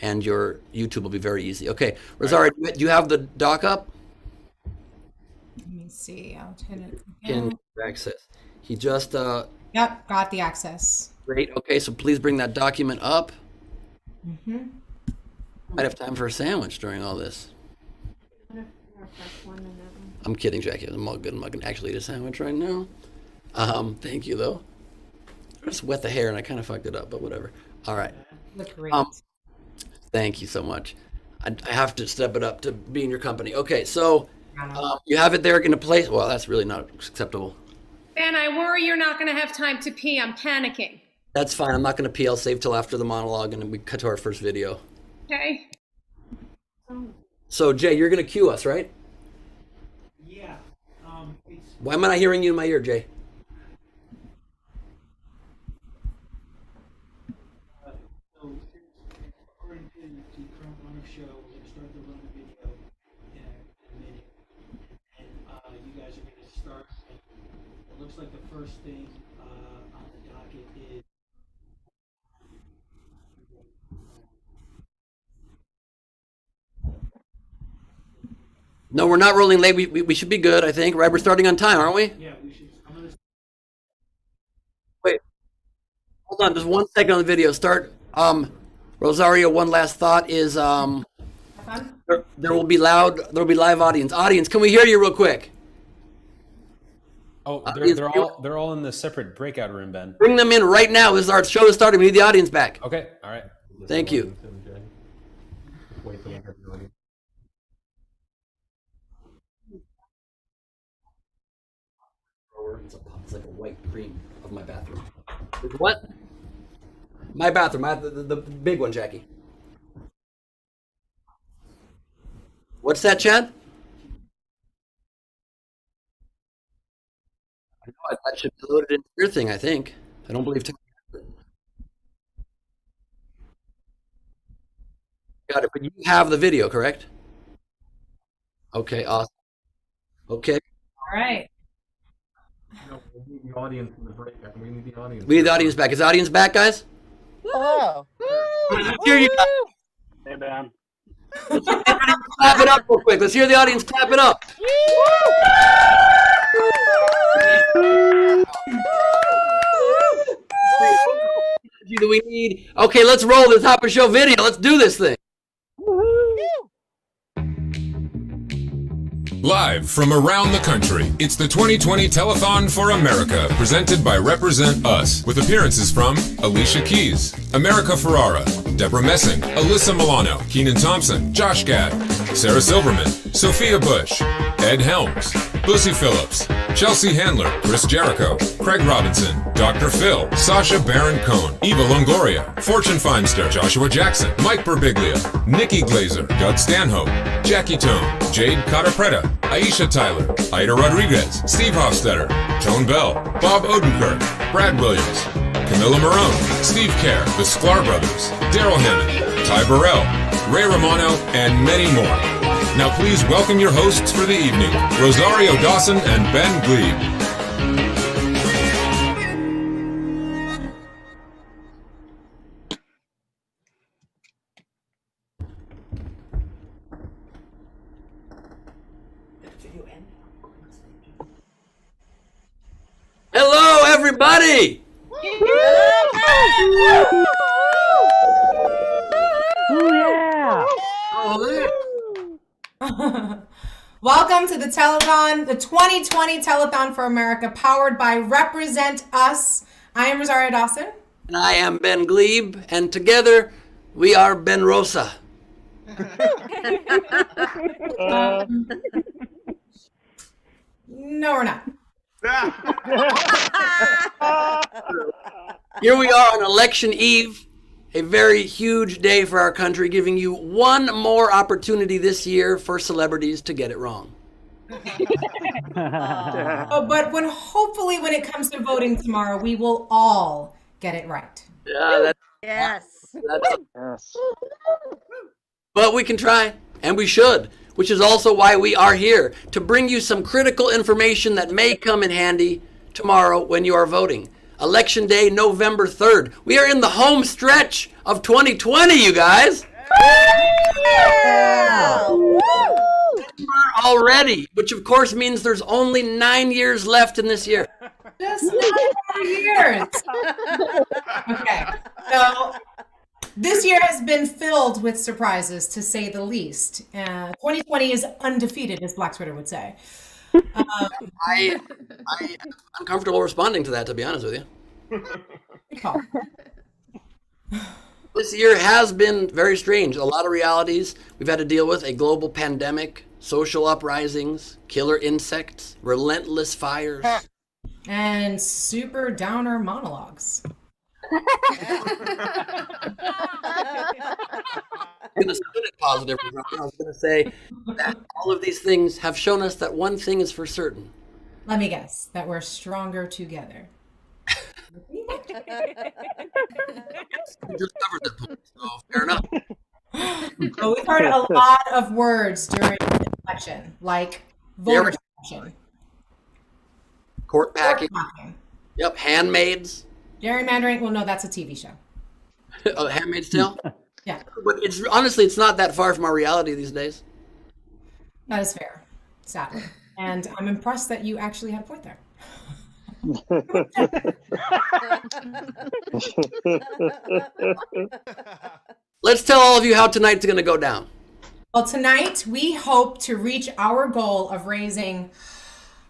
and your YouTube will be very easy. Okay, Rosario, do you have the doc up? Let me see. I'll hit it Can again. access. He just Yep, got the access. great. Okay, so please bring that document up. Mm-hmm. Might have time for a sandwich during all this. I'm kidding, Jackie. I'm all good. I'm not gonna actually eat a sandwich right now. Thank you though. I just wet the hair and I kind of fucked it up, but whatever. All right. Look great. Thank you so much. I have to step it up to be in your company. Okay, so you have it there in a place. Well, that's really not acceptable. Ben, I worry you're not going to have time to pee. I'm panicking. That's fine. I'm not going to pee. I'll save till after the monologue and then we cut to our first video. Okay. So, Jay, you're going to cue us, right? Yeah. Why am I not hearing you in my ear, Jay? So, according to the current run of show, we're going to start the run of video in a minute. And you guys are going to start. It looks like the first thing on the docket is. No, we're not rolling late. We should be good, I think, right? We're starting on time, aren't we? Yeah, we should. I'm going to. Wait. Hold on, just 1 second on the video. Start. Rosario, one last thought is there will be live audience. Audience, can we hear you real quick? Oh, they're all in the separate breakout room, Ben. Bring them in right now. This is our show is starting. We need the audience back. Okay, all right. Thank you. It's like a white cream of my bathroom. What? My bathroom. The big one, Jackie. What's that, Chad? I know that should be loaded into your thing, I think. I don't believe. Got it. But you have the video, correct? Okay, awesome. Okay. All right. No, we need the audience in the breakout. We need the audience. We need the audience back. Is the audience back, guys? Hello. Hear you. Hey, man. Clap it up real quick. Let's hear the audience clap it up. Do we need? Okay, let's roll the top of show video. Let's do this thing. Live from around the country, it's the 2020 Telethon for America, presented by Represent Us, with appearances from Alicia Keys, America Ferrara, Deborah Messing, Alyssa Milano, Keenan Thompson, Josh Gad, Sarah Silverman, Sophia Bush, Ed Helms, Lucy Phillips, Chelsea Handler, Chris Jericho, Craig Robinson, Dr. Phil, Sasha Baron Cohen, Eva Longoria, Fortune Feimster, Joshua Jackson, Mike Birbiglia, Nikki Glazer, Doug Stanhope, Jackie Tone, Jade Cotta-Preta, Aisha Tyler, Ida Rodriguez, Steve Hofstetter, Tone Bell, Bob Odenkirk, Brad Williams, Camilla Marone, Steve Kerr, the Sklar Brothers, Daryl Hammond, Ty Burrell, Ray Romano, and many more. Now please welcome your hosts for the evening, Rosario Dawson and Ben Glebe. Hello, everybody. Welcome to the Telethon, the 2020 Telethon for America, powered by Represent Us. I am Rosario Dawson. And I am Ben Glebe, and together we are Ben Rosa. No, we're not. Here we are on election eve, a very huge day for our country, giving you one more opportunity this year for celebrities to get it wrong. Oh, but hopefully when it comes to voting tomorrow, we will all get it right. Yeah, Yes. Yes. but we can try, and we should, which is also why we are here, to bring you some critical information that may come in handy tomorrow when you are voting. Election Day, November 3rd. We are in the home stretch of 2020, you guys. Yeah. Woo! Already, which of course means there's only 9 years left in this year. Just 9 more years. Okay, so this year has been filled with surprises, to say the least. 2020 is undefeated, as Black Twitter would say. I'm comfortable responding to that, to be honest with you. Good call. This year has been very strange. A lot of realities we've had to deal with: a global pandemic, social uprisings, killer insects, relentless fires. And super downer monologues. I'm going to spin it positive. I was going to say that all of these things have shown us that one thing is for certain. Let me guess, that we're stronger together. We just covered that point, so fair enough. But we've heard a lot of words during the election, like voter suppression, Court packing. packing, Yep, handmaids. gerrymandering. Well, no, that's a TV show. Oh, Handmaid's Tale. Yeah, But it's honestly, it's not that far from our reality these days. that is fair, sadly. And I'm impressed that you actually had a point there. Let's tell all of you how tonight's going to go down. Well, tonight we hope to reach our goal of raising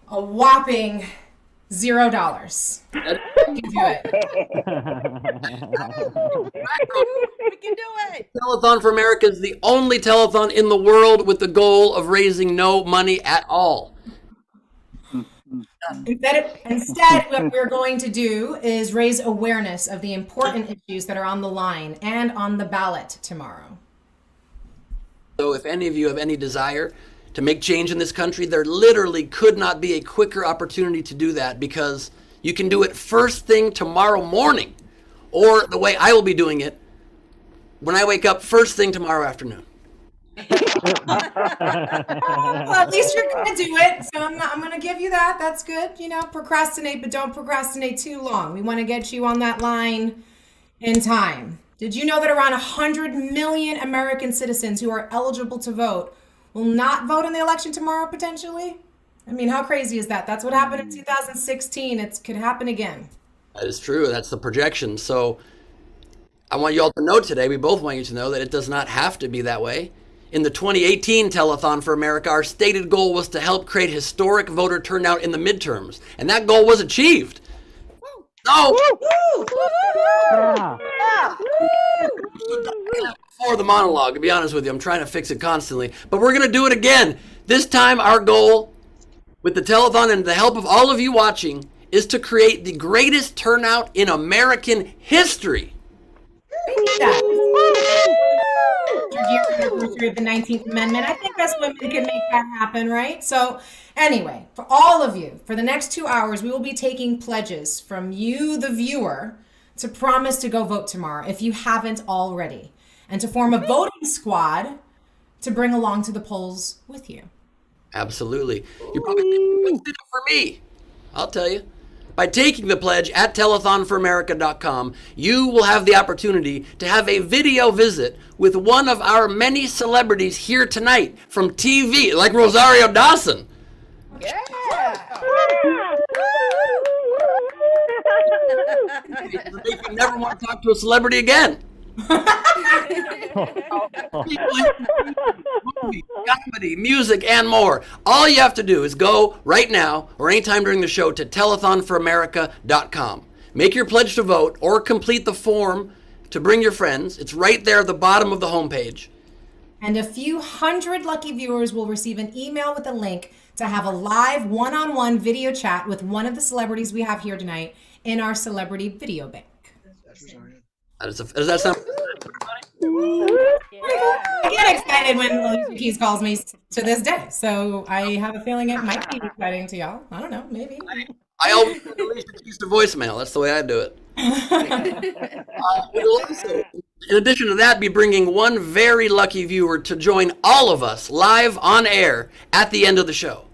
a whopping $0. We can do it. We can do it. Telethon for America is the only telethon in the world with the goal of raising no money at all. Instead, what we're going to do is raise awareness of the important issues that are on the line and on the ballot tomorrow. So if any of you have any desire to make change in this country, there literally could not be a quicker opportunity to do that, because you can do it first thing tomorrow morning, or the way I will be doing it, when I wake up first thing tomorrow afternoon. Well, at least you're going to do it. So I'm going to give you that. That's good. You know, procrastinate, but don't procrastinate too long. We want to get you on that line in time. Did you know that around 100 million American citizens who are eligible to vote will not vote in the election tomorrow, potentially? I mean, how crazy is that? That's what happened in 2016. It could happen again. That is true. That's the projection. So I want you all to know today, we both want you to know that it does not have to be that way. In the 2018 Telethon for America, our stated goal was to help create historic voter turnout in the midterms, and that goal was achieved. No! Before the monologue, to be honest with you, I'm trying to fix it constantly, but we're going to do it again. This time, our goal with the telethon and the help of all of you watching is to create the greatest turnout in American history. We need that. Year anniversary of the 19th Amendment. I think us women can make that happen, right? So anyway, for all of you, for the next 2 hours, we will be taking pledges from you, the viewer, to promise to go vote tomorrow if you haven't already, and to form a voting squad to bring along to the polls with you. Absolutely. You're probably thinking, what's in it for me? I'll tell you. By taking the pledge at telethonforamerica.com, you will have the opportunity to have a video visit with one of our many celebrities here tonight from TV, like Rosario Dawson. Yeah. It'll make you never want to talk to a celebrity again. Movie, comedy, music, and more. All you have to do is go right now or anytime during the show to telethonforamerica.com. Make your pledge to vote or complete the form to bring your friends. It's right there at the bottom of the homepage. And a few hundred lucky viewers will receive an email with a link to have a live one-on-one video chat with one of the celebrities we have here tonight in our celebrity video bank. Does that sound? I get excited when Alicia Keys calls me to this day, so I have a feeling it might be exciting to y'all. I don't know, maybe. I always send Alicia Keys to voicemail. That's the way I do it. We'll also, in addition to that, be bringing one very lucky viewer to join all of us live on air at the end of the show.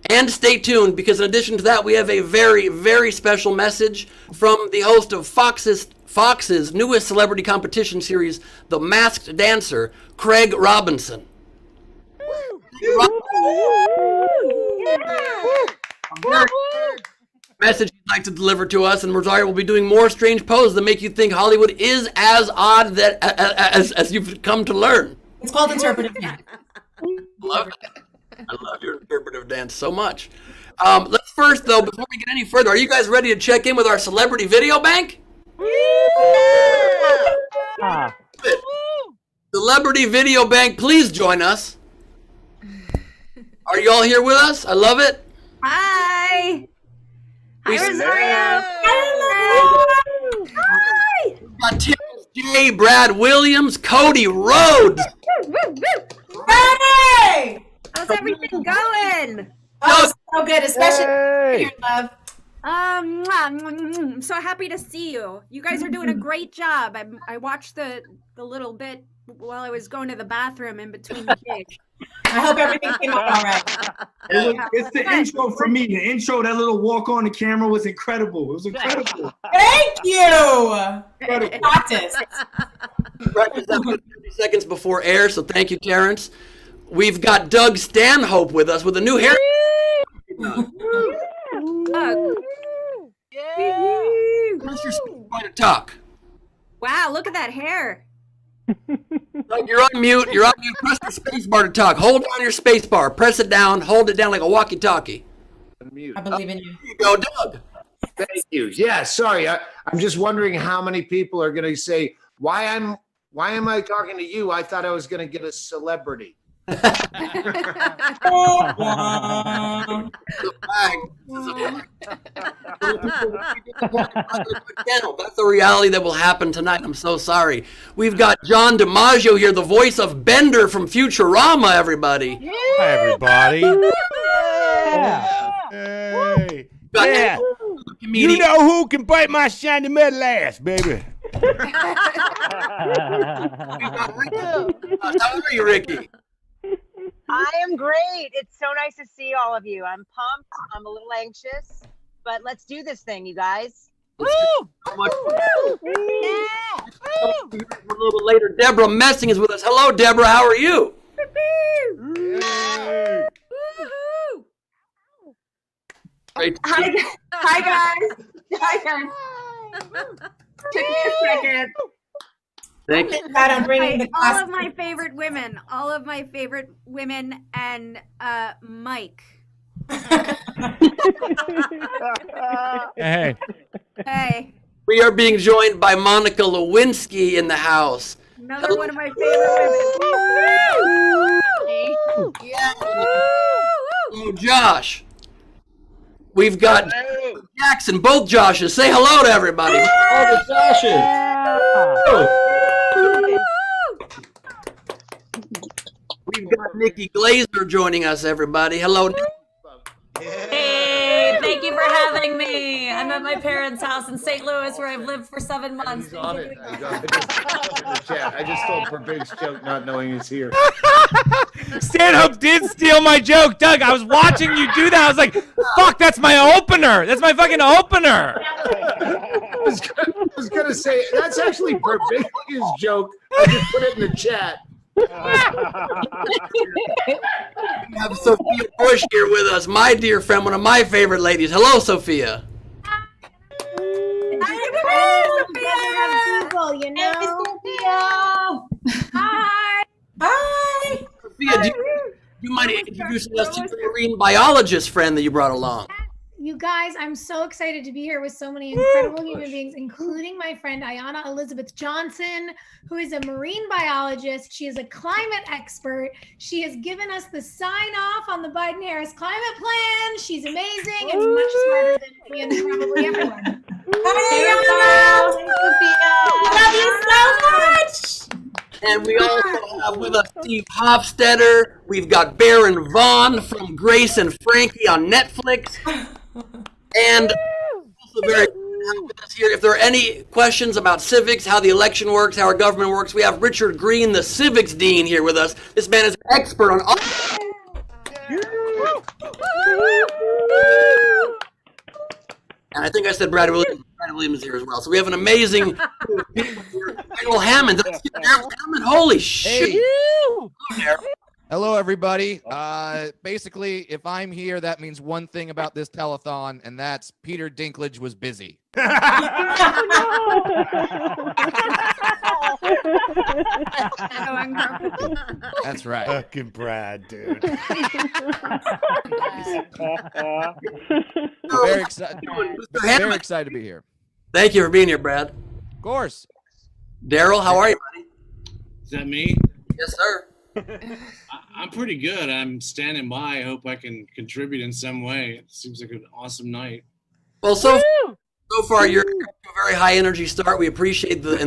And stay tuned, because in addition to that, we have a very, very special message from the host of Fox's Fox's newest celebrity competition series, The Masked Dancer, Craig Robinson. Message you'd like to deliver to us, and Rosario will be doing more strange poses that make you think Hollywood is as odd that as you've come to learn. It's called interpretive dance. Love it. I love your interpretive dance so much. Let's first, though, before we get any further, are you guys ready to check in with our celebrity video bank? Celebrity video bank, please join us. Are you all here with us? I love it. Hi. We- Hi, Rosario. Hi. Got Terrence J, Brad Williams, Cody Rhodes. Hey! How's everything going? Oh, so good, especially here, love. I'm so happy to see you. You guys are doing a great job. I watched the little bit while I was going to the bathroom in between the gigs. I hope everything came out all right. It's the intro for me. The intro, that little walk on the camera was incredible. It was incredible. Thank you. Incredible. Practice. Practice that 30 seconds before air, so thank you, Terrence. We've got Doug Stanhope with us with a new hair. Press your spacebar to talk. Wow, look at that hair. Doug, you're on mute. You're on mute. Press the spacebar to talk. Hold down your spacebar. Press it down. Hold it down like a walkie-talkie. I believe in you. There you go, Doug. Thank you. Yeah, sorry. I'm just wondering how many people are going to say, why am I talking to you? I thought I was going to get a celebrity. That's the reality that will happen tonight. I'm so sorry. We've got John DiMaggio here, the voice of Bender from Futurama, everybody. Hi, everybody. Hey. Yeah. You know who can bite my shiny metal ass, baby. How are you, Ricky? I am great. It's so nice to see all of you. I'm pumped. I'm a little anxious, but let's do this thing, you guys. Woo! So much fun. Yeah. A little later, Deborah Messing is with us. Hello, Deborah. How are you? Great. Hi, guys. Hi, guys. Took me a second. Thank you. I'm bringing the All of my favorite women, and Mike. Hey. Hey, We are being joined by Monica Lewinsky in the house. another one of my favorite women. Hello, Josh. We've got Jackson, both Joshes. Say hello to everybody. All the Joshes. We've got Nikki Glazer joining us, everybody. Hello, Nikki. Hey, thank you for having me. I'm at my parents' house in St. Louis where I've lived for 7 months. He's on it. I just told for Big's joke not knowing he's here. Stanhope did steal my joke, Doug. I was watching you do that. I was like, fuck, that's my opener. That's my fucking opener. I was going to say, that's actually for Big's joke. I just put it in the chat. We have Sophia Bush here with us, my dear friend, one of my favorite ladies. Hello, Sophia. Google, you know. Hi. Bye. Sophia, do you mind introducing us to your marine biologist friend that you brought along? You guys, I'm so excited to be here with so many incredible human beings, including my friend Ayanna Elizabeth Johnson, who is a marine biologist. She is a climate expert. She has given us the sign off on the Biden-Harris climate plan. She's amazing and much smarter than me and probably everyone. Hi, Ayanna. Love you so much. And we also have with us Steve Hofstetter. We've got Baron Vaughn from Grace and Frankie on Netflix. And also very with us here. If there are any questions about civics, how the election works, how our government works, we have Richard Green, the civics dean, here with us. This man is an expert on all. And I think I said Brad Williams. Williams here as well. So we have an amazing Daryl Hammond. Holy shit! Hello, everybody. Basically, if I'm here, that means one thing about this telethon, and that's Peter Dinklage was busy. That's right. Fucking Brad, dude. Very excited to be here. Thank you for being here, Brad. Of course. Daryl, how are you, buddy? Is that me? Yes, sir. I'm pretty good. I'm standing by. I hope I can contribute in some way. It seems like an awesome night. Well, so far you're a very high energy start. We appreciate the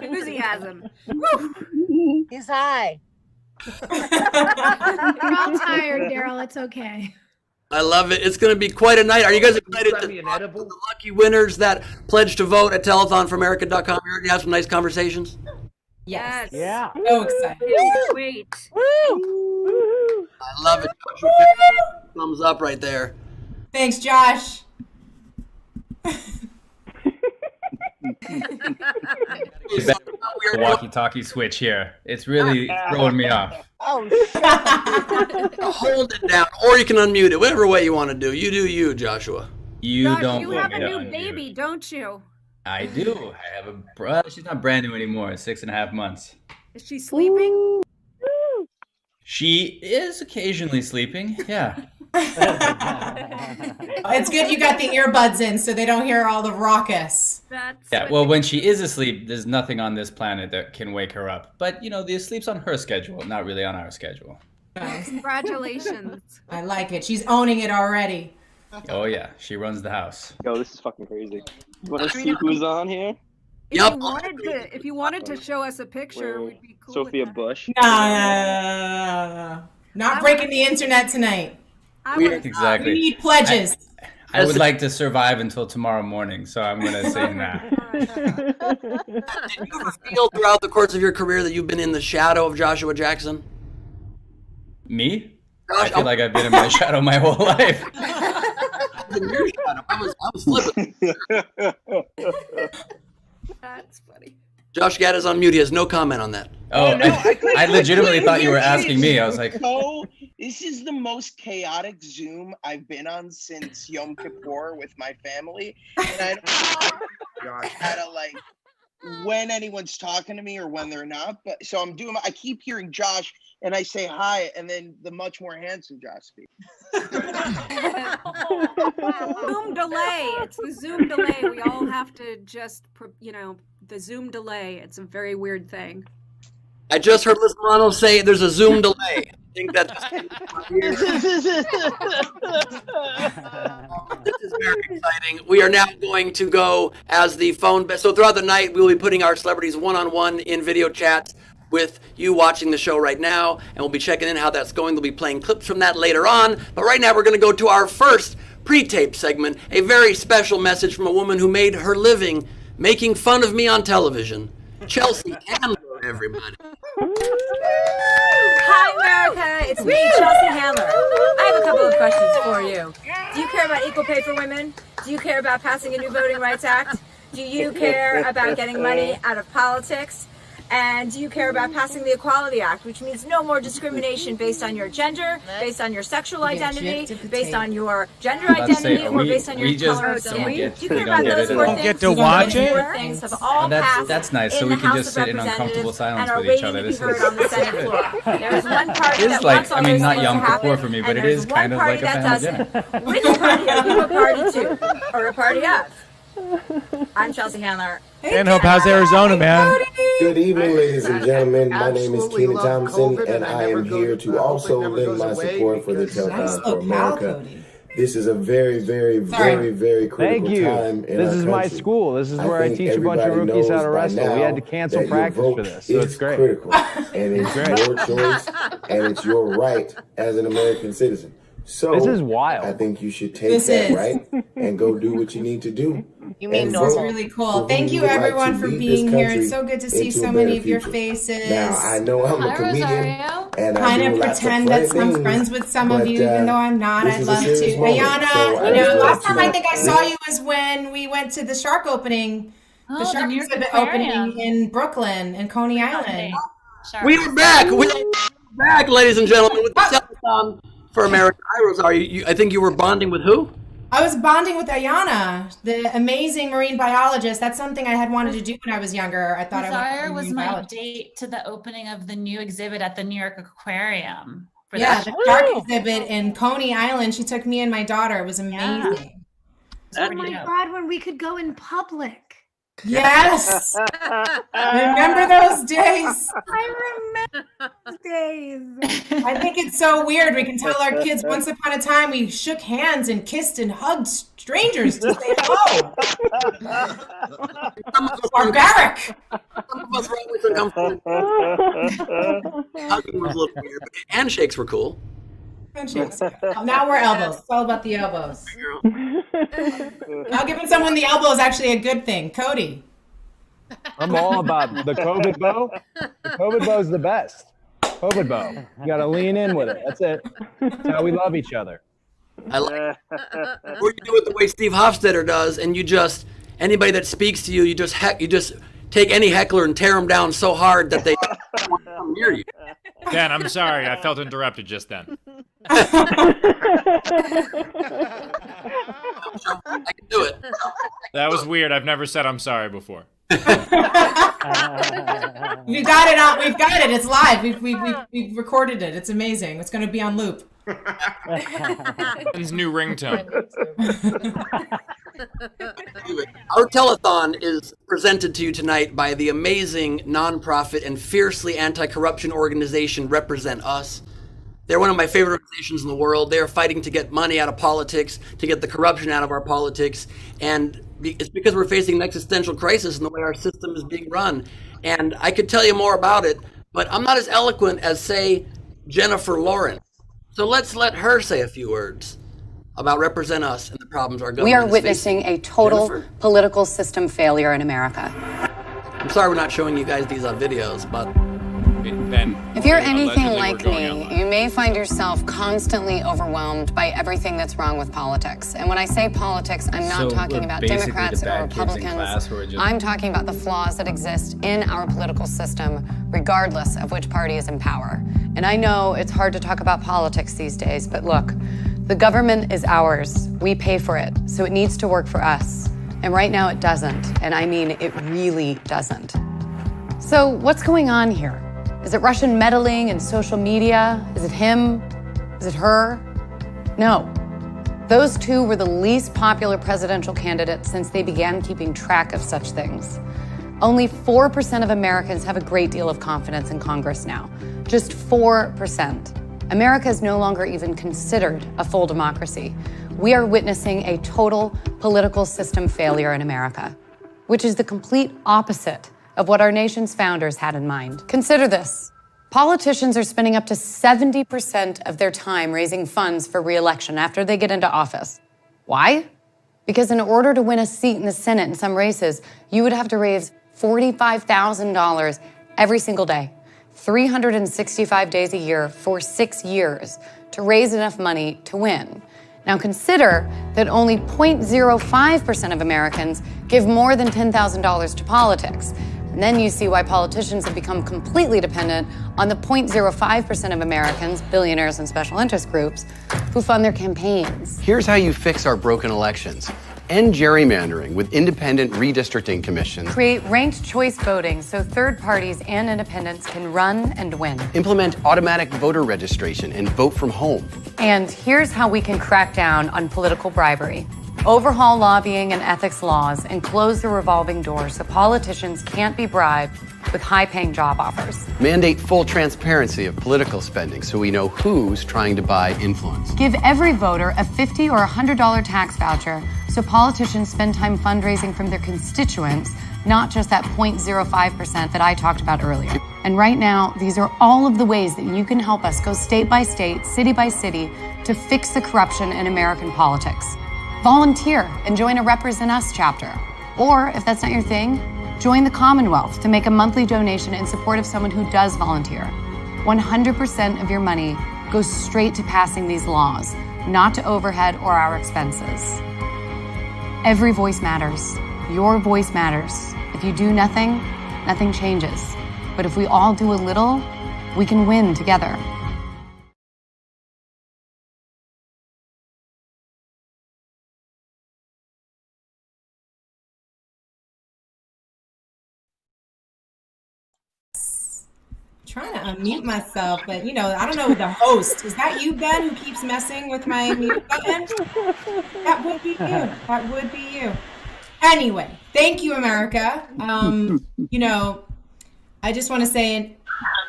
Enthusiasm. He's high. You're all tired, Daryl. It's okay. I love it. It's going to be quite a night. Are you guys excited to talk to the lucky winners that pledge to vote at telethonforamerica.com? You already have some nice conversations? Yes. Yeah. So excited. Wait. I love it. Thumbs up right there. Thanks, Josh. The walkie-talkie switch here. It's really throwing me off. Oh, hold it down, or you can unmute it. Whatever way you want to do. You do you, Joshua. Josh, Don't you want have me a to new unmute. baby, don't you? I do. I have a she's not brand new anymore. 6.5 months. Is she sleeping? She is occasionally sleeping. Yeah. It's good you got the earbuds in so they don't hear all the raucous. Yeah, well, when she is asleep, there's nothing on this planet that can wake her up. But, the sleep's on her schedule, not really on our schedule. Congratulations. I like it. She's owning it already. Oh, yeah, she runs the house. Yo, this is fucking crazy. You want to see who's on here? If you wanted to show us a picture, we'd be cool. Sophia Bush. No. Not breaking the internet tonight. Exactly. We need pledges. I would like to survive until tomorrow morning, so I'm going to say nah. Did you ever feel throughout the course of your career that you've been in the shadow of Joshua Jackson? Me? I feel like I've been in my shadow my whole life. In your shadow. I was flipping. That's funny. Josh Gad is on mute. He has no comment on that. Oh, no, I legitimately thought you were asking me. I was like, this is the most chaotic Zoom I've been on since Yom Kippur with my family. And I don't know how to, like, when anyone's talking to me or when they're not. But so I keep hearing Josh and I say hi, and then the much more handsome Josh speaks. Zoom delay. It's the Zoom delay. We all have to just, the Zoom delay. It's a very weird thing. I just heard Liz Milano say there's a Zoom delay. I think that just came from here. This is very exciting. We are now going to go as the phone. So throughout the night, we will be putting our celebrities one-on-one in video chats with you watching the show right now, and we'll be checking in how that's going. We'll be playing clips from that later on. But right now, we're going to go to our first pre-tape segment, a very special message from a woman who made her living making fun of me on television. Chelsea Handler, everybody. Hi, America. It's me, Chelsea Handler. I have a couple of questions for you. Do you care about equal pay for women? Do you care about passing a new Voting Rights Act? Do you care about getting money out of politics? And do you care about passing the Equality Act, which means no more discrimination based on your gender, based on your sexual identity, based on your gender identity, or based on your color of skin? Do you care about those four things? Get to watch it? Four things have all passed That's nice, so in we the can House just of sit in uncomfortable Representatives silence and are with each waiting other. to be This heard is on the Senate floor. There is one party It's that like, wants all I mean, those not things Yom to happen, Kippur for me, but and it there's is one kind of party like a that family doesn't. dinner. Which party are you a party to, or a party of? I'm Chelsea Handler. Stanhope, how's Arizona, man? Good evening, ladies and gentlemen. My name is Keenan Thompson, and I am here to also lend my support for the Telethon for America. This is a very, very, very, very critical time in This our is my country. school. This is where I think teach a bunch of everybody rookies how knows to by wrestle. We now had to cancel that your practice vote for this, so it's is great. critical, and it's your choice, and it's your right as an American citizen So This is wild. I think you should take This that is. right and go do what you need to do. You mean And This is vote really for cool. who Thank you you would like everyone to for lead being this here. country It's so good to see into a so many better of your future. faces. Now I know I'm a Hi, comedian Rosario. and I Kind do of lots of pretend funny that I'm things, friends with some of but, you, even though I'm not. this I'd is a love to. serious moment, Ayana, so I just wanted last time I to think I saw you was when we went to the shark opening, Oh, the the shark New York exhibit Aquarium. opening in Brooklyn and Coney Island. We are back. We are back, ladies and gentlemen, with the Telethon for America. Hi, Rosario. I think you were bonding with who? I was bonding with Ayana, the amazing marine biologist. That's something I had wanted to do when I was younger. I thought I wanted to Desire be a was marine my biologist. date to the opening of the new exhibit at the New York Aquarium. For Yeah, the the shark exhibit in Coney Island. She took me and my daughter. It was amazing. Oh my God, when we could go in public. Yes. Remember those days? I remember those days. I think it's so weird. We can tell our kids once upon a time we shook hands and kissed and hugged strangers to say hello. Barbaric. Some of us were always uncomfortable. Hugging was a little weird, but handshakes were cool. Handshakes. Now we're elbows. It's all about the elbows. Now giving someone the elbow is actually a good thing. Cody. I'm all about the COVID bow. The COVID bow is the best. COVID bow. You got to lean in with it. That's it. That's how we love each other. I like it. Or you do it the way Steve Hofstetter does, and you just, anybody that speaks to you, you just take any heckler and tear them down so hard that they want to come near you. Dan, I'm sorry. I felt interrupted just then. I can do it. That was weird. I've never said I'm sorry before. You got it out. We've got it. It's live. We've recorded it. It's amazing. It's going to be on loop. His new ringtone. Our telethon is presented to you tonight by the amazing nonprofit and fiercely anti-corruption organization Represent Us. They're one of my favorite organizations in the world. They're fighting to get money out of politics, to get the corruption out of our politics, and it's because we're facing an existential crisis in the way our system is being run. And I could tell you more about it, but I'm not as eloquent as, say, Jennifer Lawrence. So let's let her say a few words about Represent Us and the problems our government We are is witnessing facing. a total Jennifer? political system failure in America. I'm sorry we're not showing you guys these videos, but If you're anything like me, you may find yourself constantly overwhelmed by everything that's wrong with politics. And when I say politics, I'm not talking about Democrats or Republicans. I'm talking about the flaws that exist in our political system, regardless of which party is in power. And I know it's hard to talk about politics these days, but look, the government is ours. We pay for it, so it needs to work for us. And right now it doesn't, and I mean it really doesn't. So what's going on here? Is it Russian meddling in social media? Is it him? Is it her? No. Those two were the least popular presidential candidates since they began keeping track of such things. Only 4% of Americans have a great deal of confidence in Congress now. Just 4%. America is no longer even considered a full democracy. We are witnessing a total political system failure in America, which is the complete opposite of what our nation's founders had in mind. Consider this. Politicians are spending up to 70% of their time raising funds for re-election after they get into office. Why? Because in order to win a seat in the Senate in some races, you would have to raise $45,000 every single day, 365 days a year for 6 years to raise enough money to win. Now consider that only 0.05% of Americans give more than $10,000 to politics. And then you see why politicians have become completely dependent on the 0.05% of Americans, billionaires and special interest groups, who fund their campaigns. Here's how you fix our broken elections. End gerrymandering with independent redistricting commissions. Create ranked choice voting so third parties and independents can run and win. Implement automatic voter registration and vote from home. And here's how we can crack down on political bribery. Overhaul lobbying and ethics laws and close the revolving door so politicians can't be bribed with high-paying job offers. Mandate full transparency of political spending so we know who's trying to buy influence. Give every voter a $50 or $100 tax voucher so politicians spend time fundraising from their constituents not just that 0.05% that I talked about earlier. And right now, these are all of the ways that you can help us go state by state, city by city, to fix the corruption in American politics. Volunteer and join a Represent Us chapter. Or, if that's not your thing, join the Commonwealth to make a monthly donation in support of someone who does volunteer. 100% of your money goes straight to passing these laws, not to overhead or our expenses. Every voice matters. Your voice matters. If you do nothing, nothing changes. But if we all do a little, we can win together. Trying to unmute myself, but I don't know the host. Is that you, Ben, who keeps messing with my mute button? That would be you. That would be you. Anyway, thank you, America. I just want to say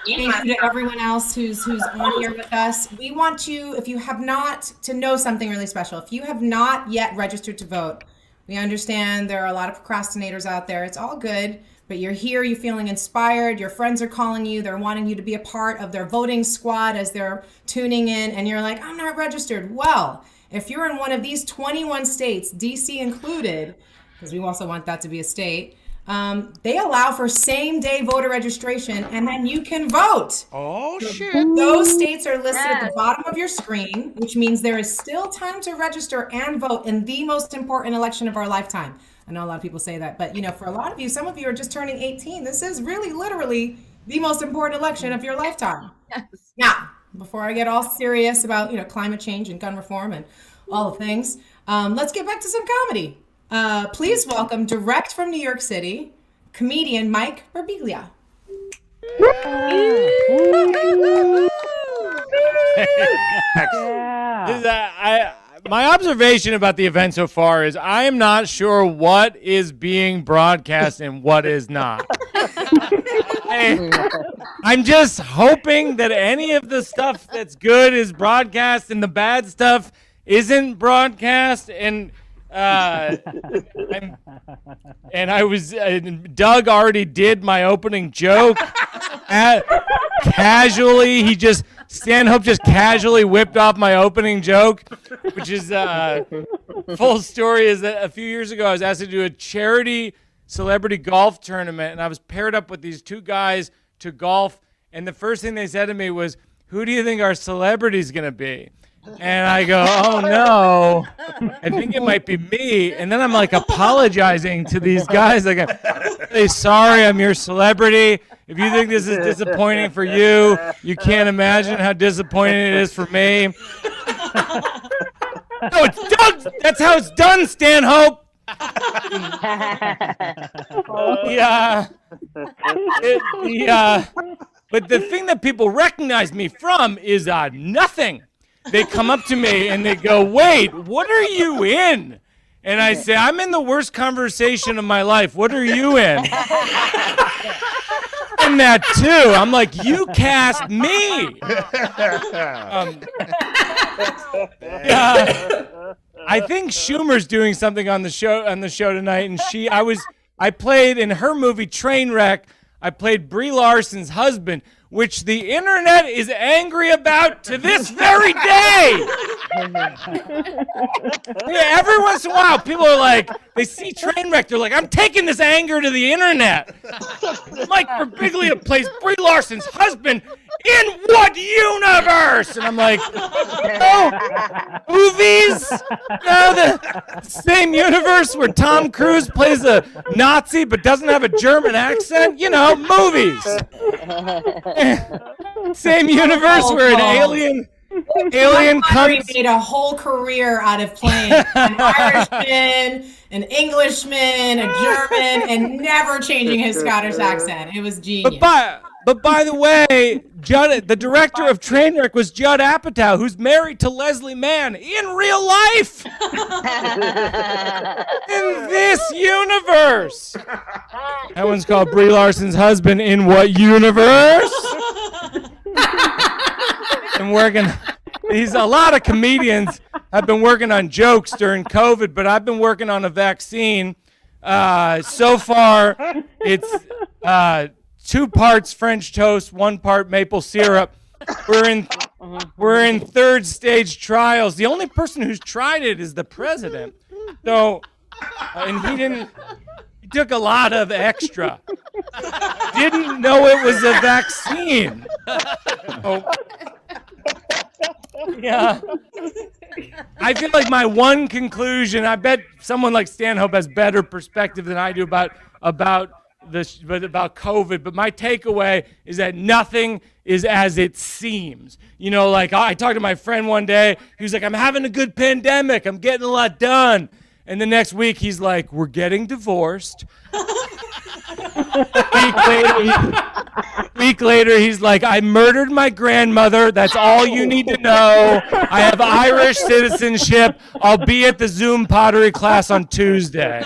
thank you to everyone else who's on here with us. We want you, if you have not, to know something really special. If you have not yet registered to vote, we understand there are a lot of procrastinators out there. It's all good. But you're here, you're feeling inspired, your friends are calling you, they're wanting you to be a part of their voting squad as they're tuning in, and you're like, I'm not registered. Well, if you're in one of these 21 states, DC included, because we also want that to be a state, they allow for same-day voter registration, and then you can vote. Oh, shit. Those states are listed at the bottom of your screen, which means there is still time to register and vote in the most important election of our lifetime. I know a lot of people say that, but for a lot of you, some of you are just turning 18. This is really literally the most important election of your lifetime. Yes. Now, before I get all serious about climate change and gun reform and all the things, let's get back to some comedy. Please welcome, direct from New York City, comedian Mike Birbiglia. My observation about the event so far is I am not sure what is being broadcast and what is not. I'm just hoping that any of the stuff that's good is broadcast and the bad stuff isn't broadcast. And Doug already did my opening joke. Casually, Stanhope just casually whipped off my opening joke, which is full story is that a few years ago I was asked to do a charity celebrity golf tournament, and I was paired up with these two guys to golf, and the first thing they said to me was, "Who do you think our celebrity's gonna be?" And I go, "Oh no, I think it might be me." And then I'm like apologizing to these guys, like, "Hey, sorry, I'm your celebrity. If you think this is disappointing for you, you can't imagine how disappointing it is for me." No, it's Doug. That's how it's done, Stanhope. Yeah. But the thing that people recognize me from is nothing. They come up to me and they go, "Wait, what are you in?" And I say, "I'm in the worst conversation of my life. What are you in?" And that too. I'm like, "You cast me." I think Schumer's doing something on the show tonight, and I played in her movie Trainwreck. I played Brie Larson's husband, which the internet is angry about to this very day. Yeah, every once in a while, people are like, they see Trainwreck, they're like, "I'm taking this anger to the internet." Mike Birbiglia plays Brie Larson's husband in what universe? And I'm like, "No, movies? No, the same universe where Tom Cruise plays a Nazi but doesn't have a German accent? Movies." Same universe where an alien comes. Made a whole career out of playing an Irishman, an Englishman, a German, and never changing his Scottish accent. It was genius. But by the way, the director of Trainwreck was Judd Apatow, who's married to Leslie Mann in real life. In this universe. That one's called Brie Larson's husband in what universe? And a lot of comedians have been working on jokes during COVID, but I've been working on a vaccine So far, it's 2 parts French toast, 1 part maple syrup. We're in 3rd stage trials. The only person who's tried it is the president. So, and he took a lot of extra. Didn't know it was a vaccine. Oh. Yeah. I feel like my one conclusion, I bet someone like Stanhope has better perspective than I do about COVID, but my takeaway is that nothing is as it seems. You know, like I talked to my friend one day, he was like, I'm having a good pandemic, I'm getting a lot done. And the next week he's like, we're getting divorced. Week later, he's like, I murdered my grandmother. That's all you need to know. I have Irish citizenship. I'll be at the Zoom pottery class on Tuesday.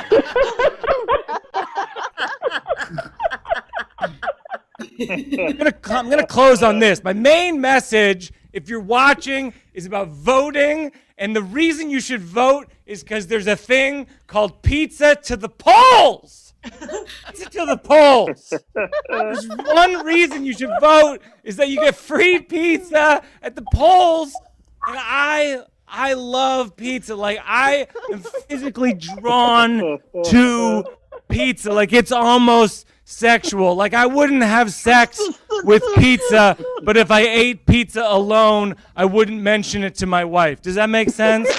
I'm gonna close on this. My main message, if you're watching, is about voting. And the reason you should vote is because there's a thing called pizza to the polls. Pizza to the polls. There's one reason you should vote is that you get free pizza at the polls. And I love pizza. Like, I am physically drawn to pizza. Like, it's almost sexual. Like, I wouldn't have sex with pizza, but if I ate pizza alone, I wouldn't mention it to my wife. Does that make sense?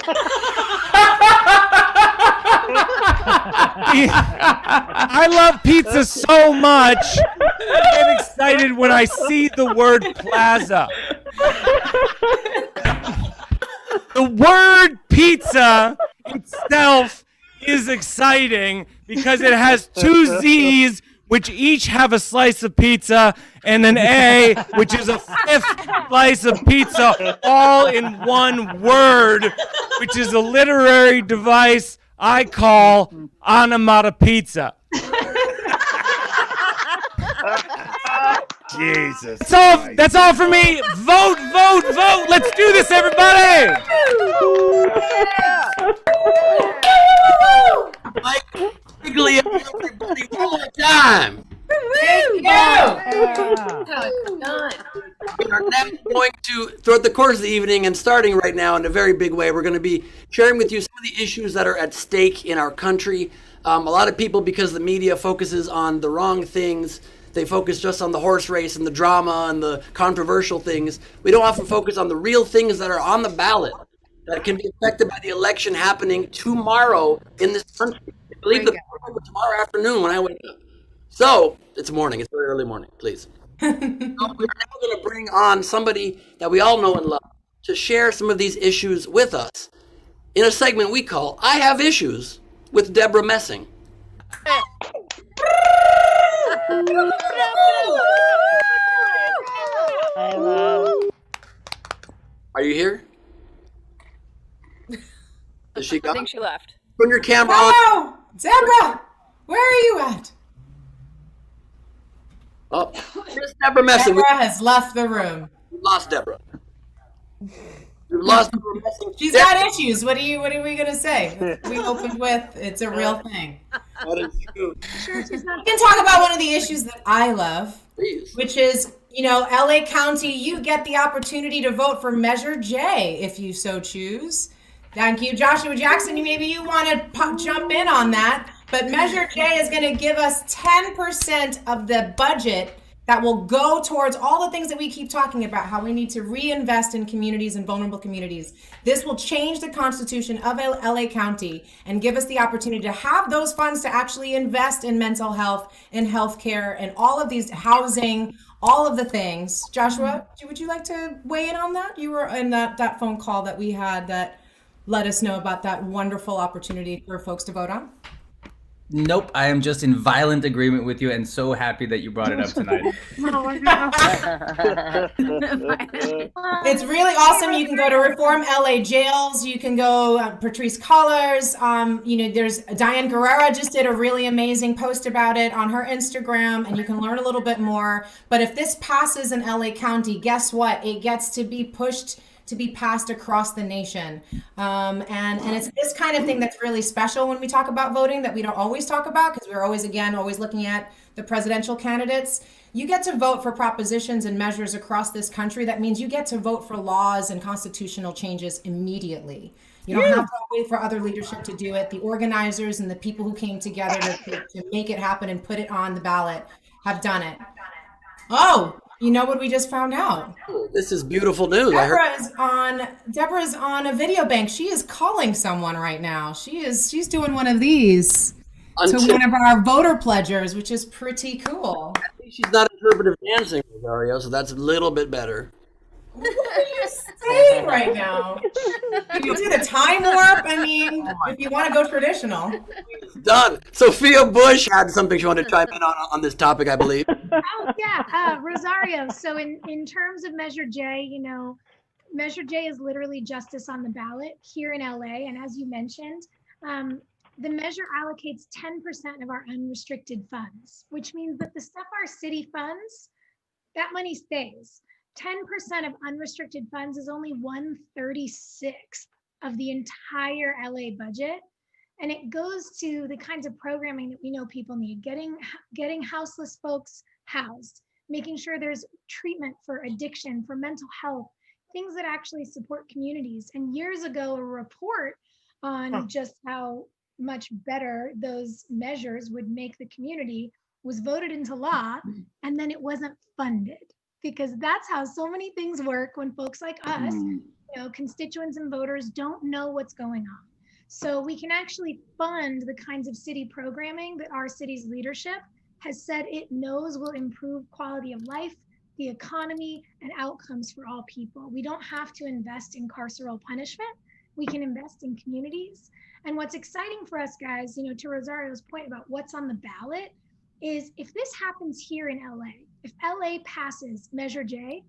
I love pizza so much, I get excited when I see the word plaza. The word pizza itself is exciting because it has 2 Z's, which each have a slice of pizza, and an A, which is a 5th slice of pizza, all in one word, which is a literary device I call onomatopoeia. Jesus. That's all for me. Vote, vote, vote. Let's do this, everybody. Mike Quigley, everybody, one more time. Thank you. We are now going to, throughout the course of the evening and starting right now in a very big way, we're going to be sharing with you some of the issues that are at stake in our country. A lot of people, because the media focuses on the wrong things, they focus just on the horse race and the drama and the controversial things. We don't often focus on the real things that are on the ballot that can be affected by the election happening tomorrow in this country. I believe tomorrow afternoon when I wake up. So, it's morning. It's very early morning, please. So we're now going to bring on somebody that we all know and love to share some of these issues with us in a segment we call I Have Issues with Deborah Messing. Are you here? Is she gone? I think she left. Turn your camera on. Deborah, where are you at? Oh, here's Deborah Messing. Deborah has left the room. We lost Deborah. We lost Deborah Messing. She's got issues. What are we gonna say? We opened with it's a real thing. That is true. We can talk about one of the issues that I love, which is, LA County, you get the opportunity to vote for Measure J if you so choose. Thank you, Joshua Jackson. Maybe you want to jump in on that. But Measure J is going to give us 10% of the budget that will go towards all the things that we keep talking about, how we need to reinvest in communities and vulnerable communities. This will change the constitution of LA County and give us the opportunity to have those funds to actually invest in mental health and healthcare and all of these housing, all of the things. Joshua, would you like to weigh in on that? You were in that phone call that we had that let us know about that wonderful opportunity for folks to vote on. Nope, I am just in violent agreement with you and so happy that you brought it up tonight. It's really awesome. You can go to Reform LA Jails. You can go Patrice Collars. There's Diane Guerrera just did a really amazing post about it on her Instagram, and you can learn a little bit more. But if this passes in LA County, guess what? It gets to be pushed to be passed across the nation. And it's this kind of thing that's really special when we talk about voting that we don't always talk about, because we're always looking at the presidential candidates. You get to vote for propositions and measures across this country. That means you get to vote for laws and constitutional changes immediately. You don't have to wait for other leadership to do it. The organizers and the people who came together to make it happen and put it on the ballot have done it. Oh, you know what we just found out? This is beautiful news. Deborah's on a video bank. She is calling someone right now. She's doing one of these to one of our voter pledgers, which is pretty cool. She's not interpretive dancing, Rosario, so that's a little bit better. What are you saying right now? You did a time warp? I mean, if you want to go traditional. Done. Sophia Bush had something she wanted to chime in on this topic, I believe. Oh, yeah. Rosario. So in terms of Measure J, you know, Measure J is literally justice on the ballot here in LA. And as you mentioned, the measure allocates 10% of our unrestricted funds, which means that the stuff our city funds, that money stays. 10% of unrestricted funds is only 1/36 of the entire LA budget. And it goes to the kinds of programming that we know people need, getting houseless folks housed, making sure there's treatment for addiction, for mental health, things that actually support communities. And years ago, a report on just how much better those measures would make the community was voted into law, and then it wasn't funded. Because that's how so many things work when folks like us, you know, constituents and voters don't know what's going on. So we can actually fund the kinds of city programming that our city's leadership has said it knows will improve quality of life, the economy, and outcomes for all people. We don't have to invest in carceral punishment. We can invest in communities. And what's exciting for us guys, you know, to Rosario's point about what's on the ballot, is if this happens here in LA, if LA passes Measure J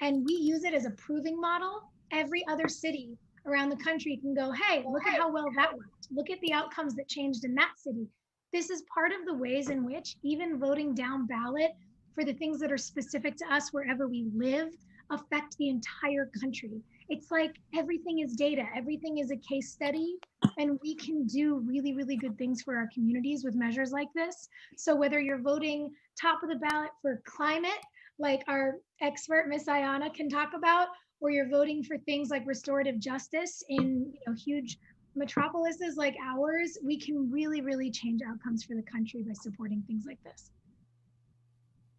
and we use it as a proving model, every other city around the country can go, hey, look at how well that worked. Look at the outcomes that changed in that city. This is part of the ways in which even voting down ballot for the things that are specific to us wherever we live affect the entire country. It's like everything is data, everything is a case study, and we can do really, really good things for our communities with measures like this. So whether you're voting top of the ballot for climate, like our expert Miss Ayana can talk about, or you're voting for things like restorative justice in, you know, huge metropolises like ours, we can really, really change outcomes for the country by supporting things like this.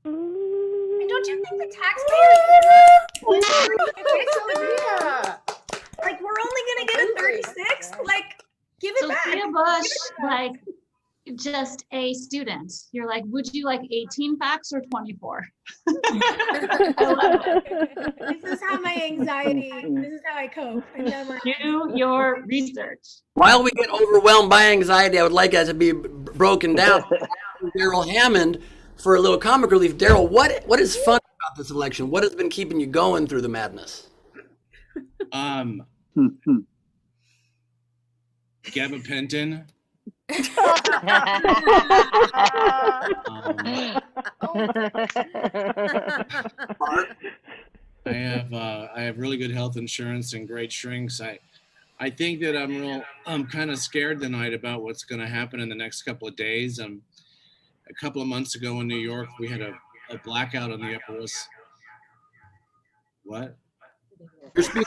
And don't you think the taxpayers like we're only gonna get a 36? Like, give it back. Sophia Bush, like just a student. You're like, would you like 18 facts or 24? I love it. This is how my anxiety, this is how I cope. I never do your research. While we get overwhelmed by anxiety, I would like that to be broken down. Daryl Hammond, for a little comic relief. Daryl, what is fun about this election? What has been keeping you going through the madness? Gabapentin. I have really good health insurance and great shrinks. I think that I'm kind of scared tonight about what's going to happen in the next couple of days. A couple of months ago in New York, we had a blackout on the Upper West. What? You're speaking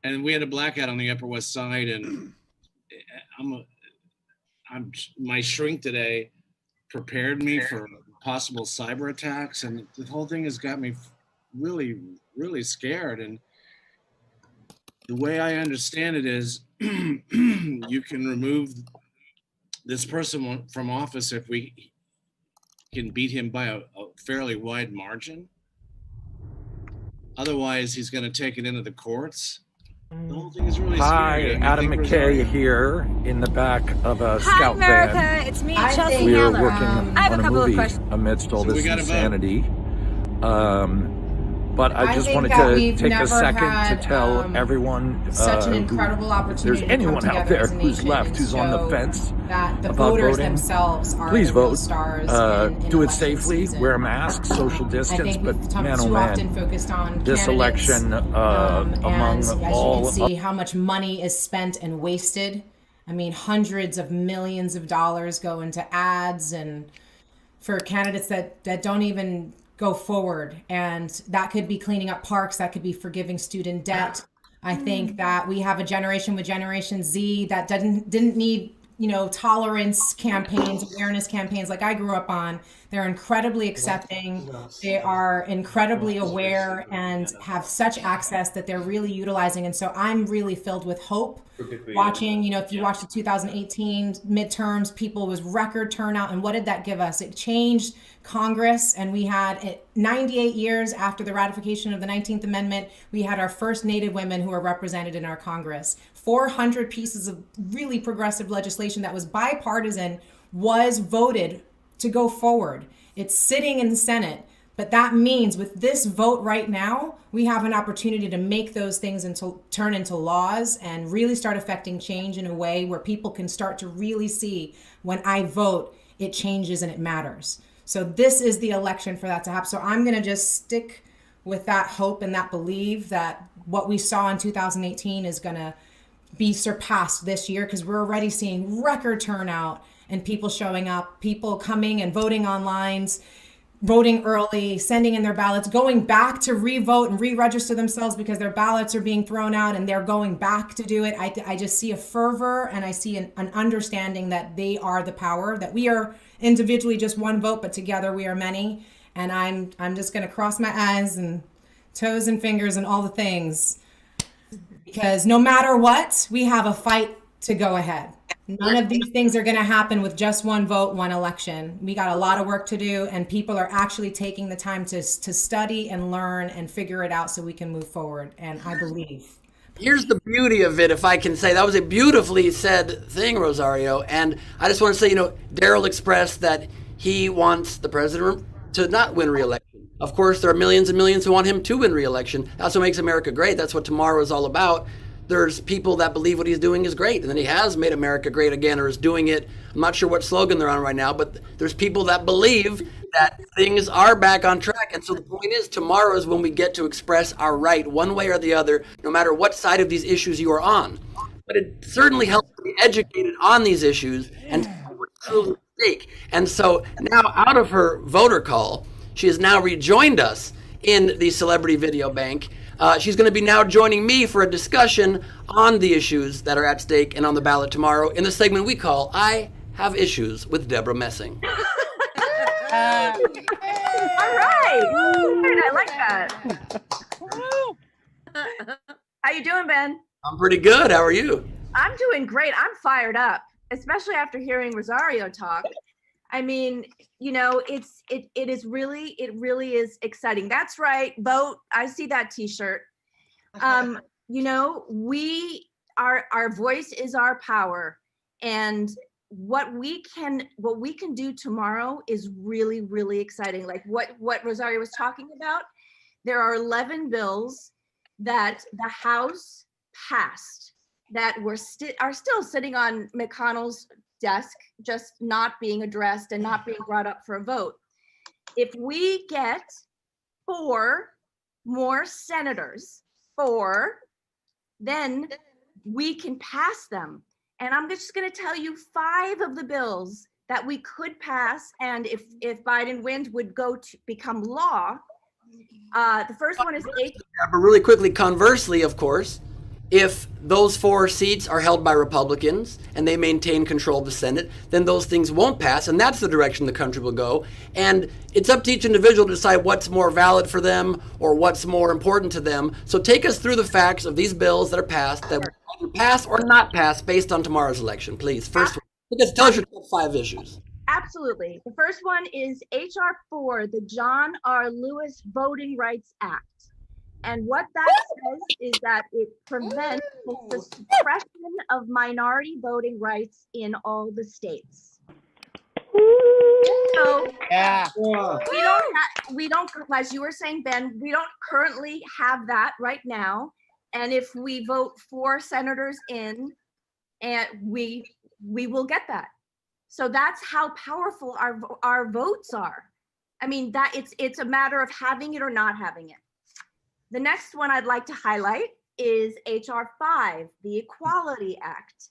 And we had a blackout on the Upper West Side, and my shrink today prepared me for possible cyber attacks, and the whole thing has got me really, really scared. And the way I understand it is you can remove this person from office if we can beat him by a fairly wide margin. Otherwise, he's going to take it into the courts. The whole thing is really scary. Hi, Adam McKay here in the back of a scout America. van. It's me, Chelsea We are Handler. working I have on a a couple of movie questions. amidst all So we this gotta vote. insanity. But I just think wanted that to we've take a never second had, to tell everyone such an who- incredible if opportunity there's to come anyone out together there as a who's nation left, and who's on the show fence that the about voters voting, themselves are please the real vote. stars in Do it election safely. season. Wear a mask, social I distance. think But we've man, oh too often man, focused on this candidates, election and among as you all can see how much money is spent and wasted. I mean, hundreds of millions of dollars go into ads and for candidates that don't even go forward. And that could be cleaning up parks, that could be forgiving student debt. I think that we have a generation with Generation Z that didn't need, tolerance campaigns, awareness campaigns like I grew up on. They're incredibly accepting. They are incredibly aware and have such access that they're really utilizing. And so I'm really filled with hope watching, if you watch the 2018 midterms, people was record turnout. And what did that give us? It changed Congress, and we had 98 years after the ratification of the 19th Amendment, we had our first Native women who are represented in our Congress. 400 pieces of really progressive legislation that was bipartisan was voted to go forward. It's sitting in the Senate, but that means with this vote right now, we have an opportunity to make those things turn into laws and really start affecting change in a way where people can start to really see when I vote, it changes and it matters. So this is the election for that to happen. So I'm going to just stick with that hope and that belief that what we saw in 2018 is going to be surpassed this year, because we're already seeing record turnout and people showing up, people coming and voting on lines, voting early, sending in their ballots, going back to re-vote and re-register themselves because their ballots are being thrown out and they're going back to do it. I just see a fervor, and I see an understanding that they are the power, that we are individually just one vote, but together we are many. And I'm just going to cross my eyes and toes and fingers and all the things, because no matter what, we have a fight to go ahead. None of these things are going to happen with just one vote, one election. We got a lot of work to do, and people are actually taking the time to study and learn and figure it out so we can move forward. And I believe. Here's the beauty of it, if I can say. That was a beautifully said thing, Rosario. And I just want to say, Daryl expressed that he wants the president to not win re-election. Of course, there are millions and millions who want him to win re-election. That's what makes America great. That's what tomorrow is all about. There's people that believe what he's doing is great, and then he has made America great again, or is doing it. I'm not sure what slogan they're on right now, but there's people that believe that things are back on track. And so the point is, tomorrow is when we get to express our right, one way or the other, no matter what side of these issues you are on. But it certainly helps to be educated on these issues and what's truly at stake. And so now, out of her voter call, she has now rejoined us in the Celebrity Video Bank. She's going to be now joining me for a discussion on the issues that are at stake and on the ballot tomorrow in the segment we call I Have Issues with Deborah Messing. All right. I like that. How you doing, Ben? I'm pretty good. How are you? I'm doing great. I'm fired up, especially after hearing Rosario talk. I mean, it really is exciting. That's right. Vote. I see that T-shirt. Our voice is our power, and what we can do tomorrow is really, really exciting. Like what Rosario was talking about. There are 11 bills that the House passed that are still sitting on McConnell's desk, just not being addressed and not being brought up for a vote. If we get 4 more senators, then we can pass them. And I'm just going to tell you 5 of the bills that we could pass, and if Biden wins, would go to become law. The first one is But really quickly, conversely, of course, if those 4 seats are held by Republicans and they maintain control of the Senate, then those things won't pass, and that's the direction the country will go. And it's up to each individual to decide what's more valid for them or what's more important to them. So take us through the facts of these bills that are passed, that will either pass or not pass based on tomorrow's election, please. First, tell us your top 5 issues. Absolutely. The first one is H.R. 4, the John R. Lewis Voting Rights Act. And what that says is that it prevents the suppression of minority voting rights in all the states. So Yeah. We don't, as you were saying, Ben, we don't currently have that right now. And if we vote 4 senators in, and we will get that. So that's how powerful our votes are. I mean, that it's a matter of having it or not having it. The next one I'd like to highlight is HR 5, the Equality Act,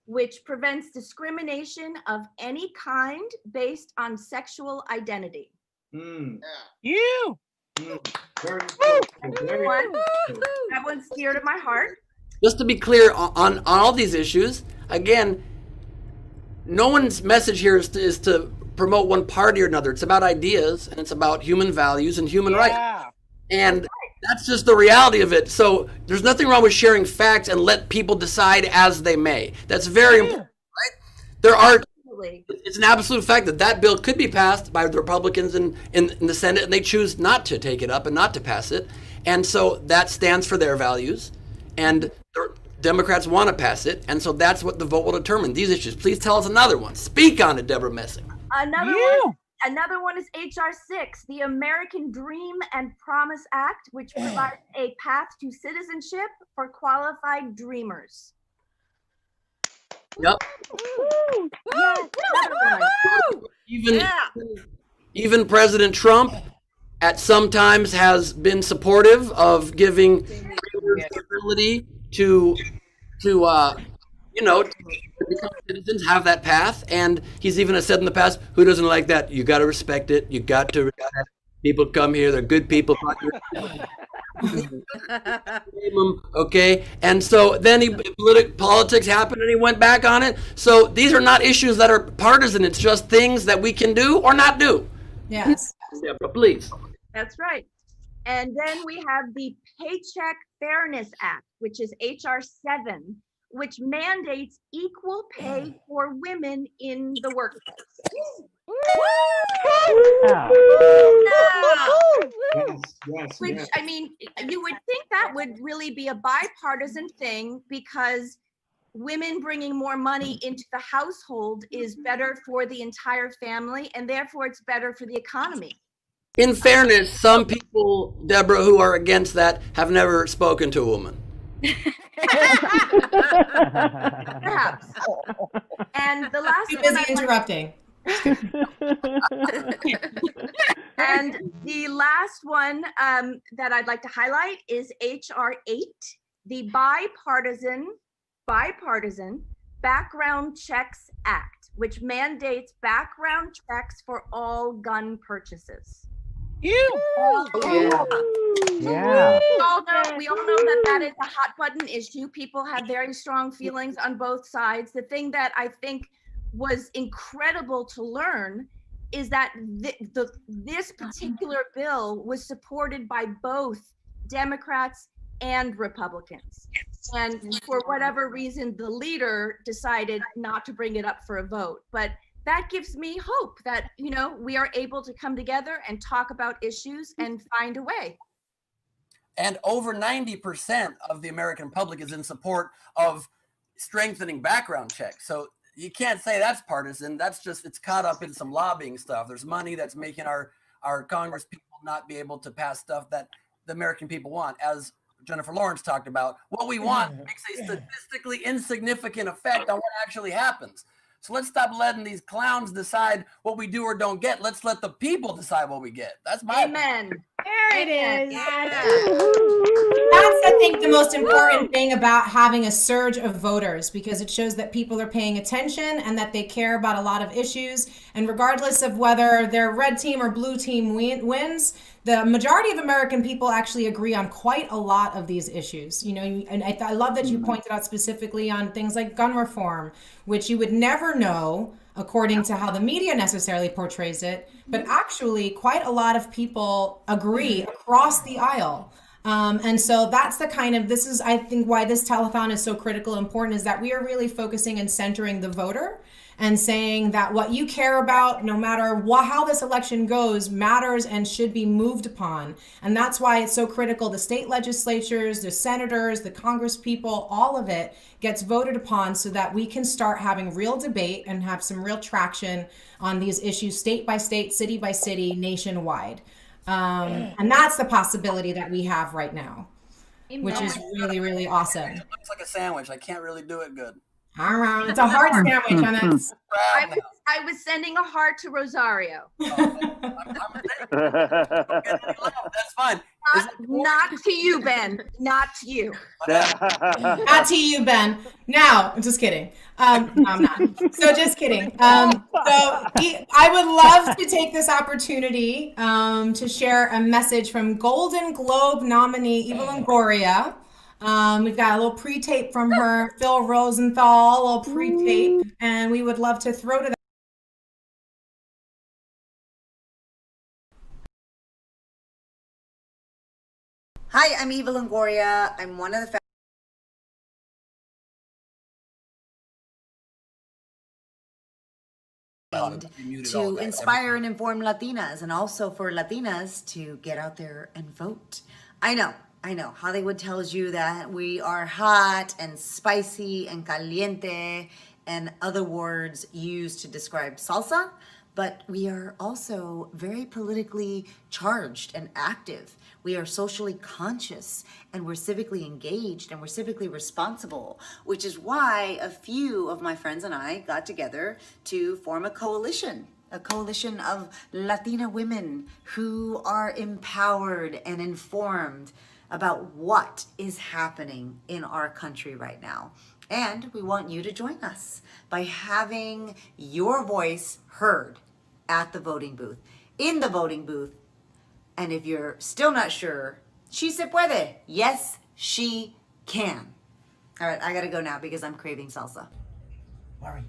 which prevents discrimination of any kind based on sexual identity. You. That one's dear to my heart. Just to be clear on all these issues, again, no one's message here is to promote one party or another. It's about ideas, and it's about human values and human rights. And that's just the reality of it. So there's nothing wrong with sharing facts and let people decide as they may. That's very important, right? There are. It's an absolute fact that bill could be passed by the Republicans in the Senate, and they choose not to take it up and not to pass it. And so that stands for their values. And the Democrats want to pass it. And so that's what the vote will determine, these issues. Please tell us another one. Speak on it, Deborah Messing. Another one is HR 6, the American Dream and Promise Act, which provides a path to citizenship for qualified dreamers. Yep. Even President Trump at some times has been supportive of giving the ability to become citizens, have that path. And he's even said in the past, who doesn't like that? You got to respect it. You got to have people come here. They're good people. Okay, and so then politics happened and he went back on it. So these are not issues that are partisan. It's just things that we can do or not do. Yes. Yeah, but please. That's right. And then we have the Paycheck Fairness Act, which is HR 7, which mandates equal pay for women in the workplace. Which, I mean, you would think that would really be a bipartisan thing, because women bringing more money into the household is better for the entire family, and therefore it's better for the economy. In fairness, some people, Deborah, who are against that have never spoken to a woman. Perhaps. And the last Too busy interrupting. And the last one that I'd like to highlight is HR 8, the bipartisan Background Checks Act, which mandates background checks for all gun purchases. Yeah. We all know that is a hot button issue. People have very strong feelings on both sides. The thing that I think was incredible to learn is that this particular bill was supported by both Democrats and Republicans. And for whatever reason, the leader decided not to bring it up for a vote. But that gives me hope that, we are able to come together and talk about issues and find a way. And over 90% of the American public is in support of strengthening background checks. So you can't say that's partisan. That's just, it's caught up in some lobbying stuff. There's money that's making our Congress people not be able to pass stuff that the American people want. As Jennifer Lawrence talked about, what we want makes a statistically insignificant effect on what actually happens. So let's stop letting these clowns decide what we do or don't get. Let's let the people decide what we get. That's my Amen. There it is. That's, I think, the most important thing about having a surge of voters, because it shows that people are paying attention and that they care about a lot of issues. And regardless of whether their red team or blue team wins, the majority of American people actually agree on quite a lot of these issues. And I love that you pointed out specifically on things like gun reform, which you would never know according to how the media necessarily portrays it, but actually quite a lot of people agree across the aisle. And so that's this is, I think, why this telethon is so critical and important, is that we are really focusing and centering the voter. and saying that what you care about, no matter how this election goes, matters and should be moved upon. And that's why it's so critical. The state legislatures, the senators, the Congress people, all of it gets voted upon so that we can start having real debate and have some real traction on these issues, state by state, city by city, nationwide. And that's the possibility that we have right now, which is really, really awesome. It looks like a sandwich. I can't really do it good. All right. It's a hard sandwich, and it's I was sending a heart to Rosario. That's fine. Not to you, Ben. Not to you. Not to you, Ben. Now, I'm just kidding. No, I'm not. So just kidding. I would love to take this opportunity to share a message from Golden Globe nominee Eva Longoria. We've got a little pre-tape from her, Phil Rosenthal, a little pre-tape, and we would love to throw to that. Hi, I'm Eva Longoria. I'm one of the to inspire and inform Latinas, and also for Latinas to get out there and vote. I know. Hollywood tells you that we are hot and spicy and caliente and other words used to describe salsa, but we are also very politically charged and active. We are socially conscious, and we're civically engaged, and we're civically responsible, which is why a few of my friends and I got together to form a coalition of Latina women who are empowered and informed about what is happening in our country right now. And we want you to join us by having your voice heard at the voting booth, in the voting booth. And if you're still not sure, she se puede. Yes, she can. All right, I gotta go now because I'm craving salsa. Murray,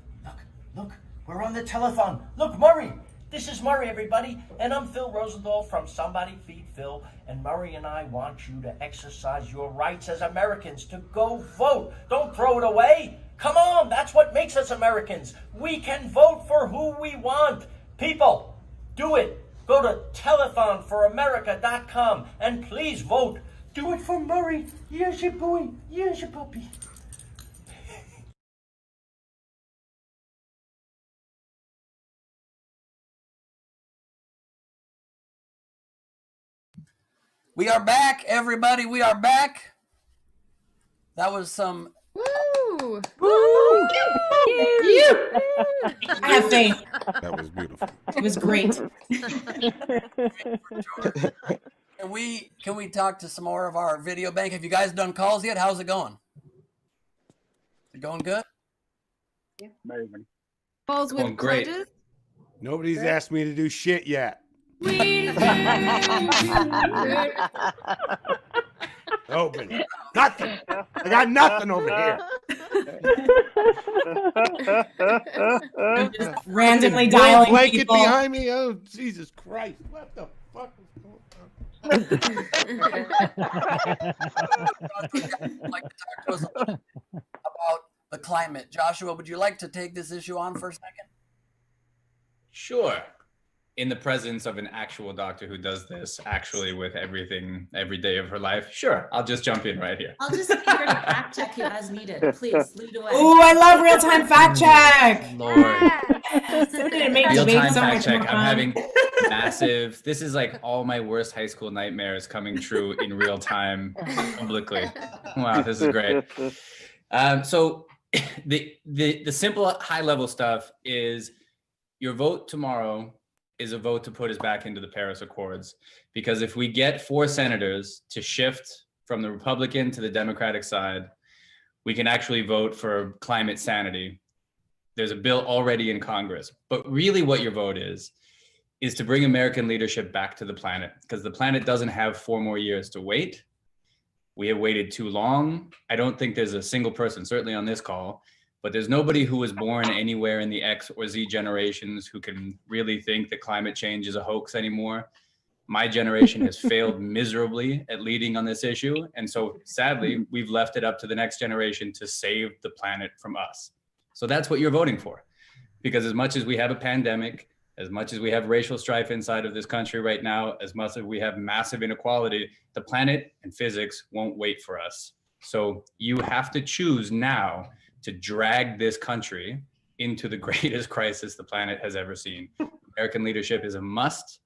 look, we're on the telethon. Look, Murray, this is Murray, everybody, and I'm Phil Rosenthal from Somebody Feed Phil, and Murray and I want you to exercise your rights as Americans to go vote. Don't throw it away. Come on, that's what makes us Americans. We can vote for who we want. People, do it. Go to telethonforamerica.com and please vote. Do it for Murray. Here's your boy. Here's your puppy. We are back, everybody. We are back. That was some. Woo! Woo! I have faith. That was beautiful. It was great. Can we talk to some more of our video bank? Have you guys done calls yet? How's it going? Is it going good? Yeah. Amazing. Calls with great. pledges? Nobody's asked me to do shit yet. Open. Nothing. I got nothing over here. Just randomly dialing blanket people behind me. Oh, Jesus Christ! What the fuck is going on? Like to talk to us about the climate. Joshua, would you like to take this issue on for a second? Sure. In the presence of an actual doctor who does this actually with everything every day of her life, sure, I'll just jump in right here. I'll just be here to fact check you as needed. Please lead away. Ooh, I love real-time fact check. Lord. It makes Real-time so fact much check. more I'm fun. having massive, this is like all my worst high school nightmares coming true in real time publicly. Wow, this is great. So the simple high level stuff is your vote tomorrow is a vote to put us back into the Paris Accords. Because if we get 4 senators to shift from the Republican to the Democratic side, we can actually vote for climate sanity. There's a bill already in Congress. But really what your vote is to bring American leadership back to the planet, because the planet doesn't have 4 more years to wait. We have waited too long. I don't think there's a single person, certainly on this call, but there's nobody who was born anywhere in the X or Z generations who can really think that climate change is a hoax anymore. My generation has failed miserably at leading on this issue. And so sadly, we've left it up to the next generation to save the planet from us. So that's what you're voting for. Because as much as we have a pandemic, as much as we have racial strife inside of this country right now, as much as we have massive inequality, the planet and physics won't wait for us. So you have to choose now to drag this country into the greatest crisis the planet has ever seen. American leadership is a must.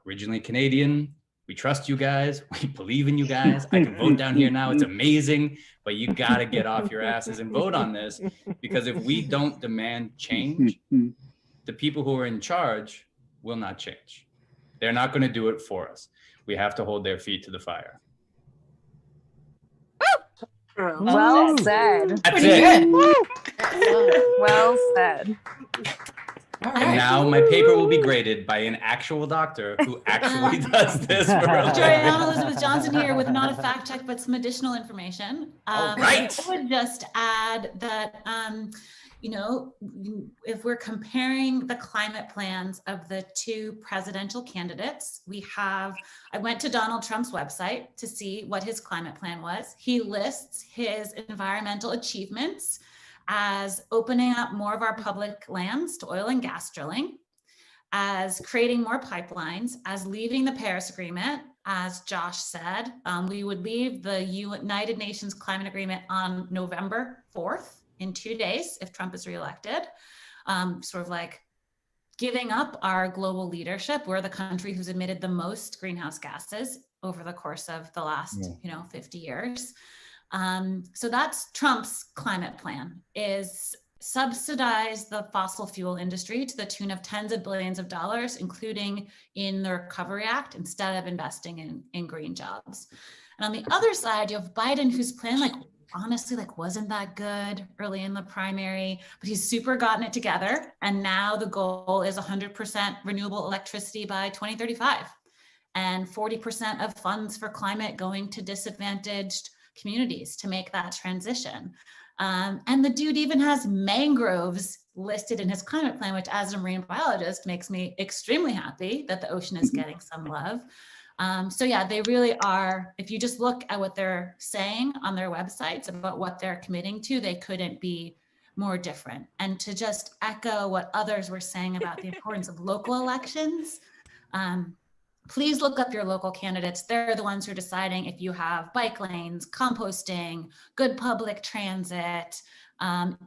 Originally Canadian, we trust you guys. We believe in you guys. I can vote down here now. It's amazing, but you gotta get off your asses and vote on this, because if we don't demand change, the people who are in charge will not change. They're not gonna do it for us. We have to hold their feet to the fire. Well said. That's it. Well said. And now my paper will be graded by an actual doctor who actually does this for a living. Joanna Elizabeth Johnson here with not a fact check, but some additional information. Right. I would just add that, if we're comparing the climate plans of the two presidential candidates, I went to Donald Trump's website to see what his climate plan was. He lists his environmental achievements as opening up more of our public lands to oil and gas drilling, as creating more pipelines, as leaving the Paris Agreement. As Josh said, we would leave the United Nations Climate Agreement on November 4th in 2 days if Trump is reelected. Sort of like giving up our global leadership. We're the country who's emitted the most greenhouse gases over the course of the last 50 years. So that's Trump's climate plan, is subsidize the fossil fuel industry to the tune of tens of billions of dollars, including in the Recovery Act, instead of investing in green jobs. And on the other side, you have Biden, whose plan, honestly, wasn't that good early in the primary, but he's super gotten it together. And now the goal is 100% renewable electricity by 2035 and 40% of funds for climate going to disadvantaged communities to make that transition. And the dude even has mangroves listed in his climate plan, which as a marine biologist makes me extremely happy that the ocean is getting some love. So yeah, they really are, if you just look at what they're saying on their websites about what they're committing to, they couldn't be more different. And to just echo what others were saying about the importance of local elections, please look up your local candidates. They're the ones who are deciding if you have bike lanes, composting, good public transit,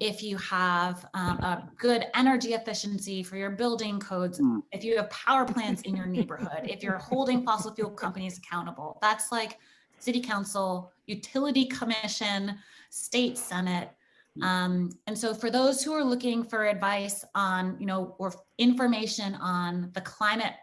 if you have a good energy efficiency for your building codes, if you have power plants in your neighborhood, if you're holding fossil fuel companies accountable. That's like city council, utility commission, state senate. And so for those who are looking for advice on, or information on the climate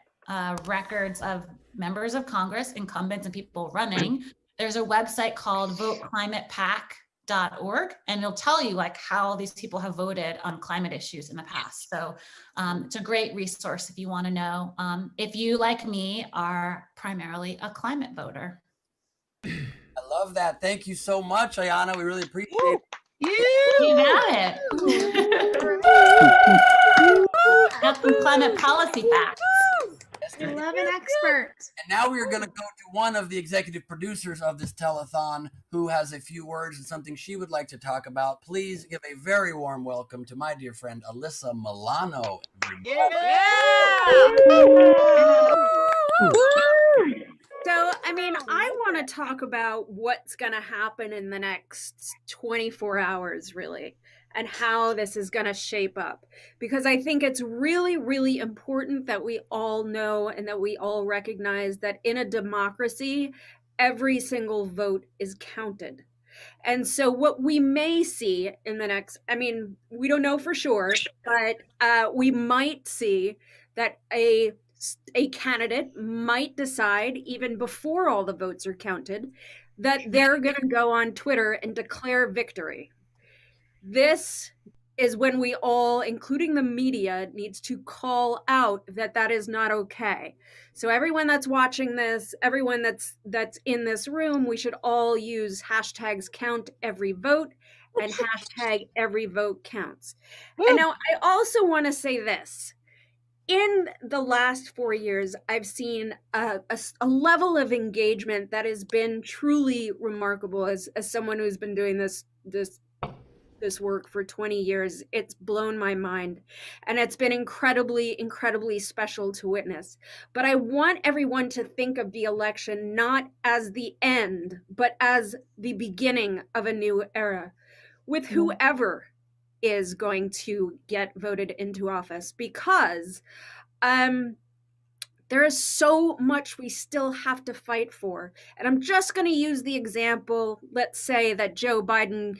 records of members of Congress, incumbents, and people running, there's a website called voteclimatepac.org, and it'll tell you how these people have voted on climate issues in the past. So it's a great resource if you want to know if you, like me, are primarily a climate voter. I love that. Thank you so much, Ayana. We really appreciate it. You got it. Got some climate policy facts. We love an expert. And now we are going to go to one of the executive producers of this telethon who has a few words and something she would like to talk about. Please give a very warm welcome to my dear friend, Alyssa Milano. So, I want to talk about what's going to happen in the next 24 hours, really, and how this is going to shape up. Because I think it's really, really important that we all know and that we all recognize that in a democracy, every single vote is counted. And so what we may see in the next, we don't know for sure, but we might see that a candidate might decide, even before all the votes are counted, that they're going to go on Twitter and declare victory. This is when we all, including the media, needs to call out that is not okay. So everyone that's watching this, everyone that's in this room, we should all use hashtags count every vote and hashtag every vote counts. And now I also want to say this. In the last 4 years, I've seen a level of engagement that has been truly remarkable as someone who's been doing this this work for 20 years. It's blown my mind, and it's been incredibly, incredibly special to witness. But I want everyone to think of the election not as the end, but as the beginning of a new era with whoever is going to get voted into office, because there is so much we still have to fight for. And I'm just going to use the example, let's say that Joe Biden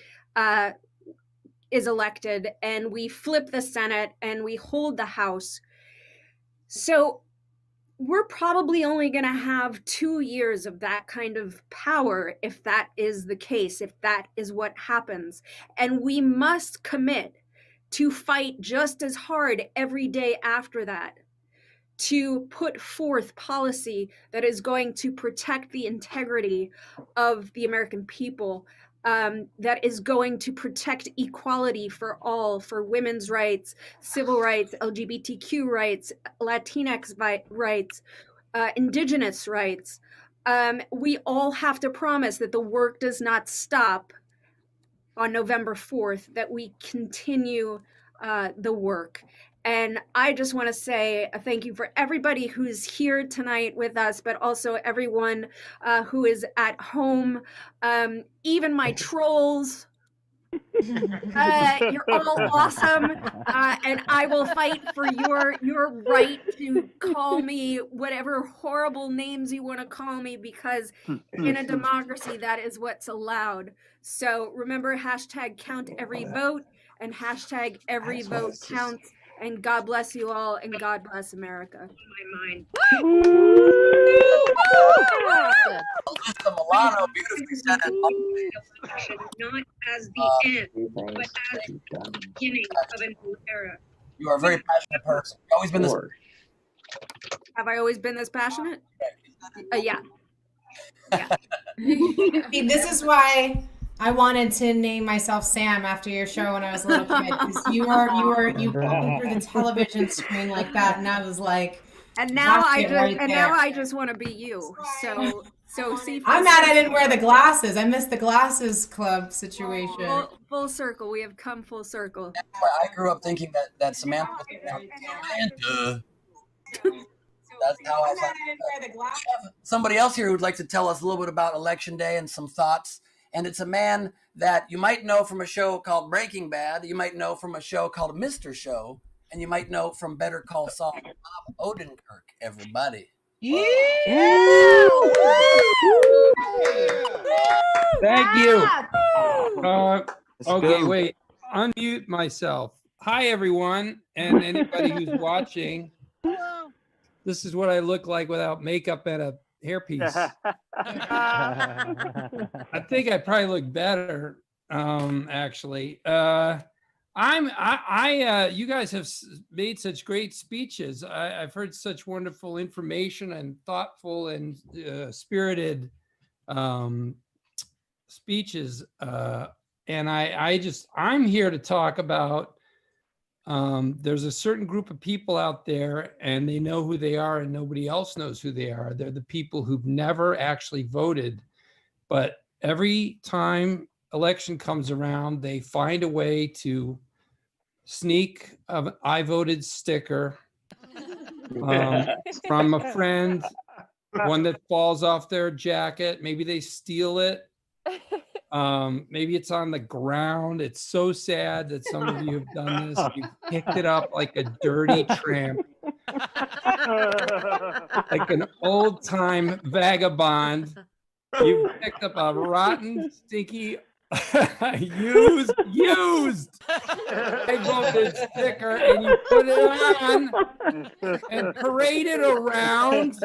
is elected and we flip the Senate and we hold the House. So we're probably only going to have 2 years of that kind of power if that is the case, if that is what happens. And we must commit to fight just as hard every day after that, to put forth policy that is going to protect the integrity of the American people, that is going to protect equality for all, for women's rights, civil rights, LGBTQ rights, Latinx rights, indigenous rights. We all have to promise that the work does not stop on November 4th, that we continue the work. And I just want to say a thank you for everybody who's here tonight with us, but also everyone who is at home, even my trolls. You're all awesome, and I will fight for your right to call me whatever horrible names you want to call me, because in a democracy that is what's allowed. So remember, hashtag count every vote, and hashtag every vote counts. And God bless you all, and God bless America. In my mind. Alyssa Milano beautifully said it. Not as the end, but as the beginning of a new era. You are a very passionate person. You've always been this. Have I always been this passionate? Yeah. See, this is why I wanted to name myself Sam after your show when I was a little kid, because you put me through the television screen like that, and I was like, and now now I just want to be you. So see, I'm mad I didn't wear the glasses. I missed the glasses club situation. Full circle. We have come full circle. That's why I grew up thinking that Samantha was Samantha. That's how I thought. Somebody else here who'd like to tell us a little bit about Election Day and some thoughts. And it's a man that you might know from a show called Breaking Bad, you might know from a show called Mr. Show, and you might know from Better Call Saul, Bob Odenkirk, everybody. Yeah. Thank you. Okay, wait. Unmute myself. Hi, everyone, and anybody who's watching. This is what I look like without makeup and a hairpiece. I think I probably look better, actually. You guys have made such great speeches. I've heard such wonderful information and thoughtful and spirited speeches. And I'm here to talk about, there's a certain group of people out there and they know who they are and nobody else knows who they are. They're the people who've never actually voted, but every time election comes around, they find a way to sneak an "I voted" sticker from a friend, one that falls off their jacket. Maybe they steal it. Maybe it's on the ground. It's so sad that some of you have done this. You picked it up like a dirty tramp, like an old-time vagabond. You picked up a rotten, stinky, used I voted sticker, and you put it on and parade it around.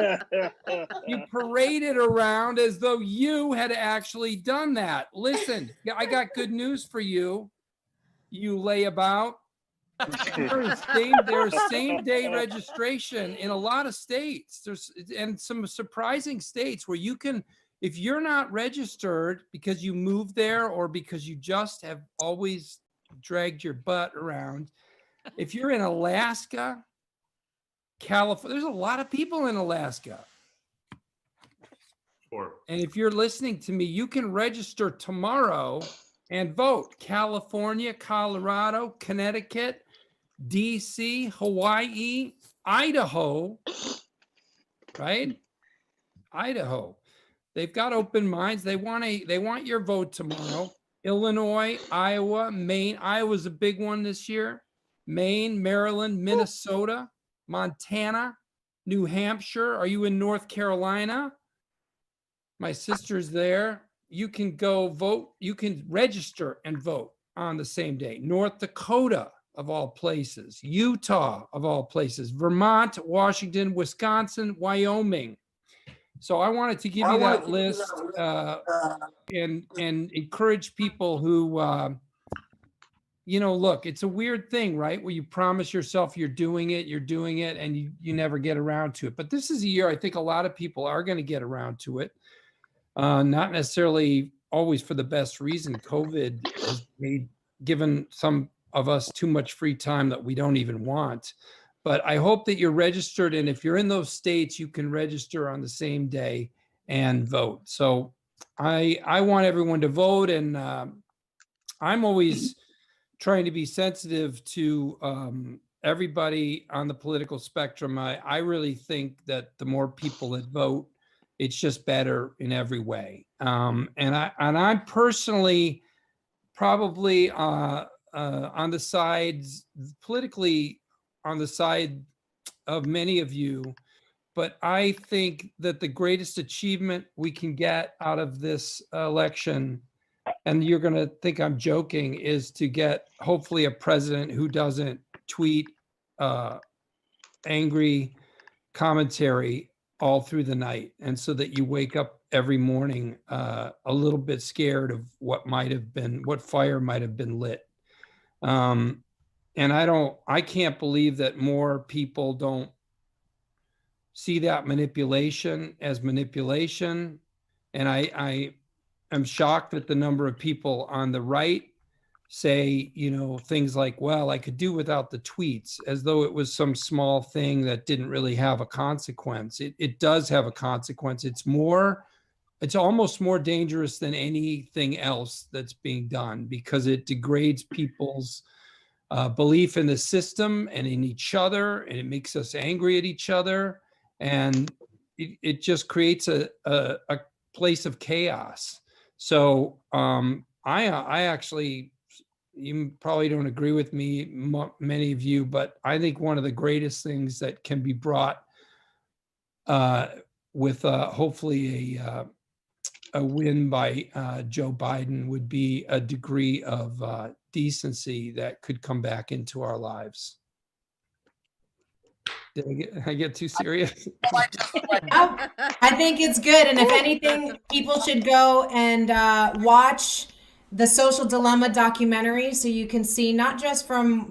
You parade it around as though you had actually done that. Listen, I got good news for you, you layabout. There's same day registration in a lot of states. And some surprising states where you can, if you're not registered because you moved there or because you just have always dragged your butt around, if you're in Alaska, California, there's a lot of people in Alaska. Sure. And if you're listening to me, you can register tomorrow and vote. California, Colorado, Connecticut, DC, Hawaii, Idaho, right? Idaho. They've got open minds. They want your vote tomorrow. Illinois, Iowa, Maine. Iowa's a big one this year. Maine, Maryland, Minnesota, Montana, New Hampshire. Are you in North Carolina? My sister's there. You can go vote. You can register and vote on the same day. North Dakota, of all places. Utah, of all places. Vermont, Washington, Wisconsin, Wyoming. So I wanted to give you that list and encourage people who, look, it's a weird thing, right? Where you promise yourself you're doing it, and you never get around to it. But this is a year I think a lot of people are going to get around to it. Not necessarily always for the best reason. COVID has given some of us too much free time that we don't even want. But I hope that you're registered. And if you're in those states, you can register on the same day and vote. So I want everyone to vote. And I'm always trying to be sensitive to everybody on the political spectrum. I really think that the more people that vote, it's just better in every way. And I'm personally probably on the sides politically on the side of many of you, but I think that the greatest achievement we can get out of this election, and you're going to think I'm joking, is to get hopefully a president who doesn't tweet angry commentary all through the night, and so that you wake up every morning a little bit scared of what fire might have been lit. And I can't believe that more people don't see that manipulation as manipulation. And I am shocked that the number of people on the right say, things like, well, I could do without the tweets, as though it was some small thing that didn't really have a consequence. It does have a consequence. It's almost more dangerous than anything else that's being done, because it degrades people's belief in the system and in each other, and it makes us angry at each other, and it just creates a place of chaos. So I actually, you probably don't agree with me, many of you, but I think one of the greatest things that can be brought with hopefully a win by Joe Biden would be a degree of decency that could come back into our lives. Did I get too serious? I think it's good. And if anything, people should go and watch the Social Dilemma documentary, so you can see not just from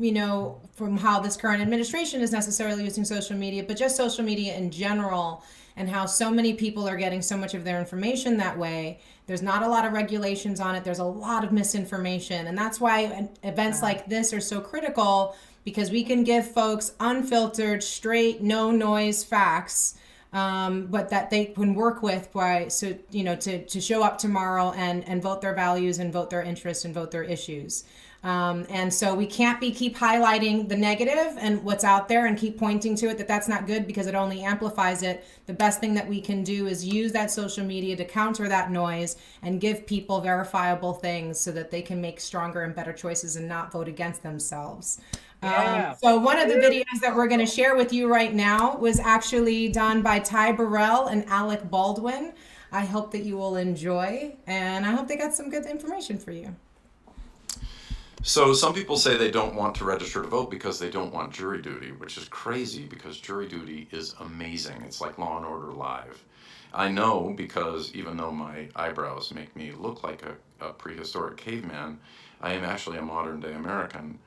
how this current administration is necessarily using social media, but just social media in general, and how so many people are getting so much of their information that way. There's not a lot of regulations on it. There's a lot of misinformation. And that's why events like this are so critical, because we can give folks unfiltered, straight, no noise facts, but that they can work with to show up tomorrow and vote their values and vote their interests and vote their issues. And so we can't keep highlighting the negative and what's out there and keep pointing to it, that's not good, because it only amplifies it. The best thing that we can do is use that social media to counter that noise and give people verifiable things so that they can make stronger and better choices and not vote against themselves. So one of the videos that we're going to share with you right now was actually done by Ty Burrell and Alec Baldwin. I hope that you will enjoy, and I hope they got some good information for you. So some people say they don't want to register to vote because they don't want jury duty, which is crazy, because jury duty is amazing. It's like Law and Order Live. I know, because even though my eyebrows make me look like a prehistoric caveman, I am actually a modern day American.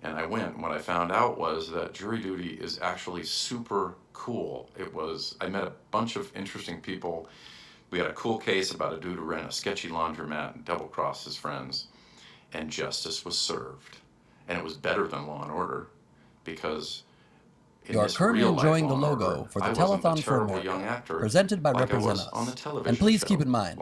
And I went. What I found out was that jury duty is actually super cool. I met a bunch of interesting people. We had a cool case about a dude who ran a sketchy laundromat and double-crossed his friends. And justice was served. And it was better than Law and Order, because you are currently enjoying the logo for the Telethon for America, presented by Represent Us. And please keep in mind,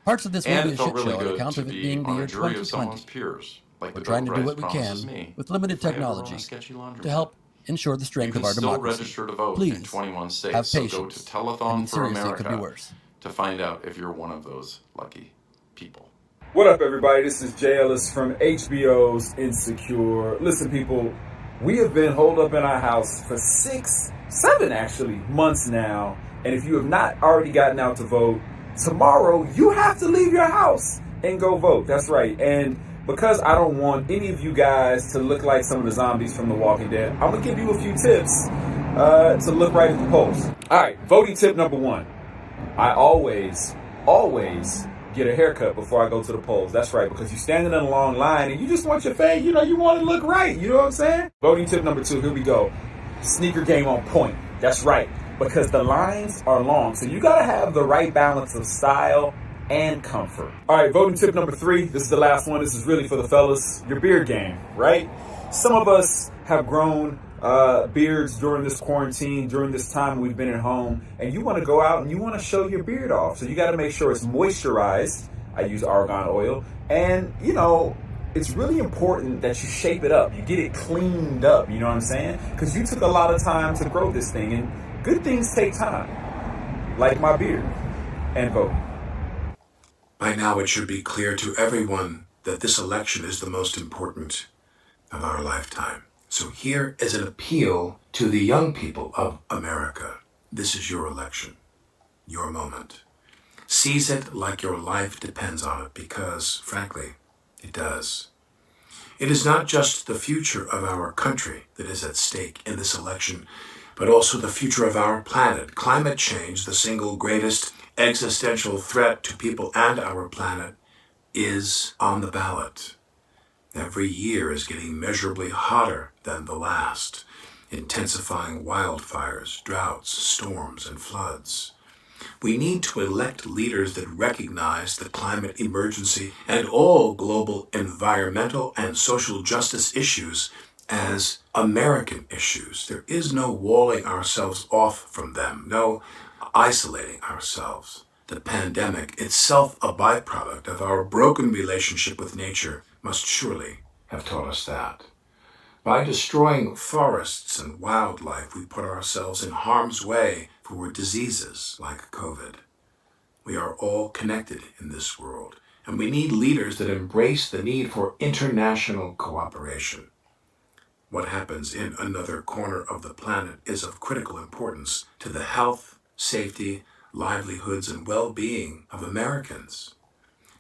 Parts of this will And be it a felt shit really show on good account to of it be being the on a year jury of someone's 2020. peers, like We're the trying Bill to do of what Rights we promises can me with limited if I ever run a technology sketchy laundry to help ensure the You strength can of our still democracy. register to vote in Please 21 states, have so go to patience. I Telethon mean, for seriously, it could be America worse. to find out if you're one of those lucky people. What up, everybody? This is Jay Ellis from HBO's Insecure. Listen, people, we have been holed up in our house for 7 months now. And if you have not already gotten out to vote, tomorrow you have to leave your house and go vote. That's right. And because I don't want any of you guys to look like some of the zombies from The Walking Dead, I'm going to give you a few tips to look right at the polls. All right, voting tip number 1. I always get a haircut before I go to the polls. That's right, because you're standing in a long line and you just want your face, you want to look right. You know what I'm saying? Voting tip number 2, here we go. Sneaker game on point. That's right, because the lines are long. So you got to have the right balance of style and comfort. All right, voting tip number 3. This is the last one. This is really for the fellas. Your beard game, right? Some of us have grown beards during this quarantine, during this time we've been at home, and you want to go out and you want to show your beard off. So you got to make sure it's moisturized. I use argan oil. And, it's really important that you shape it up. You get it cleaned up, you know what I'm saying? Because you took a lot of time to grow this thing, and good things take time, like my beard. And vote. By now it should be clear to everyone that this election is the most important of our lifetime. So here is an appeal to the young people of America. This is your election, your moment. Seize it like your life depends on it, because, frankly, it does. It is not just the future of our country that is at stake in this election, but also the future of our planet. Climate change, the single greatest existential threat to people and our planet, is on the ballot. Every year is getting measurably hotter than the last, intensifying wildfires, droughts, storms, and floods. We need to elect leaders that recognize the climate emergency and all global environmental and social justice issues as American issues. There is no walling ourselves off from them, no isolating ourselves. The pandemic, itself a byproduct of our broken relationship with nature, must surely have taught us that. By destroying forests and wildlife, we put ourselves in harm's way for diseases like COVID. We are all connected in this world, and we need leaders that embrace the need for international cooperation. What happens in another corner of the planet is of critical importance to the health, safety, livelihoods, and well-being of Americans.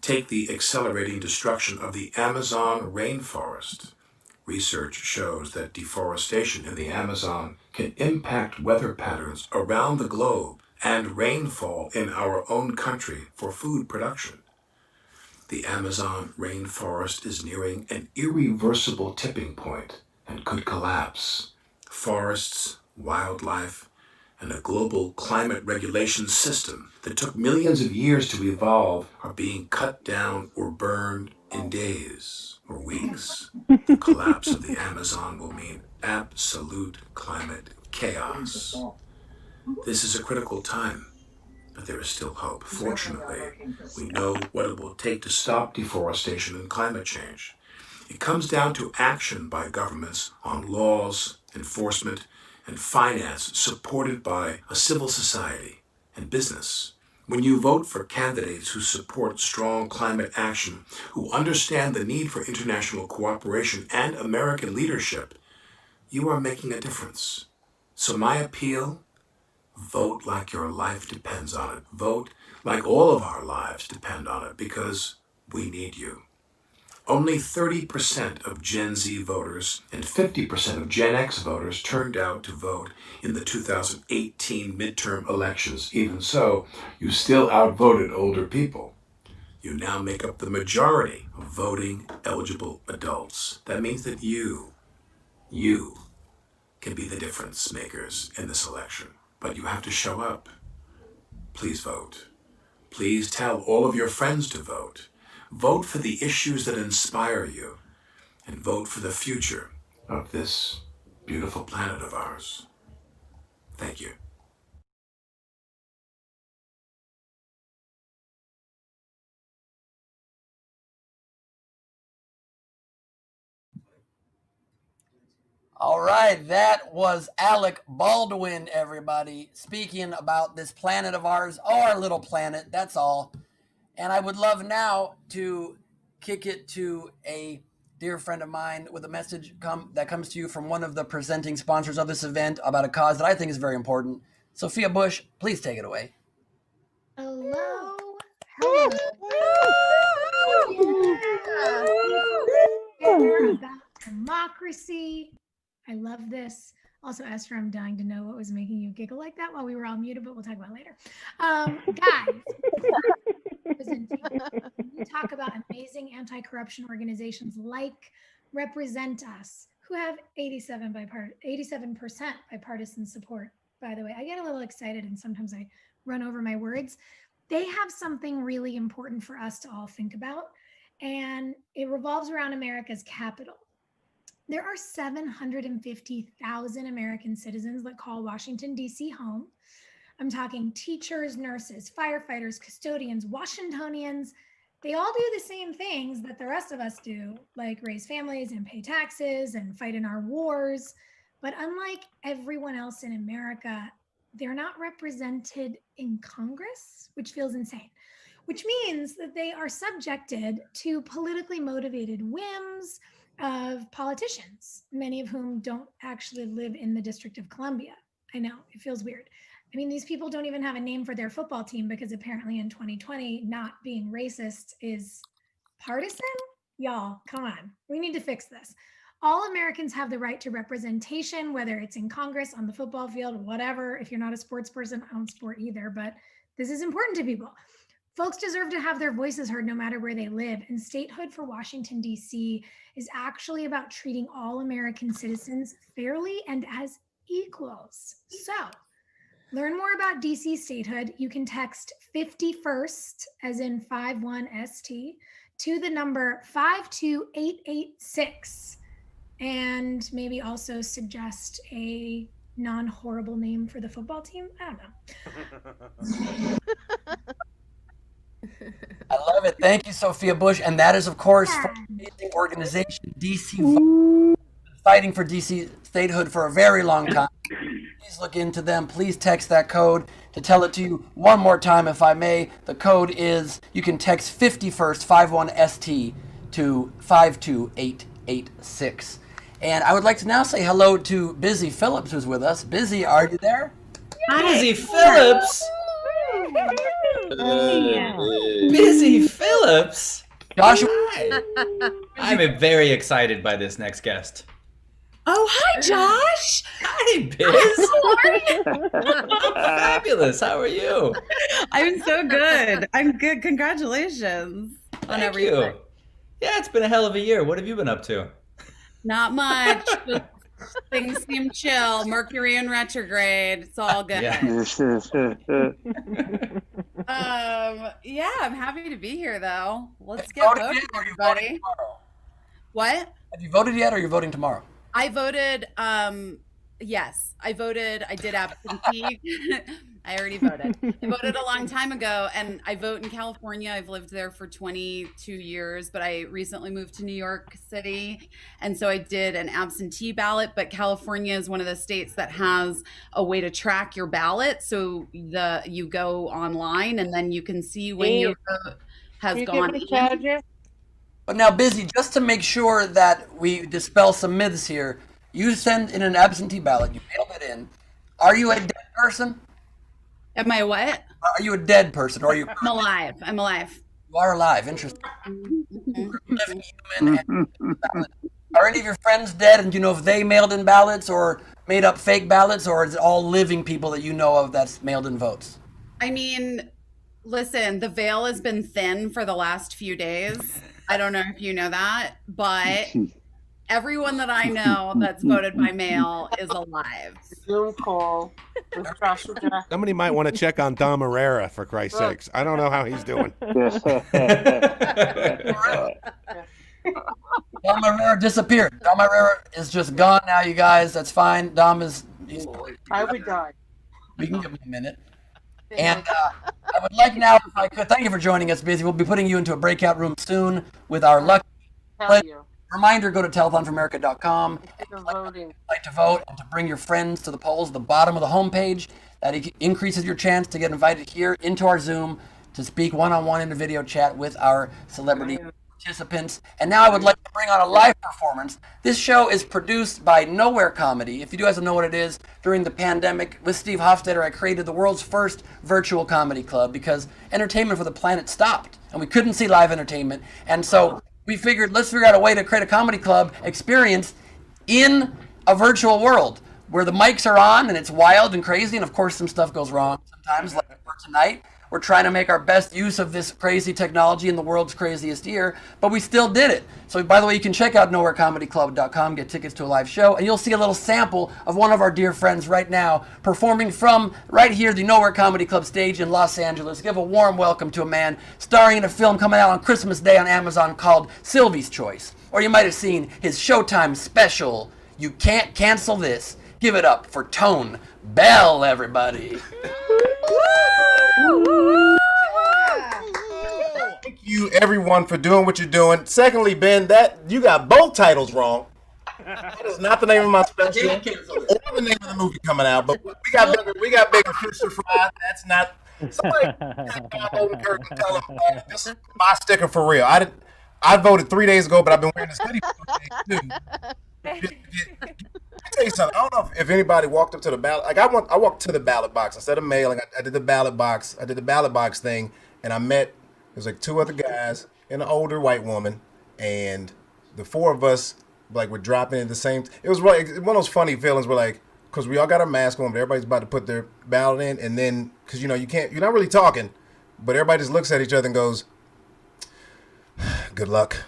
Take the accelerating destruction of the Amazon rainforest. Research shows that deforestation in the Amazon can impact weather patterns around the globe and rainfall in our own country for food production. The Amazon rainforest is nearing an irreversible tipping point and could collapse. Forests, wildlife, and a global climate regulation system that took millions of years to evolve are being cut down or burned in days or weeks. The collapse of the Amazon will mean absolute climate chaos. This is a critical time, but there is still hope. Fortunately, we know what it will take to stop deforestation and climate change. It comes down to action by governments on laws, enforcement, and finance supported by a civil society and business. When you vote for candidates who support strong climate action, who understand the need for international cooperation and American leadership, you are making a difference. So my appeal, vote like your life depends on it. Vote like all of our lives depend on it, because we need you. Only 30% of Gen Z voters and 50% of Gen X voters turned out to vote in the 2018 midterm elections. Even so, you still outvoted older people. You now make up the majority of voting eligible adults. That means that you can be the difference makers in this election. But you have to show up. Please vote. Please tell all of your friends to vote. Vote for the issues that inspire you, and vote for the future of this beautiful planet of ours. Thank you. All right, that was Alec Baldwin, everybody, speaking about this planet of ours, our little planet, that's all. And I would love now to kick it to a dear friend of mine with a message that comes to you from one of the presenting sponsors of this event about a cause that I think is very important. Sophia Bush, please take it away. Hello. Hello. About democracy. I love this. Also, Esther, I'm dying to know what was making you giggle like that while we were all muted, but we'll talk about it later. Guys, we talk about amazing anti-corruption organizations like Represent Us, who have 87% bipartisan support, by the way. I get a little excited and sometimes I run over my words. They have something really important for us to all think about, and it revolves around America's capital. There are 750,000 American citizens that call Washington, D.C. home. I'm talking teachers, nurses, firefighters, custodians, Washingtonians. They all do the same things that the rest of us do, like raise families and pay taxes and fight in our wars. But unlike everyone else in America, they're not represented in Congress, which feels insane, which means that they are subjected to politically motivated whims of politicians, many of whom don't actually live in the District of Columbia. I know, it feels weird. I mean, these people don't even have a name for their football team because apparently in 2020, not being racist is partisan. Y'all, come on. We need to fix this. All Americans have the right to representation, whether it's in Congress, on the football field, whatever. If you're not a sports person, I don't sport either, but this is important to people. Folks deserve to have their voices heard no matter where they live. And statehood for Washington, D.C. is actually about treating all American citizens fairly and as equals. So, learn more about DC statehood. You can text 51st, as in 51ST, to the number 52886. And maybe also suggest a non-horrible name for the football team. I don't know. I love it. Thank you, Sophia Bush. And that is, of course, from the amazing organization DC, fighting for DC statehood for a very long time. Please look into them. Please text that code. To tell it to you one more time, if I may, the code is, you can text 51st 51ST to 52886. And I would like to now say hello to Busy Phillips, who's with us. Busy, are you there? Busy Phillips. Busy Phillips. Joshua. I'm very excited by this next guest. Oh, hi, Josh. Hi, Biz. I'm fabulous. How are you? I'm so good. I'm good. Congratulations on everything. You. Yeah, it's been a hell of a year. What have you been up to? Not much. Things seem chill. Mercury in retrograde. It's all good. Yeah. Yeah, I'm happy to be here, though. Let's get voting, everybody. What? Have you voted yet, or you're voting tomorrow? I voted. Yes, I voted. I did absentee. I already voted. I voted a long time ago, and I vote in California. I've lived there for 22 years, but I recently moved to New York City, and so I did an absentee ballot. But California is one of the states that has a way to track your ballot, so you go online, and then you can see when your vote has gone in. But now, Busy, just to make sure that we dispel some myths here, you send in an absentee ballot, you mail it in. Are you a dead person? Am I what? Are you a dead person, or are you? I'm alive. I'm alive. You are alive. Interesting. Are any of your friends dead, and do you know if they mailed in ballots or made up fake ballots, or is it all living people that you know of that's mailed in votes? I mean, listen, the veil has been thin for the last few days. I don't know if you know that, but everyone that I know that's voted by mail is alive. Zoom call with Joshua Jackson. Somebody might want to check on Dom Herrera, for Christ's sakes. I don't know how he's doing. Dom Herrera disappeared. Dom Herrera is just gone now, you guys. That's fine. Dom is... I would die. We can give him a minute. And I would like now, if I could, thank you for joining us, Busy. We'll be putting you into a breakout room soon with our lucky Reminder, go to telethonforamerica.com and like to vote and to bring your friends to the polls at the bottom of the homepage. That increases your chance to get invited here into our Zoom to speak one-on-one in a video chat with our celebrity participants. And now I would like to bring on a live performance. This show is produced by Nowhere Comedy. If you guys don't know what it is, during the pandemic with Steve Hofstetter, I created the world's first virtual comedy club because entertainment for the planet stopped and we couldn't see live entertainment. And so we figured, let's figure out a way to create a comedy club experience in a virtual world where the mics are on and it's wild and crazy. And of course, some stuff goes wrong sometimes, like for tonight. We're trying to make our best use of this crazy technology in the world's craziest year, but we still did it. So by the way, you can check out nowherecomedyclub.com, get tickets to a live show, and you'll see a little sample of one of our dear friends right now performing from right here, the Nowhere Comedy Club stage in Los Angeles. Give a warm welcome to a man starring in a film coming out on Christmas Day on Amazon called Sylvie's Choice. Or you might have seen his Showtime special, You Can't Cancel This. Give it up for Tone Bell, everybody. Thank you, everyone, for doing what you're doing. Secondly, Ben, that you got both titles wrong. That is not the name of my special or the name of the movie coming out. But we got bigger fish to fry. That's not. Somebody Odenkirk and tell him this is my sticker for real. I voted 3 days ago, but I've been wearing this hoodie for 3 days too. Let me tell you something. I don't know if anybody walked up to the ballot. Like I walked to the ballot box instead of mailing. I did the ballot box. I did the ballot box thing, and I met. There's like 2 other guys and an older white woman, and the 4 of us like were dropping in the same. It was one of those funny feelings where like, because we all got our mask on, but everybody's about to put their ballot in, and then because you're not really talking, but everybody just looks at each other and goes, "Good luck."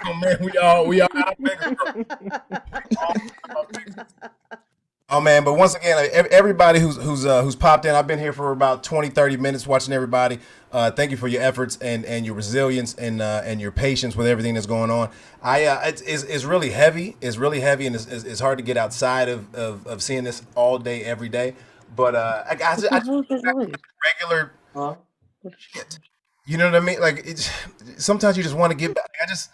Oh man, we all got Oh man, but once again, like, everybody who's popped in, I've been here for about 20-30 minutes watching everybody. Thank you for your efforts and your resilience and your patience with everything that's going on. It's really heavy. It's really heavy, and it's hard to get outside of seeing this all day, every day. But I just regular shit. You know what I mean? Like it's sometimes you just want to get back. I just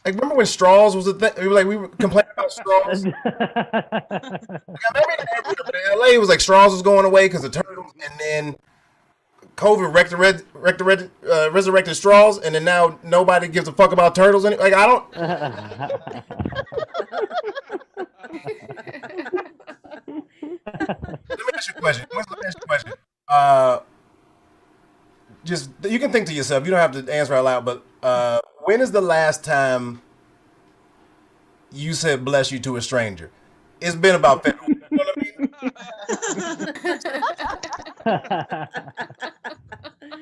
like remember when straws was a thing? We were complaining about straws. Like, in LA, it was like straws was going away because of turtles, and then COVID resurrected straws, and then now nobody gives a fuck about turtles. Like I don't. Let me ask you a question. Just you can think to yourself. You don't have to answer out loud. But when is the last time you said "bless you" to a stranger? It's been about 50. You know what I mean?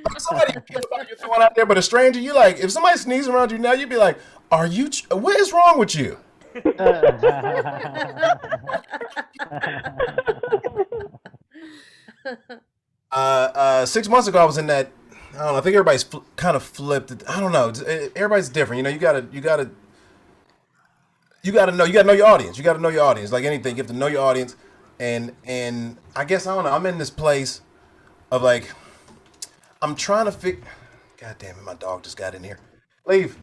Like somebody you care about, you're throwing out there, but a stranger, you like. If somebody sneezes around you now, you'd be like, "Are you? What is wrong with you?" 6 months ago, I was in that. I don't know. I think everybody's kind of flipped. I don't know. Everybody's different. You know, you gotta know your audience. You gotta know your audience. Like anything, you have to know your audience. And I guess I don't know. I'm in this place of like, I'm trying to figure. God damn it! My dog just got in here. Leave.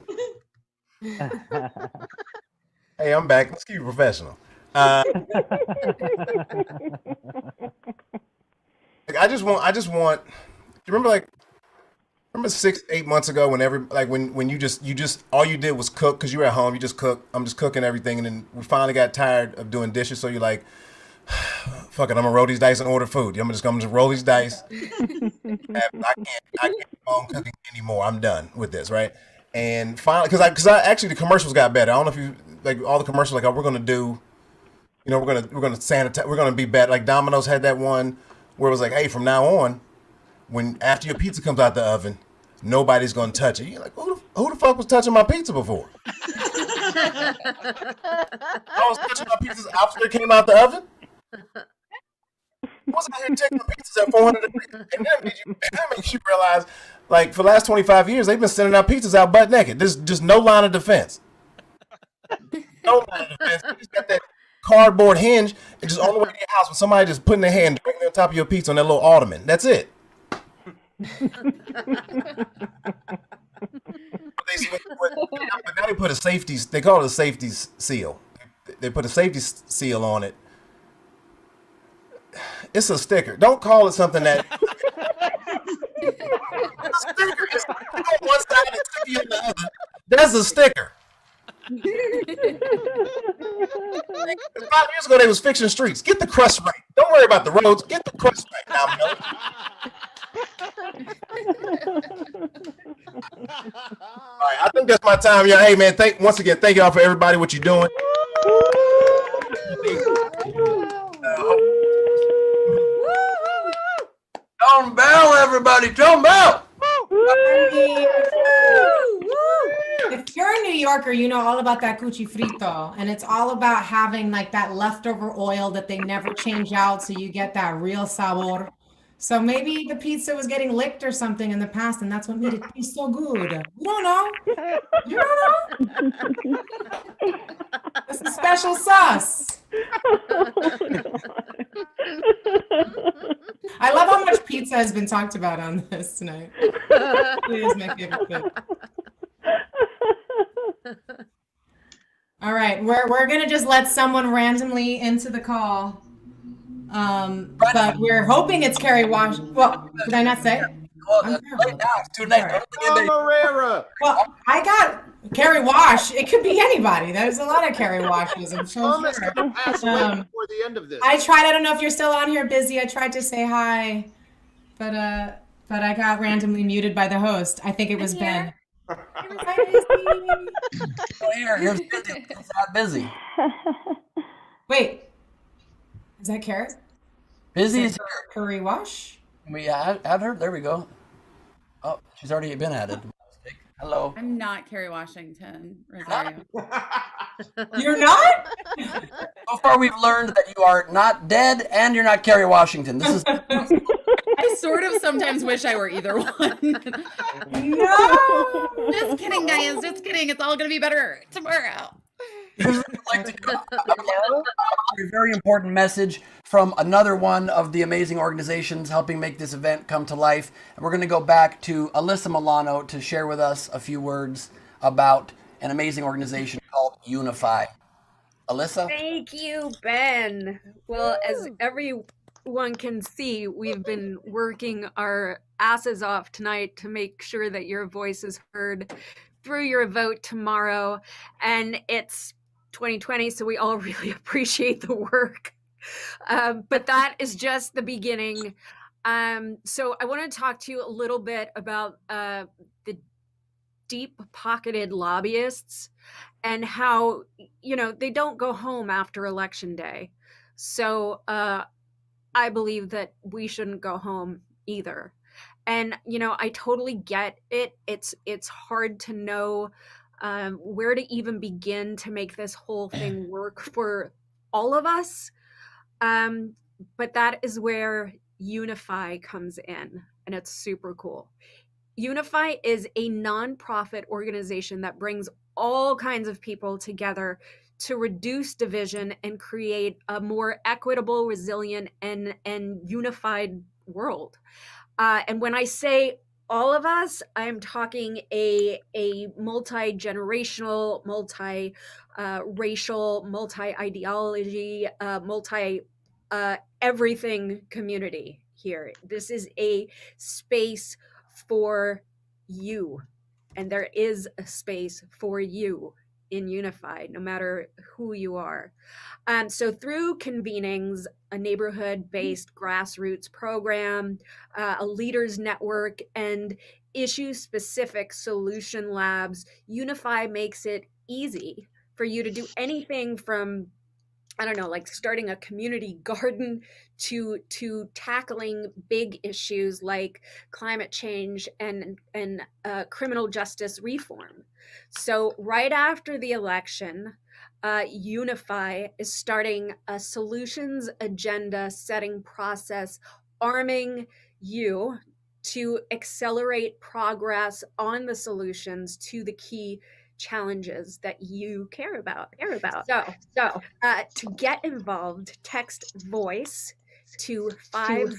Hey, I'm back. Let's keep it professional. Like I just want. Do you remember 6-8 months ago when when you just all you did was cook because you were at home. You just cook. I'm just cooking everything, and then we finally got tired of doing dishes. So you're like, fuck it, I'm gonna roll these dice and order food. I'm just roll these dice. I can't keep on cooking anymore. I'm done with this, right? And finally, because I actually the commercials got better. I don't know if you like all the commercials like, oh, we're gonna do, we're gonna sanitize, we're gonna be better. Like Domino's had that one where it was like, hey, from now on, when after your pizza comes out the oven, nobody's gonna touch it. You're like, who the fuck was touching my pizza before? I was touching my pizzas after it came out the oven. I wasn't out here taking the pizzas at 400 degrees. And that makes you realize, like, for the last 25 years, they've been sending out pizzas out butt naked. There's just no line of defense. No line of defense. You just got that cardboard hinge and just on the way to your house with somebody just putting their hand directly on top of your pizza on that little ottoman. That's it. But now they put a safety. They call it a safety seal. They put a safety seal on it. It's a sticker. Don't call it something that. It's a sticker. It's on one side and sticky on the other. That's a sticker. 5 years ago, they was fixing streets. Get the crust right. Don't worry about the roads. Get the crust right now, Miller. All right, I think that's my time, y'all. Hey, man, once again, thank y'all for everybody what you're doing. Tone Bell, everybody, Tone Bell. If you're a New Yorker, you know all about that cuchi frito, and it's all about having like that leftover oil that they never change out, so you get that real sabor. So maybe the pizza was getting licked or something in the past, and that's what made it taste so good. You don't know. You don't know. It's a special sauce. I love how much pizza has been talked about on this tonight. It is my favorite food. All right, we're gonna just let someone randomly into the call. But we're hoping it's Carrie Wash. Well, did I not say? Well, it's late now. It's too late. Herrera. Well, I got Carrie Wash. It could be anybody. There's a lot of Carrie Washes, I'm so Thomas sure. gonna pass away before the end of this. I tried. I don't know if you're still on here, busy. I tried to say hi, but I got randomly muted by the host. I think it was Ben. Oh, here's busy. It's not busy. Wait, is that Carrie? Busy Is is that Curry Wash? We add her. There we go. Oh, she's already been added. Hello. I'm not Kerry Washington, Rosario. You're not? So far, we've learned that you are not dead and you're not Kerry Washington. This is. I sort of sometimes wish I were either one. No! Just kidding, guys. Just kidding. It's all going to be better tomorrow. A very important message from another one of the amazing organizations helping make this event come to life. And we're going to go back to Alyssa Milano to share with us a few words about an amazing organization called Unify. Alyssa? Thank you, Ben. Well, as everyone can see, we've been working our asses off tonight to make sure that your voice is heard through your vote tomorrow. And it's 2020, so we all really appreciate the work. But that is just the beginning. So I want to talk to you a little bit about the deep-pocketed lobbyists and how, they don't go home after Election Day. So I believe that we shouldn't go home either. And, I totally get it. It's hard to know where to even begin to make this whole thing work for all of us. But that is where Unify comes in, and it's super cool. Unify is a nonprofit organization that brings all kinds of people together to reduce division and create a more equitable, resilient, and unified world. And when I say all of us, I'm talking a multi-generational, multi-racial, multi-ideology, everything community here. This is a space for you, and there is a space for you in Unified, no matter who you are. So through convenings, a neighborhood-based grassroots program, a leaders network, and issue-specific solution labs, Unify makes it easy for you to do anything from, I don't know, like starting a community garden to tackling big issues like climate change and criminal justice reform. So right after the election, Unify is starting a solutions agenda setting process, arming you to accelerate progress on the solutions to the key challenges that you care about. So to get involved, text VOICE to 5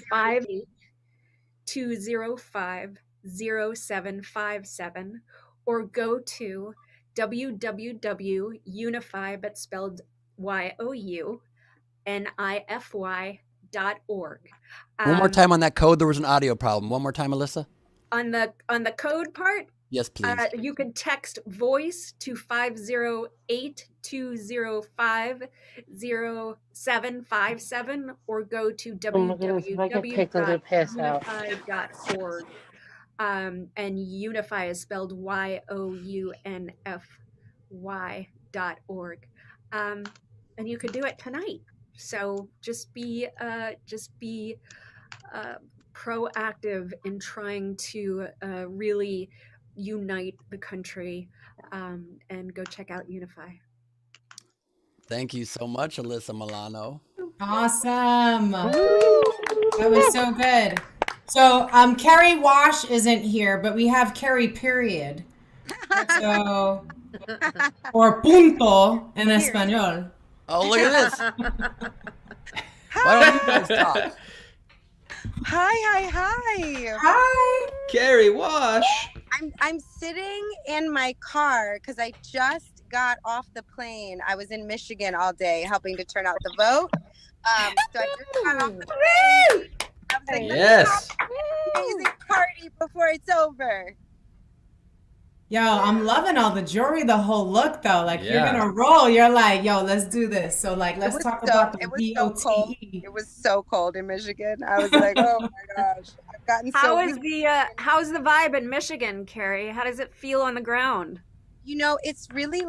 205-0757 or go to www.unify, but spelled YOUNIFY.org. One more time on that code. There was an audio problem. One more time, Alyssa. On the code part, Yes, please. you can text voice to 508-205-0757 or go to Oh my goodness, if I get picked, I'm gonna pass out. www.unify.org. And Unify is spelled YOUNFY.org. And you could do it tonight. So just be proactive in trying to really unite the country, and go check out Unify. Thank you so much, Alyssa Milano. Awesome. That was so good. So Carrie Wash isn't here, but we have Carrie period. So or punto in español. Oh, look at this. Why don't you guys talk? Hi. Hi. Carrie Wash. I'm sitting in my car because I just got off the plane. I was in Michigan all day helping to turn out the vote. So I just got off the plane. I was like, Yes. amazing party before it's over. Yo, I'm loving all the jewelry, the whole look though. Like you're Yeah. gonna roll. You're like, yo, let's do this. So like, let's talk about the It was so cold. VOTE. It was so cold in Michigan. I was like, oh my gosh, I've gotten so. How's the vibe in Michigan, Carrie? How does it feel on the ground? You know, it's really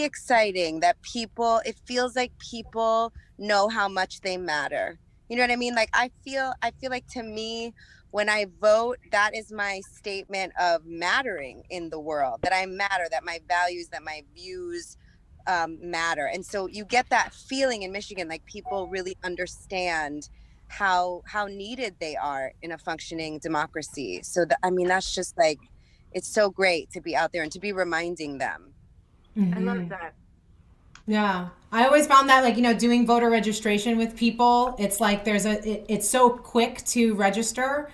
exciting that it feels like people know how much they matter. You know what I mean? Like I feel like, to me, when I vote, that is my statement of mattering in the world, that I matter, that my values, that my views matter. And so you get that feeling in Michigan, like people really understand how needed they are in a functioning democracy. So that's just like, it's so great to be out there and to be reminding them. I love that. Yeah. I always found that, like, doing voter registration with people, it's like it's so quick to register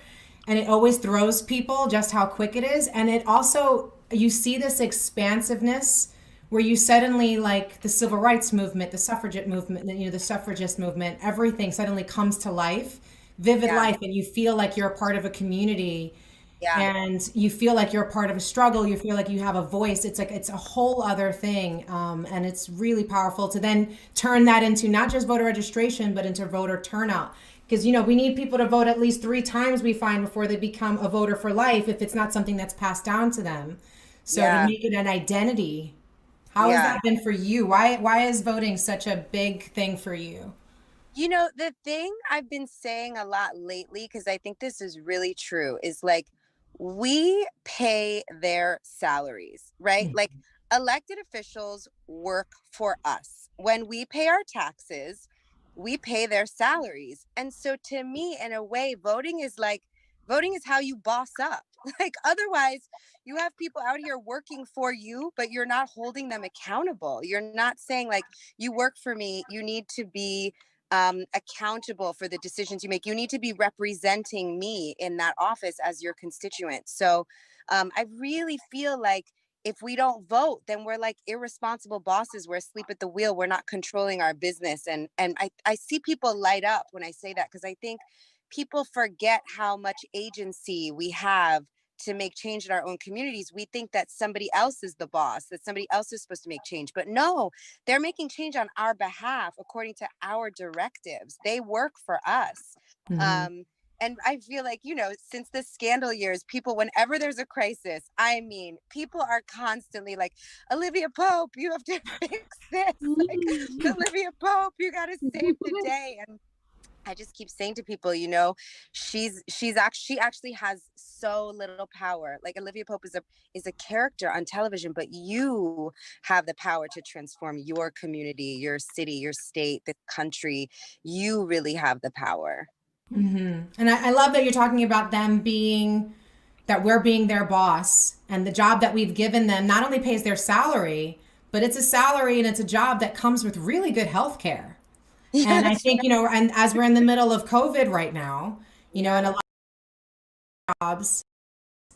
and it always throws people just how quick it is. And it also, you see this expansiveness where you suddenly, like the civil rights movement, the suffragette movement, the suffragist movement, everything suddenly comes to life, vivid life, and you feel like you're a part of a community. Yeah. And you feel like you're a part of a struggle. You feel like you have a voice. It's like, it's a whole other thing. And it's really powerful to then turn that into not just voter registration, but into voter turnout. Because, we need people to vote at least 3 times, we find, before they become a voter for life, if it's not something that's passed down to them. So to make it an identity. How has that been for you? Why is voting such a big thing for you? You know, the thing I've been saying a lot lately, because I think this is really true, is like, we pay their salaries, right? Like elected officials work for us. When we pay our taxes, we pay their salaries. And so to me, in a way, voting is how you boss up. Like otherwise you have people out here working for you, but you're not holding them accountable. You're not saying like, you work for me, you need to be accountable for the decisions you make. You need to be representing me in that office as your constituent. So I really feel like if we don't vote, then we're like irresponsible bosses. We're asleep at the wheel. We're not controlling our business. And I see people light up when I say that, because I think people forget how much agency we have to make change in our own communities. We think that somebody else is the boss, that somebody else is supposed to make change. But no, they're making change on our behalf according to our directives. They work for us. And I feel like, since the scandal years, people, whenever there's a crisis, people are constantly like, Olivia Pope, you have to fix this. Like, Olivia Pope, you got to save the day. And I just keep saying to people, she actually has so little power. Like Olivia Pope is a character on television, but you have the power to transform your community, your city, your state, the country. You really have the power. And I love that you're talking about that we're being their boss, and the job that we've given them not only pays their salary, but it's a salary and it's a job that comes with really good health care. And I think, and as we're in the middle of COVID right now, and a lot jobs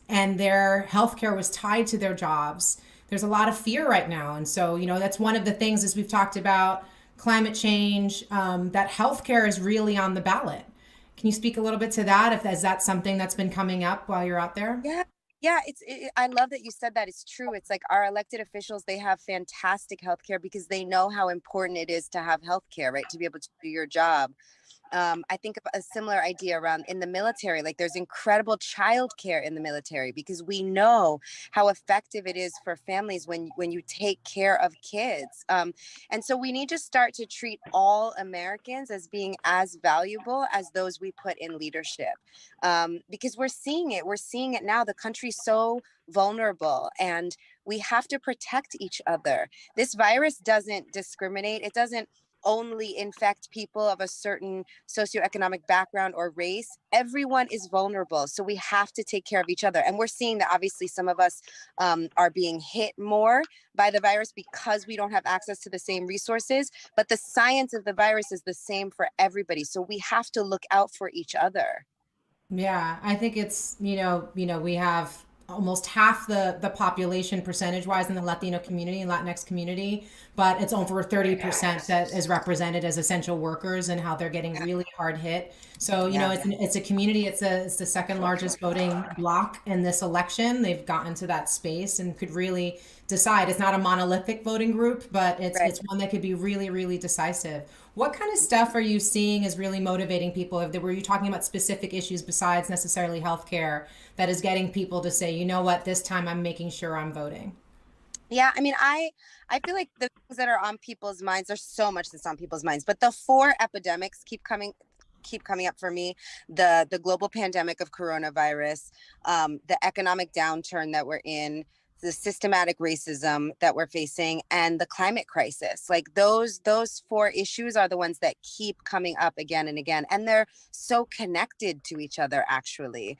and their healthcare was tied to their jobs, there's a lot of fear right now. And so, that's one of the things as we've talked about climate change, that healthcare is really on the ballot. Can you speak a little bit to that? If is that something that's been coming up while you're out there? Yeah, I love that you said that. It's true. It's like our elected officials, they have fantastic healthcare because they know how important it is to have healthcare, right? To be able to do your job. I think of a similar idea around in the military. Like there's incredible childcare in the military because we know how effective it is for families when you take care of kids. And so we need to start to treat all Americans as being as valuable as those we put in leadership, because we're seeing it. We're seeing it now. The country's so vulnerable, and we have to protect each other. This virus doesn't discriminate. It doesn't only infect people of a certain socioeconomic background or race. Everyone is vulnerable. So we have to take care of each other. And we're seeing that obviously some of us are being hit more by the virus because we don't have access to the same resources. But the science of the virus is the same for everybody. So we have to look out for each other. Yeah, I think it's, we have almost half the population percentage wise in the Latino community and Latinx community, but it's over 30% that is represented as essential workers and how they're getting really hard hit. So, it's a community, it's the second largest voting bloc in this election. They've gotten to that space and could really decide. It's not a monolithic voting group, but it's one that could be really, really decisive. What kind of stuff are you seeing is really motivating people? Were you talking about specific issues besides necessarily healthcare that is getting people to say, you know what, this time I'm making sure I'm voting? Yeah, I mean, I feel like the things that are on people's minds, there's so much that's on people's minds, but the four epidemics keep coming up for me. The global pandemic of coronavirus, the economic downturn that we're in, the systematic racism that we're facing, and the climate crisis. Like those four issues are the ones that keep coming up again and again, and they're so connected to each other actually,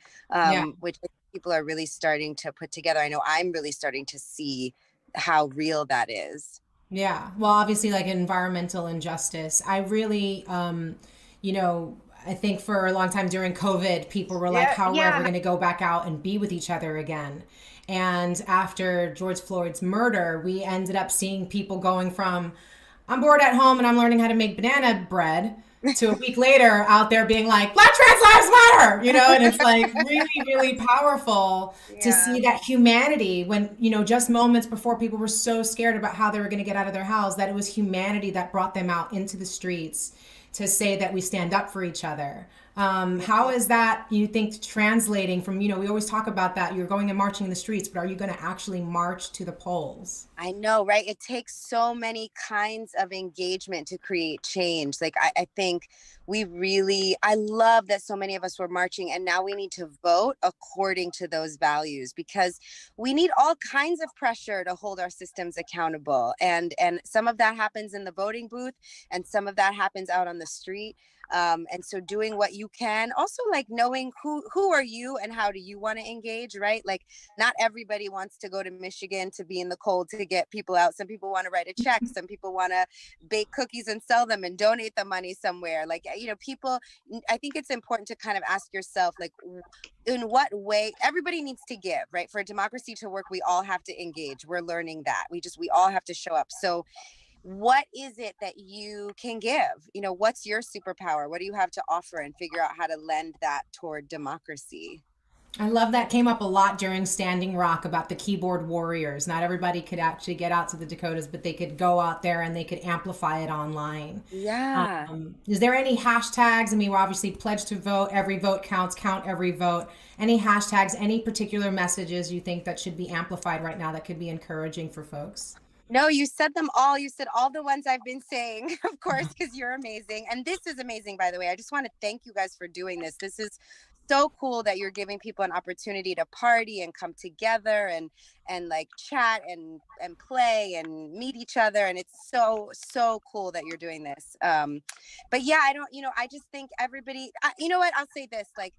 which people are really starting to put together. I know I'm really starting to see how real that is. Yeah. Well, obviously, like environmental injustice. I really, I think for a long time during COVID, people were like, how are we ever going to go back out and be with each other again? And after George Floyd's murder, we ended up seeing people going from, I'm bored at home and I'm learning how to make banana bread, to a week later out there being like, Black trans lives matter, and it's like really, really powerful to see that humanity when, just moments before people were so scared about how they were going to get out of their house, that it was humanity that brought them out into the streets to say that we stand up for each other. How is that, you think, translating from, we always talk about that you're going and marching in the streets, but are you going to actually march to the polls? I know, right? It takes so many kinds of engagement to create change. Like, I think I love that so many of us were marching, and now we need to vote according to those values because we need all kinds of pressure to hold our systems accountable. And some of that happens in the voting booth and some of that happens out on the street. And so doing what you can, also like knowing who are you and how do you want to engage, right? Like not everybody wants to go to Michigan to be in the cold to get people out. Some people want to write a check. Some people want to bake cookies and sell them and donate the money somewhere. Like, people, I think it's important to kind of ask yourself, like, in what way everybody needs to give, right? For democracy to work, we all have to engage. We're learning that. We all have to show up. So what is it that you can give? What's your superpower? What do you have to offer, and figure out how to lend that toward democracy? I love that came up a lot during Standing Rock about the keyboard warriors. Not everybody could actually get out to the Dakotas, but they could go out there and they could amplify it online. Yeah. Is there any hashtags? I mean, we're obviously pledged to vote. Every vote counts, count every vote. Any hashtags, any particular messages you think that should be amplified right now that could be encouraging for folks? No, you said them all. You said all the ones I've been saying, of course, because you're amazing. And this is amazing, by the way. I just want to thank you guys for doing this. This is so cool that you're giving people an opportunity to party and come together and like chat and play and meet each other. And it's so cool that you're doing this. But yeah, I just think everybody, you know what, I'll say this, like,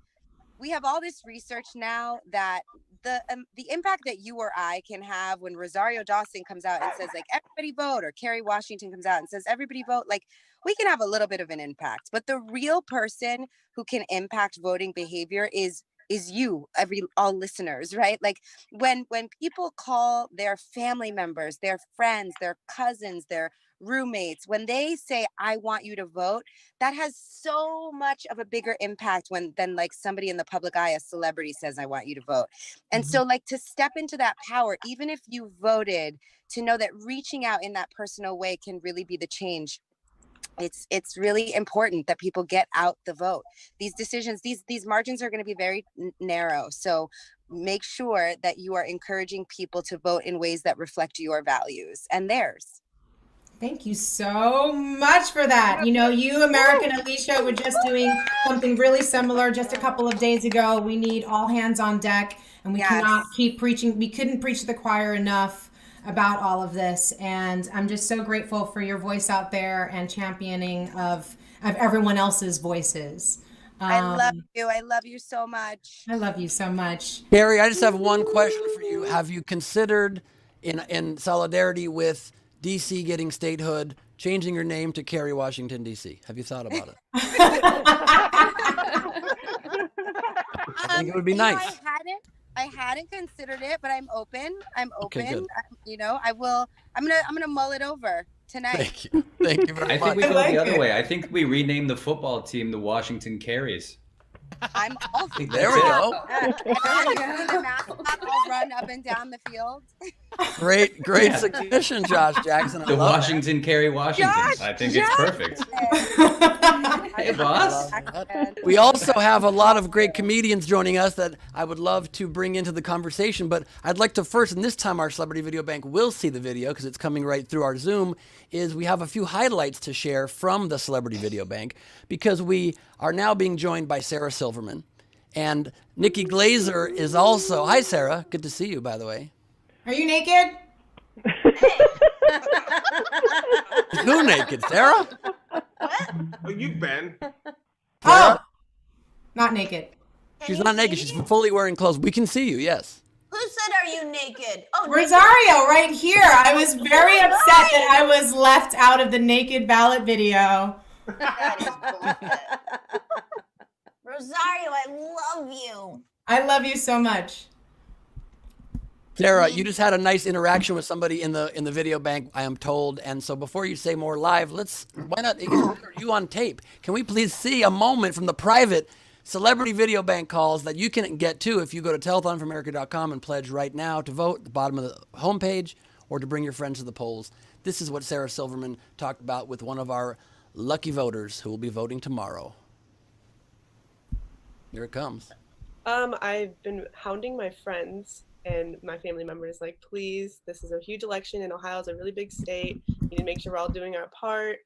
we have all this research now that the impact that you or I can have when Rosario Dawson comes out and says, like, everybody vote, or Kerry Washington comes out and says, everybody vote, like, we can have a little bit of an impact. But the real person who can impact voting behavior is is you, all listeners, right? Like when people call their family members, their friends, their cousins, their roommates, when they say, I want you to vote, that has so much of a bigger impact than like somebody in the public eye, a celebrity says, I want you to vote. And so like to step into that power, even if you voted, to know that reaching out in that personal way can really be the change. It's really important that people get out the vote. These decisions, these margins are going to be very narrow. So make sure that you are encouraging people to vote in ways that reflect your values and theirs. Thank you so much for that. You know, you, American Alicia, were just doing something really similar just a couple of days ago. We need all hands on deck, and we cannot keep preaching. We couldn't preach to the choir enough about all of this. And I'm just so grateful for your voice out there and championing of everyone else's voices. I love you. I love you so much. I love you so much. Carrie, I just have one question for you. Have you considered, in solidarity with DC getting statehood, changing your name to Carrie Washington, DC? Have you thought about it? I think it would be nice. I hadn't considered it, but I'm open. Okay, good. You know, I'm gonna mull it over tonight. Thank you. Thank you very I much. think we go the other way. I think we rename the football team the Washington Carries. I'm all There we go. The mascot all run up and down the field. Great suggestion, Josh Jackson. The Washington Carry Washingtons. I think it's perfect. Hey, boss. We also have a lot of great comedians joining us that I would love to bring into the conversation, but I'd like to first, and this time our Celebrity Video Bank will see the video because it's coming right through our Zoom, is we have a few highlights to share from the Celebrity Video Bank because we are now being joined by Sarah Silverman. And Nikki Glazer is also, hi Sarah, good to see you by the way. Are you naked? Who naked, Sarah? Well, you've been. Oh, not naked. She's not naked, she's fully wearing clothes. We can see you, yes. Who said, are you naked? Oh, Rosario, right here. I was very upset that I was left out of the naked ballot video. Rosario, I love you. I love you so much. Sarah, you just had a nice interaction with somebody in the video bank, I am told. And so before you say more live, why not you on tape? Can we please see a moment from the private Celebrity Video Bank calls that you can get to if you go to telethonforamerica.com and pledge right now to vote at the bottom of the homepage or to bring your friends to the polls. This is what Sarah Silverman talked about with one of our lucky voters who will be voting tomorrow. Here it comes. I've been hounding my friends and my family members, like, please, this is a huge election and Ohio's a really big state. You need to make sure we're all doing our part.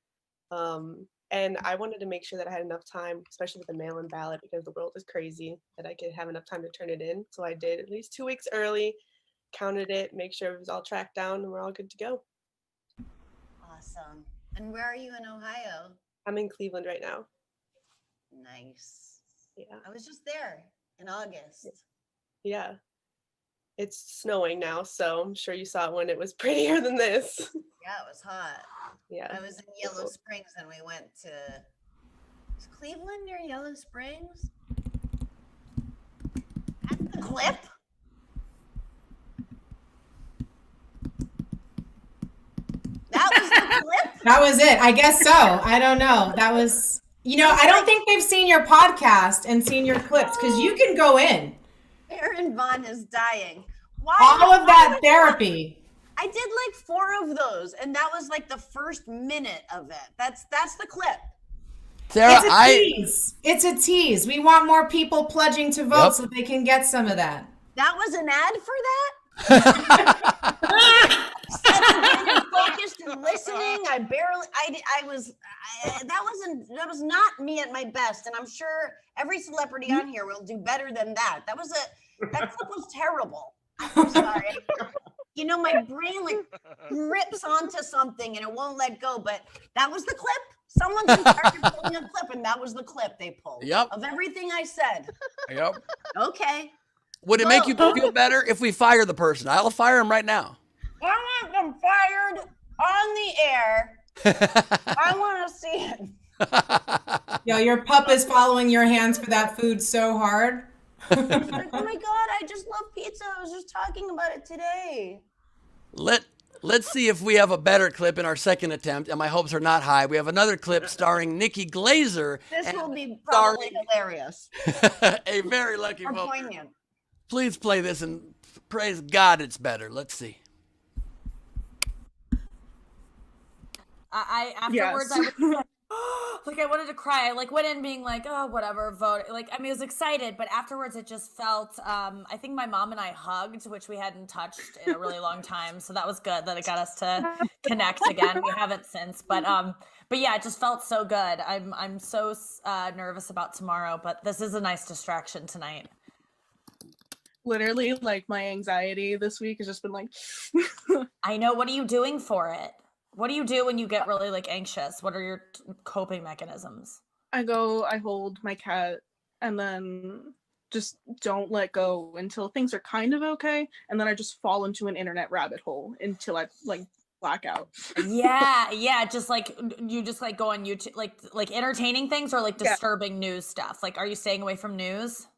And I wanted to make sure that I had enough time, especially with the mail-in ballot, because the world is crazy, that I could have enough time to turn it in. So I did at least 2 weeks early, counted it, make sure it was all tracked down, and we're all good to go. Awesome. And where are you in Ohio? I'm in Cleveland right now. Nice. Yeah. I was just there in August. Yeah. It's snowing now, so I'm sure you saw it when it was prettier than this. Yeah, it was hot. Yeah. I was in Yellow Springs and we went to, is Cleveland near Yellow Springs? That's the clip? That was the clip? That was it. I guess so. I don't know. That was, I don't think they've seen your podcast and seen your clips because you can go in. Aaron Vaughn is dying. All of that therapy. I did like 4 of those, and that was like the first minute of it. That's the clip. Sarah, it's a tease. It's a tease. We want more people pledging to vote so they can get some of that. That was an ad for that? Focused and listening. That was not me at my best, and I'm sure every celebrity on here will do better than that. That clip was terrible. I'm sorry. My brain like grips onto something and it won't let go, but that was the clip. Someone's in charge of pulling a clip, and that was the clip they pulled. Yep. Of everything I said. Yep. Okay. Would it make you feel better if we fire the person? I'll fire him right now. I want them fired on the air. I want to see it. Yo, your pup is following your hands for that food so hard. Like, oh my God, I just love pizza. I was just talking about it today. Let's see if we have a better clip in our second attempt, and my hopes are not high. We have another clip starring Nikki Glazer. This will be probably hilarious. A very lucky Or vote. poignant. Please play this and praise God it's better. Let's see. I afterwards I was like I wanted to cry. I like went in being like, oh whatever, vote. Like I mean, I was excited, but afterwards it just felt. I think my mom and I hugged, which we hadn't touched in a really long time. So that was good that it got us to connect again. We haven't since, but yeah, it just felt so good. I'm so nervous about tomorrow, but this is a nice distraction tonight. Literally, like my anxiety this week has just been like. I know. What are you doing for it? What do you do when you get really like anxious? What are your coping mechanisms? I hold my cat and then just don't let go until things are kind of okay. And then I just fall into an internet rabbit hole until I like black out. Yeah. Just like you just like go on YouTube, like entertaining things or like disturbing news stuff. Like, are you staying away from news?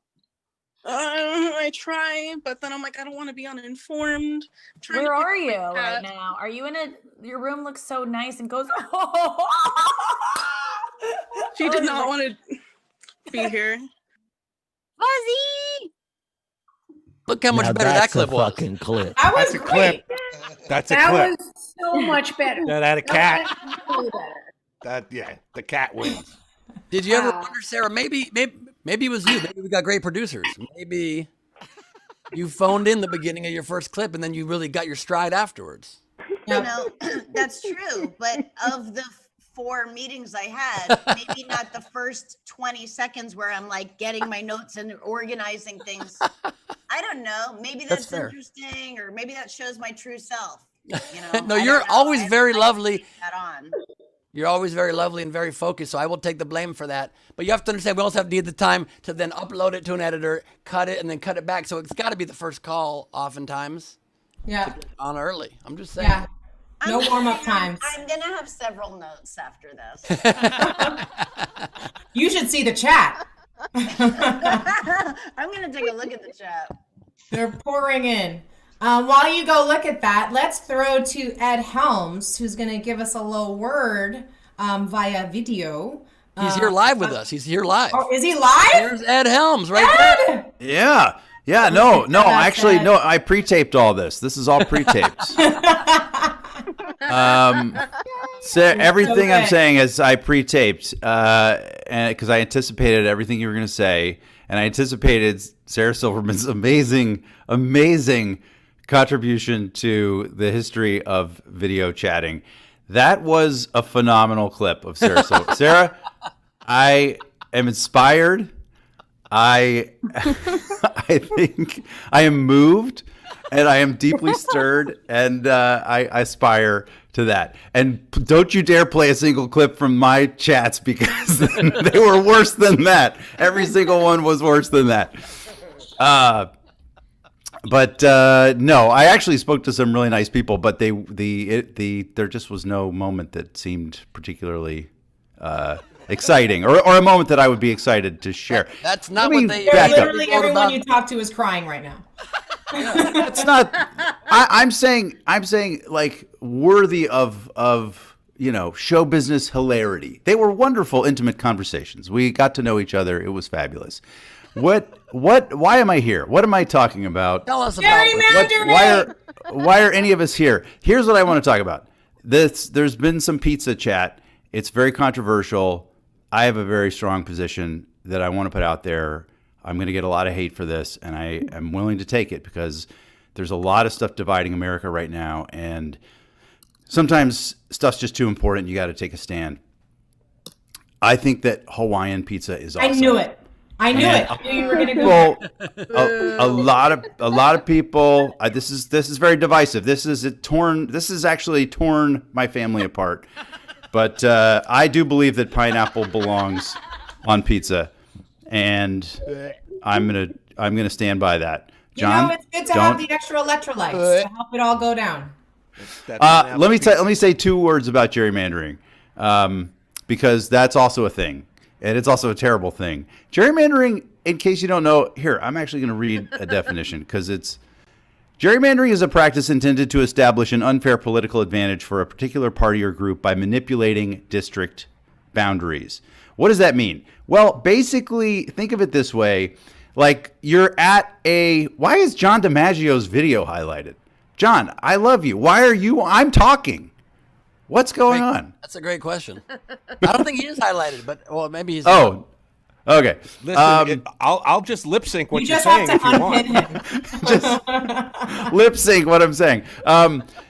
I try, but then I'm like, I don't want to be uninformed. Where are you right now? Are you in your room looks so nice and goes, She did not want to be here. Fuzzy! Look how much better that clip was. Fucking clip. That was That's a great. clip. That's a That clip. was so much better. That had a cat. That was really better. The cat wins. Did you ever wonder, Sarah? Maybe it was you. Maybe we got great producers. Maybe you phoned in the beginning of your first clip and then you really got your stride afterwards. You know, that's true. But of the 4 meetings I had, maybe not the first 20 seconds where I'm like getting my notes and organizing things. I don't know. Maybe that's interesting, or maybe that shows my true self. You know, No, you're always very lovely. That on. You're always very lovely and very focused, so I will take the blame for that. But you have to understand, we also have to need the time to then upload it to an editor, cut it, and then cut it back. So it's got to be the first call oftentimes. Yeah. To get on early. I'm just saying. Yeah. No warm-up times. I'm going to have several notes after this. You should see the chat. I'm going to take a look at the chat. They're pouring in. While you go look at that, let's throw to Ed Helms, who's going to give us a little word via video. He's here live with us. He's here live. Oh, is he live? There's Ed Helms right there. Yeah. Yeah, no, actually, no, I pre-taped all this. This is all pre-taped. So everything I'm saying is I pre-taped, and because I anticipated everything you were going to say, and I anticipated Sarah Silverman's amazing contribution to the history of video chatting. That was a phenomenal clip of Sarah Silverman. Sarah, I am inspired. I think I am moved, and I am deeply stirred, and I aspire to that. And don't you dare play a single clip from my chats, because they were worse than that. Every single one was worse than that. But no, I actually spoke to some really nice people, but there just was no moment that seemed particularly exciting, or a moment that I would be excited to share. That's not what they. Literally everyone you talk to is crying right now. That's not. I'm saying like worthy of show business hilarity. They were wonderful, intimate conversations. We got to know each other. It was fabulous. Why am I here? What am I talking about? Tell us about it. Why are any of us here? Here's what I want to talk about. There's been some pizza chat. It's very controversial. I have a very strong position that I want to put out there. I'm going to get a lot of hate for this, and I am willing to take it because there's a lot of stuff dividing America right now, and sometimes stuff's just too important. You got to take a stand. I think that Hawaiian pizza is awesome. I knew it. I knew you were going to go. Well, a lot of people. This is very divisive. This has actually torn my family apart. But I do believe that pineapple belongs on pizza, and I'm gonna stand by that. John, it's good to have the extra electrolytes to help it all go down. Let me say 2 words about gerrymandering, because that's also a thing. and it's also a terrible thing. Gerrymandering, in case you don't know, here, I'm actually going to read a definition because it's gerrymandering is a practice intended to establish an unfair political advantage for a particular party or group by manipulating district boundaries. What does that mean? Well, basically, think of it this way. Like you're at why is John DiMaggio's video highlighted? John, I love you. Why are you? I'm talking. What's going on? That's a great question. I don't think he is highlighted, but well, maybe he's. Oh, okay. Listen, I'll just lip sync what You you're just have saying to if you want. unpin him. Lip sync what I'm saying.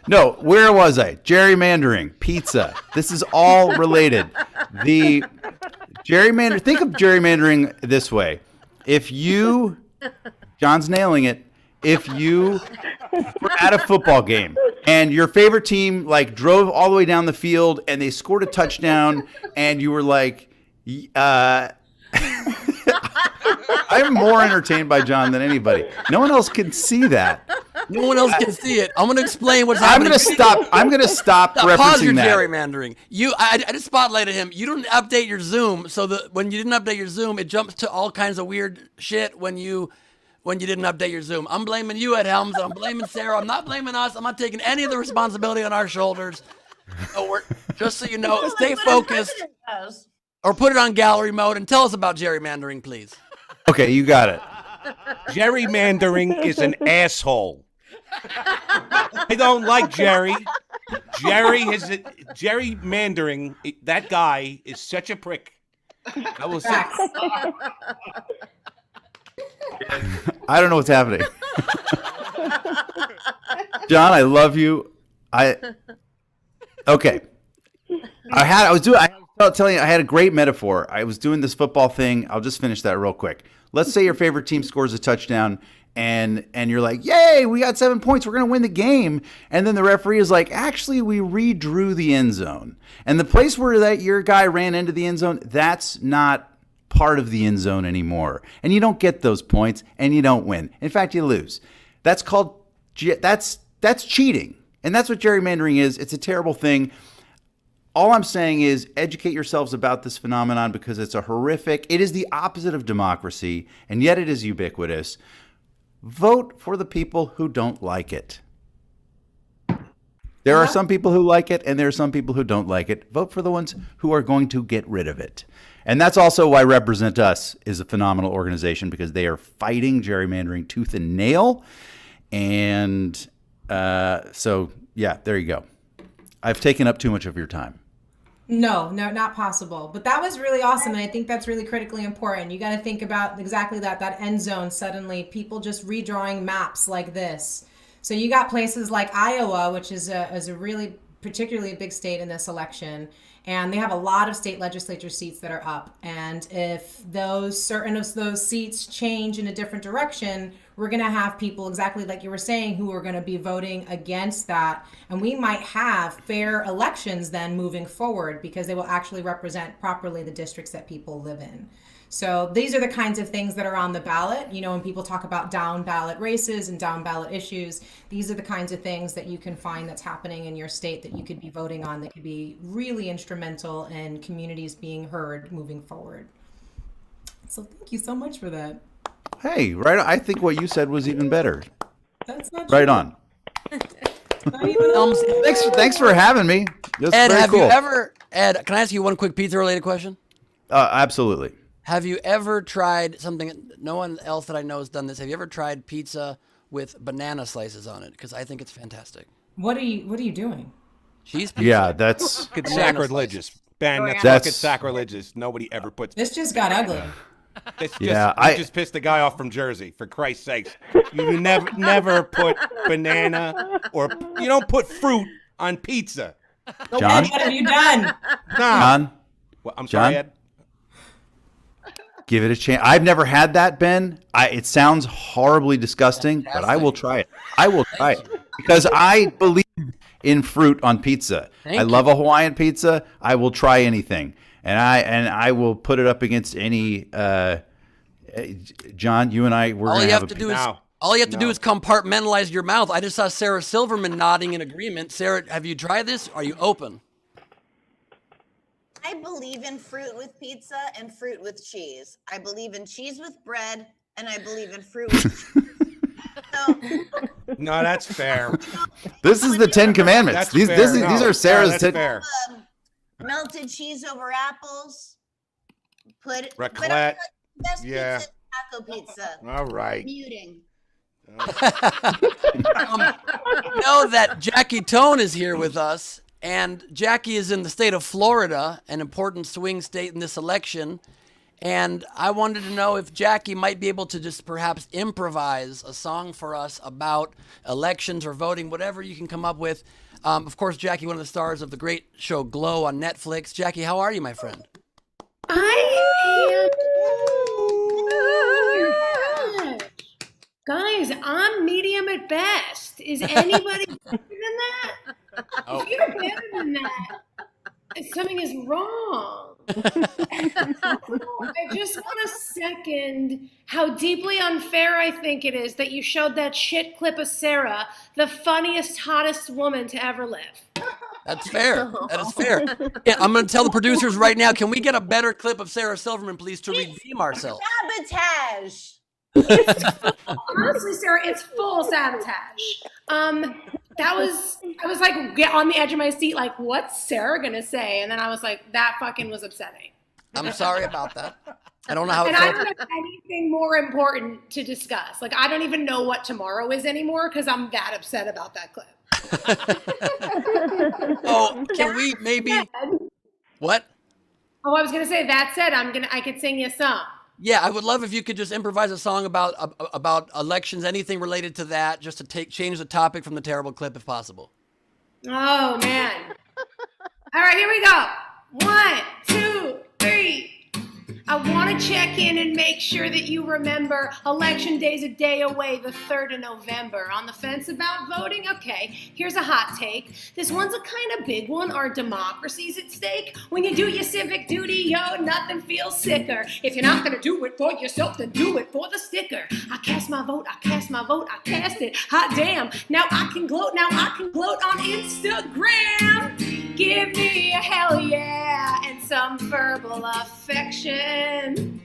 No, where was I? Gerrymandering, pizza. This is all related. The gerrymander. Think of gerrymandering this way. If you, John's nailing it. If you were at a football game and your favorite team like drove all the way down the field and they scored a touchdown and you were like, I'm more entertained by John than anybody. No one else can see that. No one else can see it. I'm going to explain what's happening. I'm going to stop referencing pause your that. gerrymandering. I just spotlighted him. You don't update your Zoom, so that when you didn't update your Zoom, it jumps to all kinds of weird shit when you didn't update your Zoom. I'm blaming you, Ed Helms, and I'm blaming Sarah. I'm not blaming us. I'm not taking any of the responsibility on our shoulders. So just so you know, stay focused. Or put it on gallery mode and tell us about gerrymandering, please. Okay, you got it. Gerrymandering is an asshole. I don't like Jerry. Gerrymandering. That guy is such a prick. I will say. I don't know what's happening. John, I love you. Okay. I was telling you, I had a great metaphor. I was doing this football thing. I'll just finish that real quick. Let's say your favorite team scores a touchdown and you're like, yay, we got 7 points. We're going to win the game. And then the referee is like, actually, we redrew the end zone. And the place where your guy ran into the end zone, that's not part of the end zone anymore. And you don't get those points and you don't win. In fact, you lose. That's called, that's cheating. And that's what gerrymandering is. It's a terrible thing. All I'm saying is educate yourselves about this phenomenon because it's it is the opposite of democracy, and yet it is ubiquitous. Vote for the people who don't like it. There are some people who like it, and there are some people who don't like it. Vote for the ones who are going to get rid of it. And that's also why Represent Us is a phenomenal organization, because they are fighting gerrymandering tooth and nail. And so, yeah, there you go. I've taken up too much of your time. No, not possible. But that was really awesome. And I think that's really critically important. You got to think about exactly that end zone. Suddenly people just redrawing maps like this. So you got places like Iowa, which is a really particularly a big state in this election. And they have a lot of state legislature seats that are up. And if certain of those seats change in a different direction, we're going to have people exactly like you were saying who are going to be voting against that. And we might have fair elections then moving forward because they will actually represent properly the districts that people live in. So these are the kinds of things that are on the ballot. You know, when people talk about down ballot races and down ballot issues, these are the kinds of things that you can find that's happening in your state that you could be voting on that could be really instrumental in communities being heard moving forward. So thank you so much for that. Hey, right. I think what you said was even better. That's not right true. on. Thanks for having me. Ed, have you ever, Ed, can I ask you one quick pizza related question? Absolutely. Have you ever tried something, no one else that I know has done this, have you ever tried pizza with banana slices on it? Because I think it's fantastic. What are you doing? Cheese pizza. Yeah, that's It's sacrilegious. Ben, that's fucking sacrilegious. Nobody ever puts. This just got ugly. You just pissed the guy off from Jersey, for Christ's sakes. You never put banana or you don't put fruit on pizza. John? Ed, what have you done? No. John? Well, I'm sorry, Ed. Give it a chance. I've never had that, Ben. It sounds horribly disgusting, but I will try it. I will try it because I believe in fruit on pizza. I love a Hawaiian pizza. I will try anything, and I will put it up against any. John, you and I, we're all gonna you have have a to do is all you have to do is compartmentalize your mouth. I just saw Sarah Silverman nodding in agreement. Sarah, have you tried this? Are you open? I believe in fruit with pizza and fruit with cheese. I believe in cheese with bread, and I believe in fruit with cheese. So, No, that's fair. This is the 10 Commandments. That's These fair. these No, are Sarah's that's 10. fair. melted cheese over apples. Put it. But Raclette. best Yeah. pizza, taco pizza. All right. Muting. Know that Jackie Tone is here with us, and Jackie is in the state of Florida, an important swing state in this election. And I wanted to know if Jackie might be able to just perhaps improvise a song for us about elections or voting, whatever you can come up with. Of course, Jackie, one of the stars of the great show Glow on Netflix. Jackie, how are you, my friend? I am. Guys, I'm medium at best. Is anybody better than that? Oh. If you're better than that, something is wrong. I just want to second how deeply unfair I think it is that you showed that shit clip of Sarah, the funniest, hottest woman to ever live. That's fair. That is fair. Yeah, I'm going to tell the producers right now, can we get a better clip of Sarah Silverman, please, to redeem ourselves? Sabotage. Honestly, Sarah, it's full sabotage. I was like get on the edge of my seat, like, what's Sarah gonna say? And then I was like, that fucking was upsetting. I'm sorry about that. I don't know how it And I felt. don't have anything more important to discuss. Like, I don't even know what tomorrow is anymore because I'm that upset about that clip. Oh, can we maybe... What? Oh, I was gonna say, that said, I could sing you a song. Yeah, I would love if you could just improvise a song about elections, anything related to that, just to change the topic from the terrible clip if possible. Oh man. All right, here we go. 1, 2, 3. I want to check in and make sure that you remember Election Day's a day away, the 3rd of November. On the fence about voting? Okay, here's a hot take. This one's a kind of big one. Our democracy's at stake. When you do your civic duty, yo, nothing feels sicker. If you're not going to do it for yourself, then do it for the sticker. I cast my vote, I cast my vote, I cast it. Hot damn, now I can gloat on Instagram. Give me a hell yeah and some verbal affection.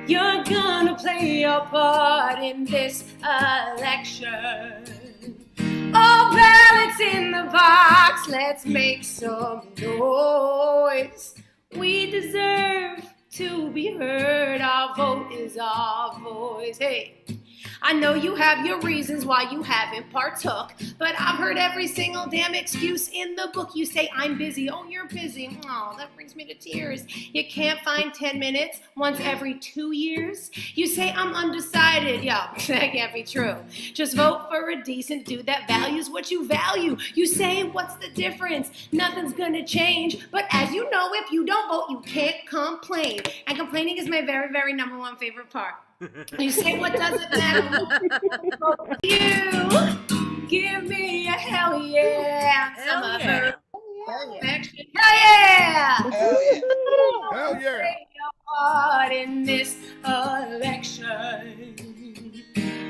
You're gonna play your part in this election. All ballots in the box, let's make some noise. We deserve to be heard, our vote is our voice. Hey. I know you have your reasons why you haven't partook, but I've heard every single damn excuse in the book. You say, I'm busy. Oh, you're busy. Oh, that brings me to tears. You can't find 10 minutes once every 2 years. You say, I'm undecided. Yeah, that can't be true. Just vote for a decent dude that values what you value. You say, what's the difference? Nothing's gonna change. But as you know, if you don't vote, you can't complain. And complaining is my very, very number one favorite part. You say, what does it matter? You give me a hell yeah. Some other affection. Hell yeah! Hell yeah! Hell yeah! Take your part in this election.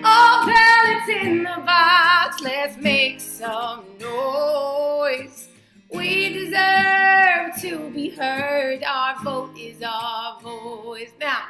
All ballots in the box, let's make some noise. We deserve to be heard. Our vote is our voice. Now,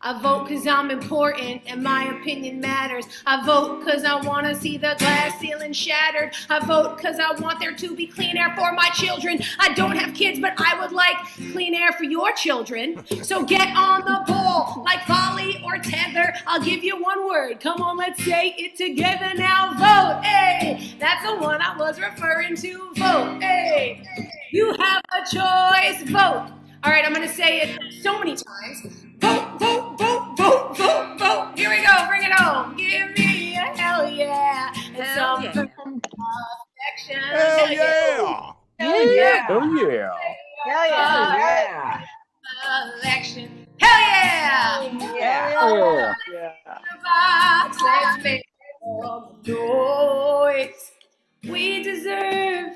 I vote because I'm important and my opinion matters. I vote because I want to see the glass ceiling shattered. I vote because I want there to be clean air for my children. I don't have kids, but I would like clean air for your children. So get on the ball like volley or tether. I'll give you one word. Come on, let's say it together now. Vote. Hey, that's the one I was referring to. Vote. Hey, you have a choice. Vote. All right, I'm going to say it so many times. Vote, vote, vote, vote, vote, vote. Here we go. Bring it home. Give me a hell yeah. And some affection. Hell yeah! Hell yeah. Oh yeah. Hell yeah. Election. Hell yeah. Yeah. Box, let's make some noise. We deserve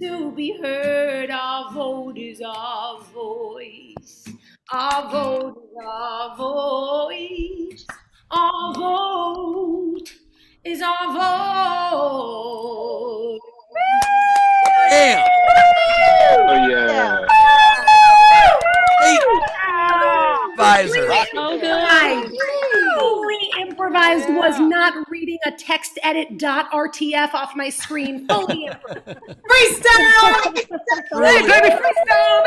to be heard. Our vote is our voice. Our vote is our voice. Our vote is our vote. Damn! Oh yeah. I fully improvised, was not reading a text edit .rtf off my screen. Fully improvised. Freestyle! Hey, baby, freestyle!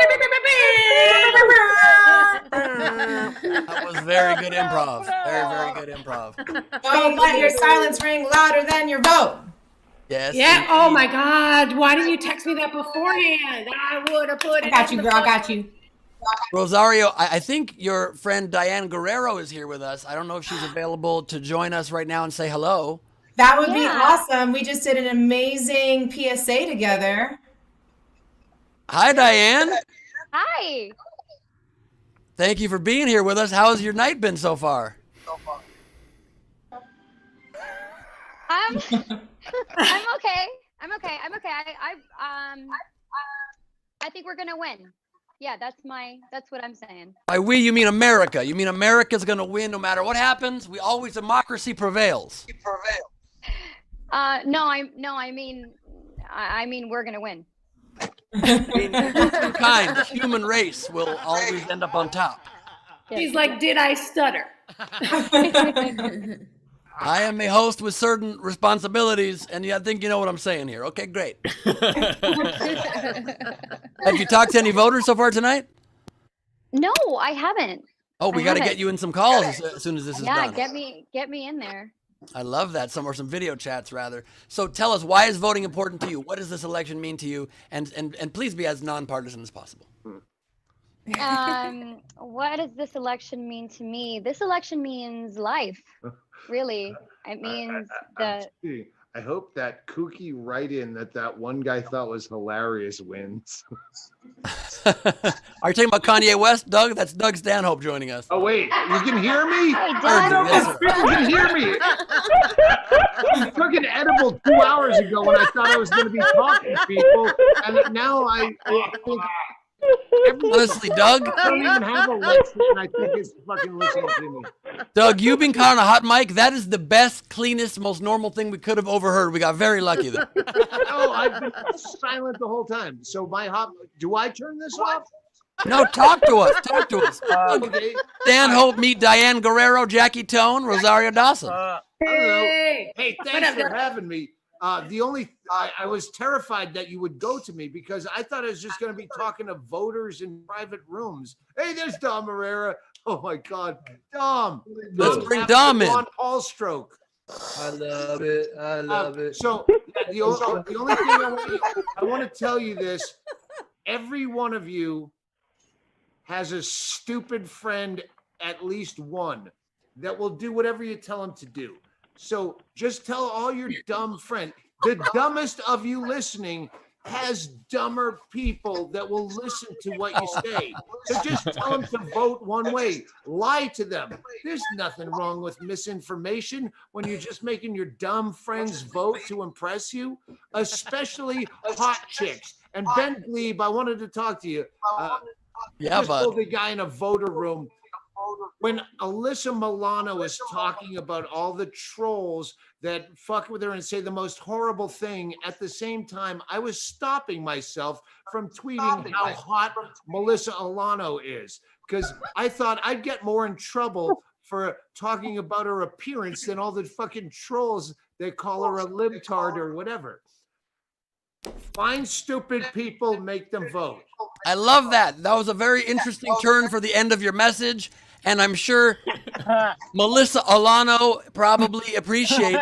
That was very good improv. Very, very good improv. Don't let your silence ring louder than your vote. Yes. Yeah. Oh my God. Why didn't you text me that beforehand? I would have put it. I got you, girl. I got you. Rosario, I think your friend Diane Guerrero is here with us. I don't know if she's available to join us right now and say hello. That would be awesome. We just did an amazing PSA together. Hi, Diane. Hi. Thank you for being here with us. How has your night been so far? I'm okay. I'm okay. I think we're gonna win. Yeah, that's what I'm saying. By we, you mean America. You mean America's going to win no matter what happens? Democracy prevails. No, I mean we're gonna win. Mankind, the human race will always end up on top. He's like, did I stutter? I am a host with certain responsibilities, and I think you know what I'm saying here. Okay, great. Have you talked to any voters so far tonight? No, I haven't. Oh, we got to get you in some calls as soon as this is done. Yeah, get me in there. I love that. Some video chats rather. So tell us, why is voting important to you? What does this election mean to you? And please be as nonpartisan as possible. What does this election mean to me? This election means life. Really, it means I hope that kooky write-in that one guy thought was hilarious wins. Are you talking about Kanye West, Doug? That's Doug Stanhope joining us. Oh wait, you can hear me? Hey, You can hear me. I took an edible 2 hours ago when I thought I was going to be talking to people, and now I think. Honestly, Doug, I don't even have a list, and I think it's fucking listening to me. Doug, you've been caught on a hot mic. That is the best, cleanest, most normal thing we could have overheard. We got very lucky there. Oh, I've been silent the whole time. So do I turn this off? No, talk to us. Talk to us. Okay. Stanhope, meet Diane Guerrero, Jackie Tone, Rosario Dawson. Hey, thanks for having me. I was terrified that you would go to me because I thought I was just going to be talking to voters in private rooms. Hey, there's Dom Herrera. Oh my God, Dom! Let's bring Dom in. Ron Paul stroke. I love it. I love it. So the only thing I want to tell you this: every one of you has a stupid friend, at least one, that will do whatever you tell him to do. So just tell all your dumb friends. The dumbest of you listening has dumber people that will listen to what you say. So just tell them to vote one way. Lie to them. There's nothing wrong with misinformation when you're just making your dumb friends vote to impress you, especially hot chicks. And Ben Glebe, I wanted to talk to you. Just told the guy in a voter room, when Alyssa Milano is talking about all the trolls that fuck with her and say the most horrible thing, at the same time, I was stopping myself from tweeting how hot Melissa Alano is, because I thought I'd get more in trouble for talking about her appearance than all the fucking trolls that call her a libtard or whatever. Find stupid people, make them vote. I love that. That was a very interesting turn for the end of your message. And I'm sure Melissa Alano probably appreciates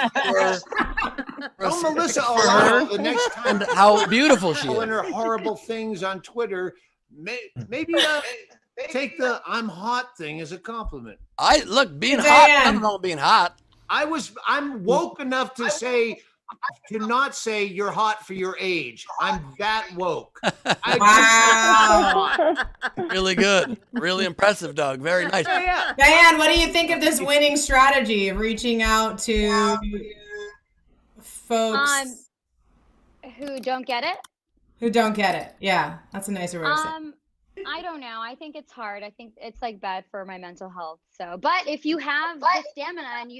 Melissa Alano the next time. And how beautiful she is. And her horrible things on Twitter. Maybe take the "I'm hot" thing as a compliment. Being hot. I don't know being hot. I'm woke enough to not say you're hot for your age. I'm that woke. Wow. Really good. Really impressive, Doug. Very nice. Diane, what do you think of this winning strategy of reaching out to folks who don't get it? Who don't get it. Yeah, that's a nicer way of saying it. I don't know. I think it's hard. I think it's like bad for my mental health. So, but if you have the stamina and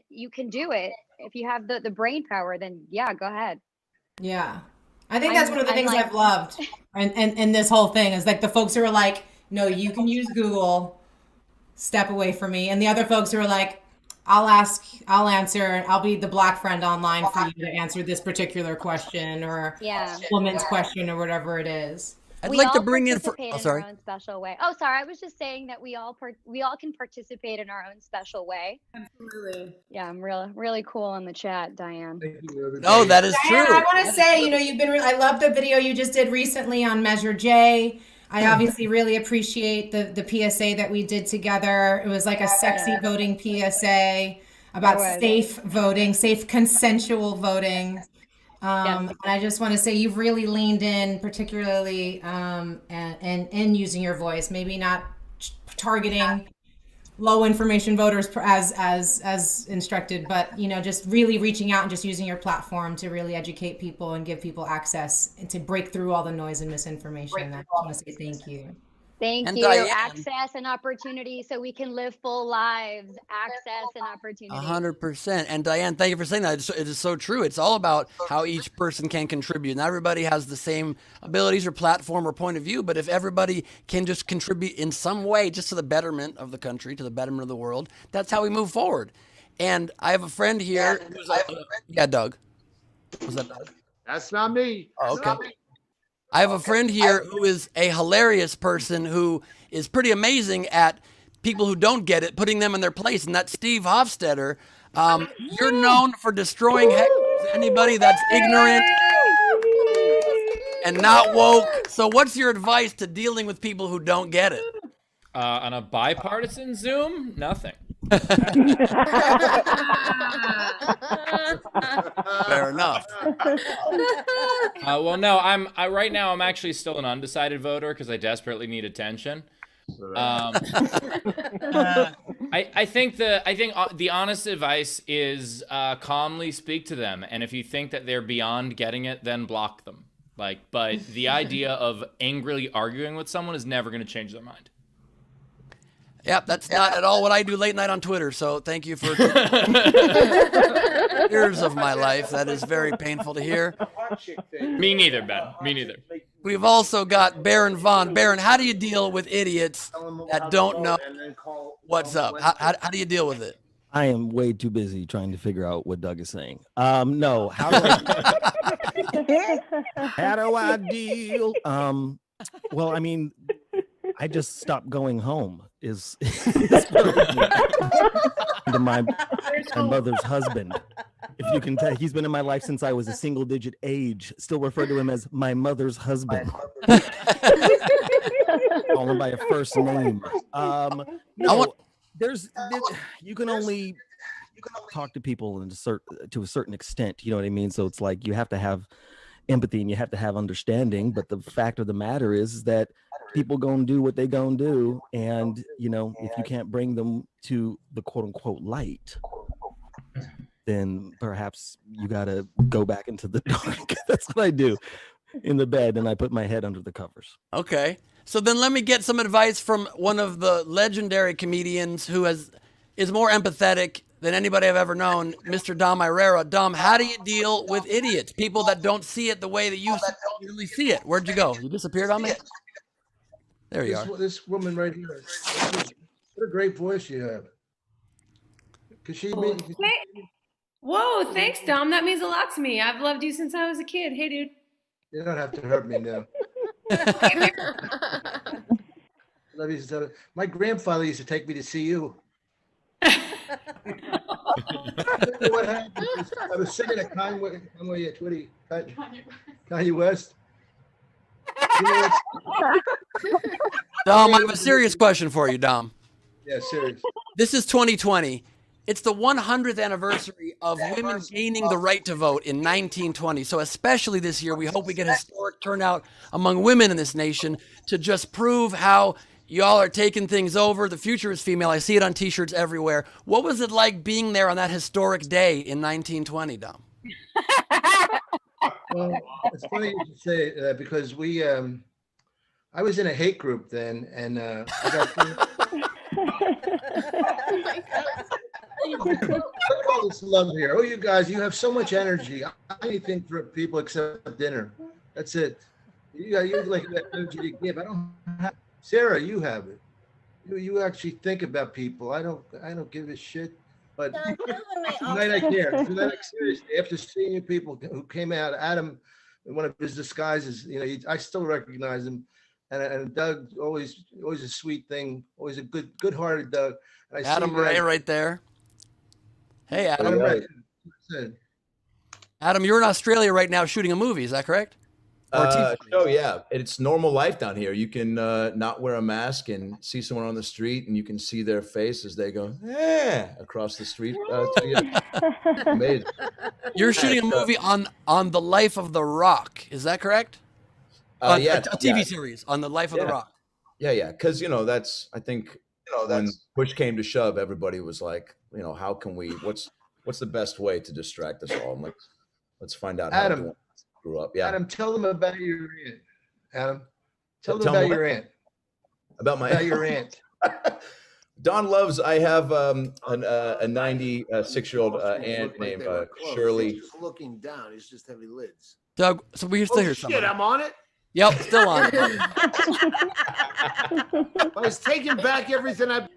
you can do it, if you have the brain power, then yeah, go ahead. Yeah. I think that's one of the things I've loved and this whole thing is like the folks who are like, no, you can use Google. step away from me. And the other folks who are like, I'll answer, I'll be the black friend online for you to answer this particular question or Yeah. woman's question or whatever it is. I'd like to bring in for. participate Oh, in sorry. our own special way. Oh, sorry. I was just saying that we all can participate in our own special way. Absolutely. Yeah, I'm really cool in the chat, Diane. Oh, that is Diane, true. I want to say, you've been. I love the video you just did recently on Measure J. I obviously really appreciate the PSA that we did together. It was like a sexy voting PSA about safe voting, safe consensual voting. And I just want to say you've really leaned in, particularly and using your voice, maybe not targeting low information voters as instructed, but just really reaching out and just using your platform to really educate people and give people access and to break through all the noise and misinformation. And I just want to say thank you. Thank And you. Diane. Access and opportunity so we can live full lives. Access and opportunity. 100%. And Diane, thank you for saying that. It is so true. It's all about how each person can contribute. Not everybody has the same abilities or platform or point of view, but if everybody can just contribute in some way, just to the betterment of the country, to the betterment of the world, that's how we move forward. And I have a friend here. Yeah, Doug. Was that Doug? That's not me. Oh, okay. I have a friend here who is a hilarious person who is pretty amazing at people who don't get it, putting them in their place, and that's Steve Hofstetter. You're known for destroying anybody that's ignorant and not woke. So what's your advice to dealing with people who don't get it? On a bipartisan Zoom, nothing. Fair enough. Well, no, right now I'm actually still an undecided voter because I desperately need attention. I think the honest advice is calmly speak to them, and if you think that they're beyond getting it, then block them. But the idea of angrily arguing with someone is never going to change their mind. Yep, that's not at all what I do late night on Twitter. So thank you for years of my life. That is very painful to hear. Me neither, Ben. Me neither. We've also got Baron Vaughn. Baron, how do you deal with idiots that don't know what's up? How do you deal with it? I am way too busy trying to figure out what Doug is saying. No, how do I deal? Well, I mean, I just stopped going home. Is to my mother's husband. If you can tell, he's been in my life since I was a single digit age. Still refer to him as my mother's husband. Call him by a first name. No, you can only talk to people to a certain extent. You know what I mean? So it's like you have to have empathy and you have to have understanding. But the fact of the matter is that people gonna do what they gonna do, and if you can't bring them to the quote unquote light, then perhaps you gotta go back into the dark. That's what I do in the bed, and I put my head under the covers. Okay, so then let me get some advice from one of the legendary comedians who is more empathetic than anybody I've ever known, Mr. Dom Irera. Dom, how do you deal with idiots, people that don't see it the way that you really see it? Where'd you go? You disappeared on me? There you are. This woman right here. What a great voice you have. Cause she Whoa, thanks, Dom. That means a lot to me. I've loved you since I was a kid. Hey, dude. You don't have to hurt me now. Love you since my grandfather used to take me to see you. What happened? I was singing at Kanye West. Dom, I have a serious question for you, Dom. Yeah, serious. This is 2020. It's the 100th anniversary of women gaining the right to vote in 1920. So especially this year, we hope we get a historic turnout among women in this nation to just prove how y'all are taking things over. The future is female. I see it on T-shirts everywhere. What was it like being there on that historic day in 1920, Dom? Well, it's funny you should say that because I was in a hate group then, and I got look at all this love here. Oh, you guys, you have so much energy. Anything for people except dinner. That's it. You like that energy to give. I don't have. Sarah, you have it. You actually think about people. I don't give a shit. But Don, tell them I tonight I also- care. Tonight, seriously, after seeing you people who came out, Adam, in one of his disguises, I still recognize him. And Doug, always a sweet thing, always a good-hearted Doug. And I see Adam you guys. Ray right there. Hey, Adam. Adam Ray. Adam, you're in Australia right now shooting a movie. Is that correct? Or TV? Oh yeah, it's normal life down here. You can not wear a mask and see someone on the street, and you can see their face as they go across the street. To you. Amazing. You're shooting a movie on the life of The Rock. Is that correct? Yeah, a TV series on the life of The Rock. Yeah. Because that's I think when push came to shove, everybody was like, how can we? What's the best way to distract us all? I'm like, let's find out. Adam. How grew up. Yeah. Adam, tell them about your aunt. Adam, tell them Tell about them your what? aunt. About your aunt. Don loves. I have a 96-year-old aunt named Shirley. He's just looking down. He's just heavy lids. Doug, so we still hear Shit, something. I'm on it. Yep, still on. I was taking back everything I.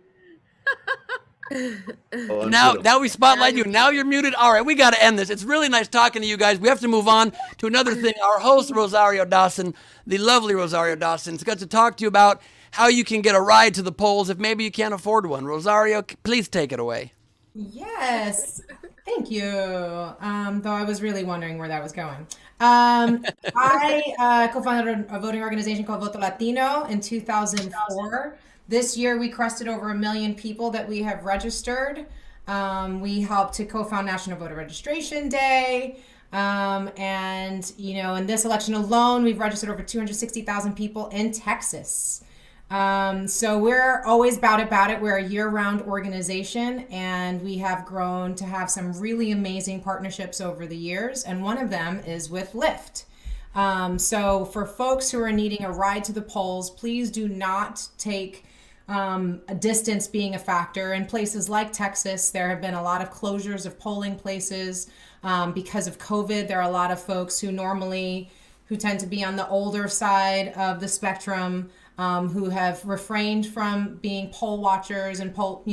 Now we spotlight you. Now you're muted. All right, we got to end this. It's really nice talking to you guys. We have to move on to another thing. Our host, Rosario Dawson, the lovely Rosario Dawson, has got to talk to you about how you can get a ride to the polls if maybe you can't afford one. Rosario, please take it away. Yes, thank you. Though I was really wondering where that was going. I co-founded a voting organization called Voto Latino in 2004. This year, we crested over 1 million people that we have registered. We helped to co-found National Voter Registration Day. And, in this election alone, we've registered over 260,000 people in Texas. So we're always about it. We're a year-round organization, and we have grown to have some really amazing partnerships over the years. And one of them is with Lyft. So for folks who are needing a ride to the polls, please do not take a distance being a factor. In places like Texas, there have been a lot of closures of polling places because of COVID. There are a lot of folks who tend to be on the older side of the spectrum, who have refrained from being poll watchers and poll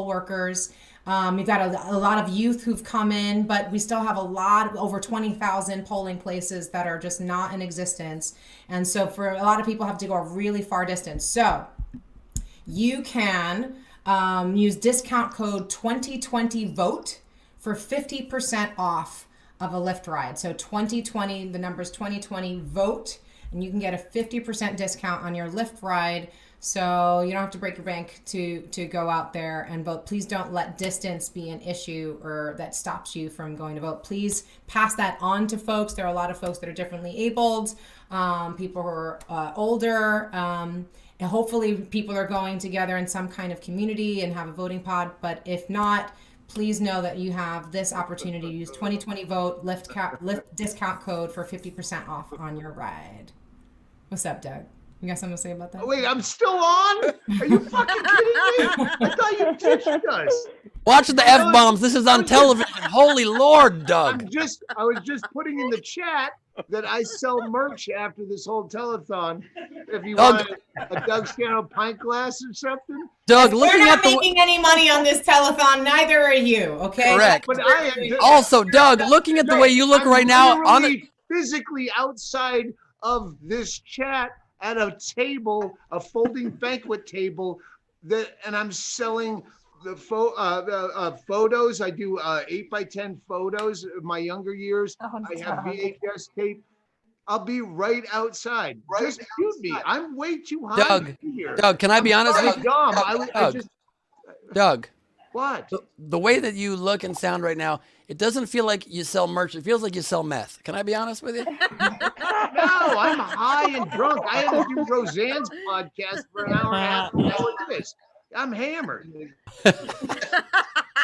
workers. We've got a lot of youth who've come in, but we still have over 20,000 polling places that are just not in existence. And so for a lot of people have to go a really far distance. So you can use discount code 2020VOTE for 50% off of a Lyft ride. So 2020, the number's 2020VOTE, and you can get a 50% discount on your Lyft ride. So you don't have to break your bank to go out there and vote. Please don't let distance be an issue or that stops you from going to vote. Please pass that on to folks. There are a lot of folks that are differently abled, people who are older, and hopefully people are going together in some kind of community and have a voting pod. But if not, please know that you have this opportunity to use 2020VOTE Lyft discount code for 50% off on your ride. What's up, Doug? You got something to say about that? Wait, I'm still on? Are you fucking kidding me? I thought you ditched us. Watch the F-bombs. This is on television. Holy Lord, Doug. I was just putting in the chat that I sell merch after this whole telethon. If you want a Doug Scano pint glass or something. Doug, We're looking not at the making any money on this telethon. Neither are you. Okay. Correct. But I am Also, Doug, looking at the way you look I'm right now on the literally physically outside of this chat at a table, a folding banquet table, and I'm selling the photos. I do 8x10 photos of my younger years. I have VHS tape. I'll be right outside. Just shoot me. I'm way too high Doug, here. Doug, can I be honest with you? Dumb. Doug. What? The way that you look and sound right now, it doesn't feel like you sell merch. It feels like you sell meth. Can I be honest with you? No, I'm high and drunk. I had to do Roseanne's podcast for an hour and a half. Now look at this. I'm hammered.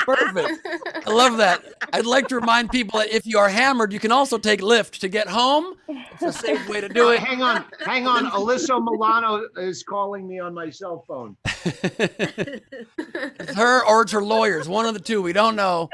Perfect. I love that. I'd like to remind people that if you are hammered, you can also take Lyft to get home. It's a safe way to do it. Hang on. Alyssa Milano is calling me on my cell phone. It's her or it's her lawyers. One of the two. We don't know.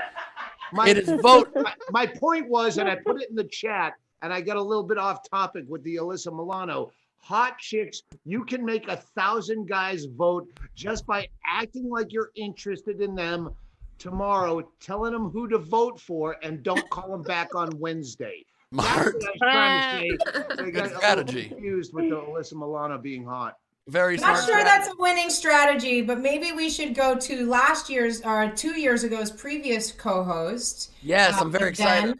It is vote. My point was, and I put it in the chat, and I got a little bit off topic with the Alyssa Milano. hot chicks. You can make 1,000 guys vote just by acting like you're interested in them tomorrow, telling them who to vote for, and don't call them back on Wednesday. Smart. That's what I was trying to say. So I Good got a little strategy. confused with the Alyssa Milano being hot. Very I'm not smart. sure that's a winning strategy, but maybe we should go to last year's or 2 years ago's previous co-host. Yes, I'm very excited.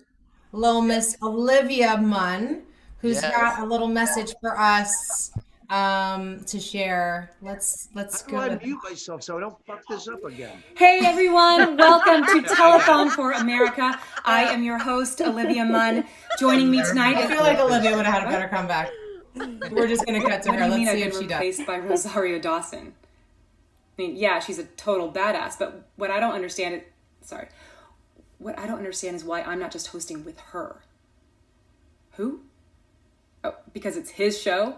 Little Miss Olivia Munn, who's Yes. got a little message for us to share. Let's How do go. I with- mute myself so I don't fuck this up again? Hey everyone, welcome to Telethon for America. I am your host, Olivia Munn. Joining me tonight. I feel like Olivia would have had a better comeback. We're just gonna cut to What her. do you Let's mean see I've if been she does. replaced by Rosario Dawson? I mean, yeah, she's a total badass, but what I don't understand is why I'm not just hosting with her. Who? Oh, because it's his show?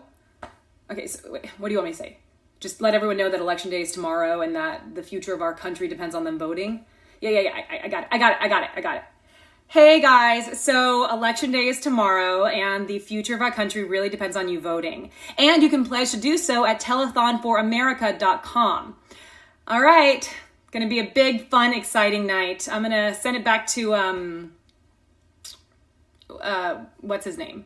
Okay, so wait, what do you want me to say? Just let everyone know that election day is tomorrow and that the future of our country depends on them voting? Yeah, I got it. Hey guys, so election day is tomorrow and the future of our country really depends on you voting. And you can pledge to do so at telethonforamerica.com. All right, gonna be a big, fun, exciting night. I'm gonna send it back to, what's his name?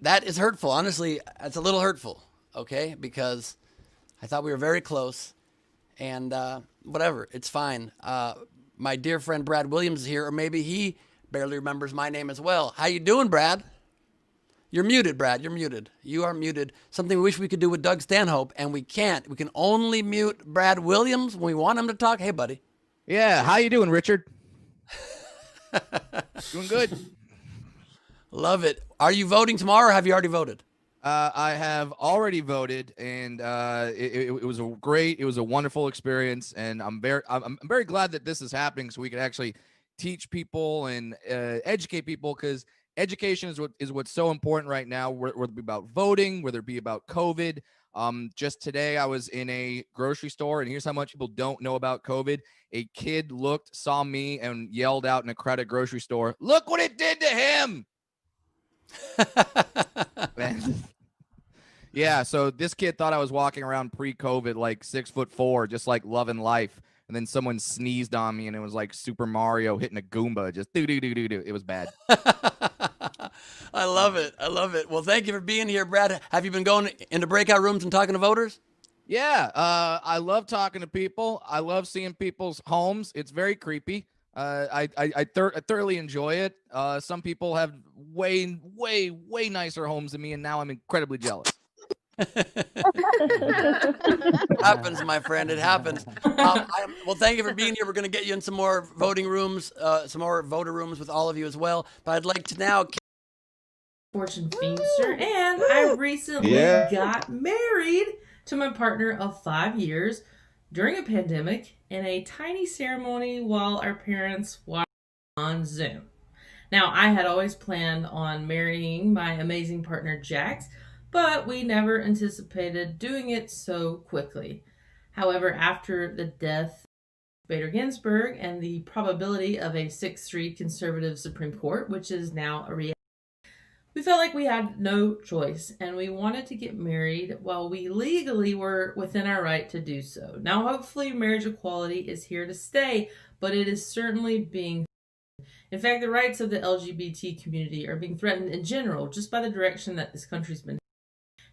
That is hurtful. Honestly, it's a little hurtful, okay? Because I thought we were very close, and whatever, it's fine. My dear friend Brad Williams is here, or maybe he barely remembers my name as well. How you doing, Brad? You're muted, Brad. You're muted. You are muted. Something we wish we could do with Doug Stanhope, and we can't. We can only mute Brad Williams when we want him to talk. Hey, buddy. Yeah, how you doing, Richard? Doing good. Love it. Are you voting tomorrow, or have you already voted? I have already voted, and it was a wonderful experience, and I'm very glad that this is happening, so we can actually teach people and educate people, because education is what's so important right now, whether it be about voting, whether it be about COVID. Just today, I was in a grocery store, and here's how much people don't know about COVID. A kid saw me, and yelled out in a crowded grocery store, "Look what it did to him!" Yeah, so this kid thought I was walking around pre-COVID like 6'4", just like loving life, and then someone sneezed on me, and it was like Super Mario hitting a Goomba, just do. It was bad. I love it. I love it. Well, thank you for being here, Brad. Have you been going into breakout rooms and talking to voters? Yeah, I love talking to people. I love seeing people's homes. It's very creepy. I thoroughly enjoy it. Some people have way nicer homes than me, and now I'm incredibly jealous. It happens, my friend. It happens. Well, thank you for being here. We're going to get you in some more voting rooms, some more voter rooms with all of you as well. But I'd like to now. Fortune Feimster, and I recently got married to my partner of 5 years during a pandemic in a tiny ceremony while our parents watched on Zoom. Now, I had always planned on marrying my amazing partner Jax, but we never anticipated doing it so quickly. However, after the death of Bader Ginsburg and the probability of a 6th Street conservative Supreme Court, which is now a reality, we felt like we had no choice, and we wanted to get married while we legally were within our right to do so. Now, hopefully, marriage equality is here to stay, but it is certainly being threatened. In fact, the rights of the LGBT community are being threatened in general, just by the direction that this country's been.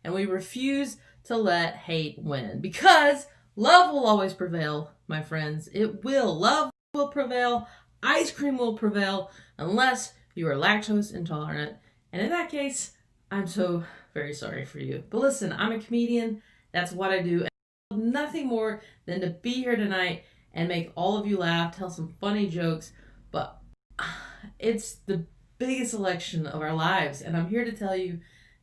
And we refuse to let hate win, because love will always prevail, my friends. It will. Love will prevail. Ice cream will prevail, unless you are lactose intolerant. And in that case, I'm so very sorry for you. But listen, I'm a comedian. That's what I do. And I love nothing more than to be here tonight and make all of you laugh, tell some funny jokes. But it's the biggest election of our lives. And I'm here to tell you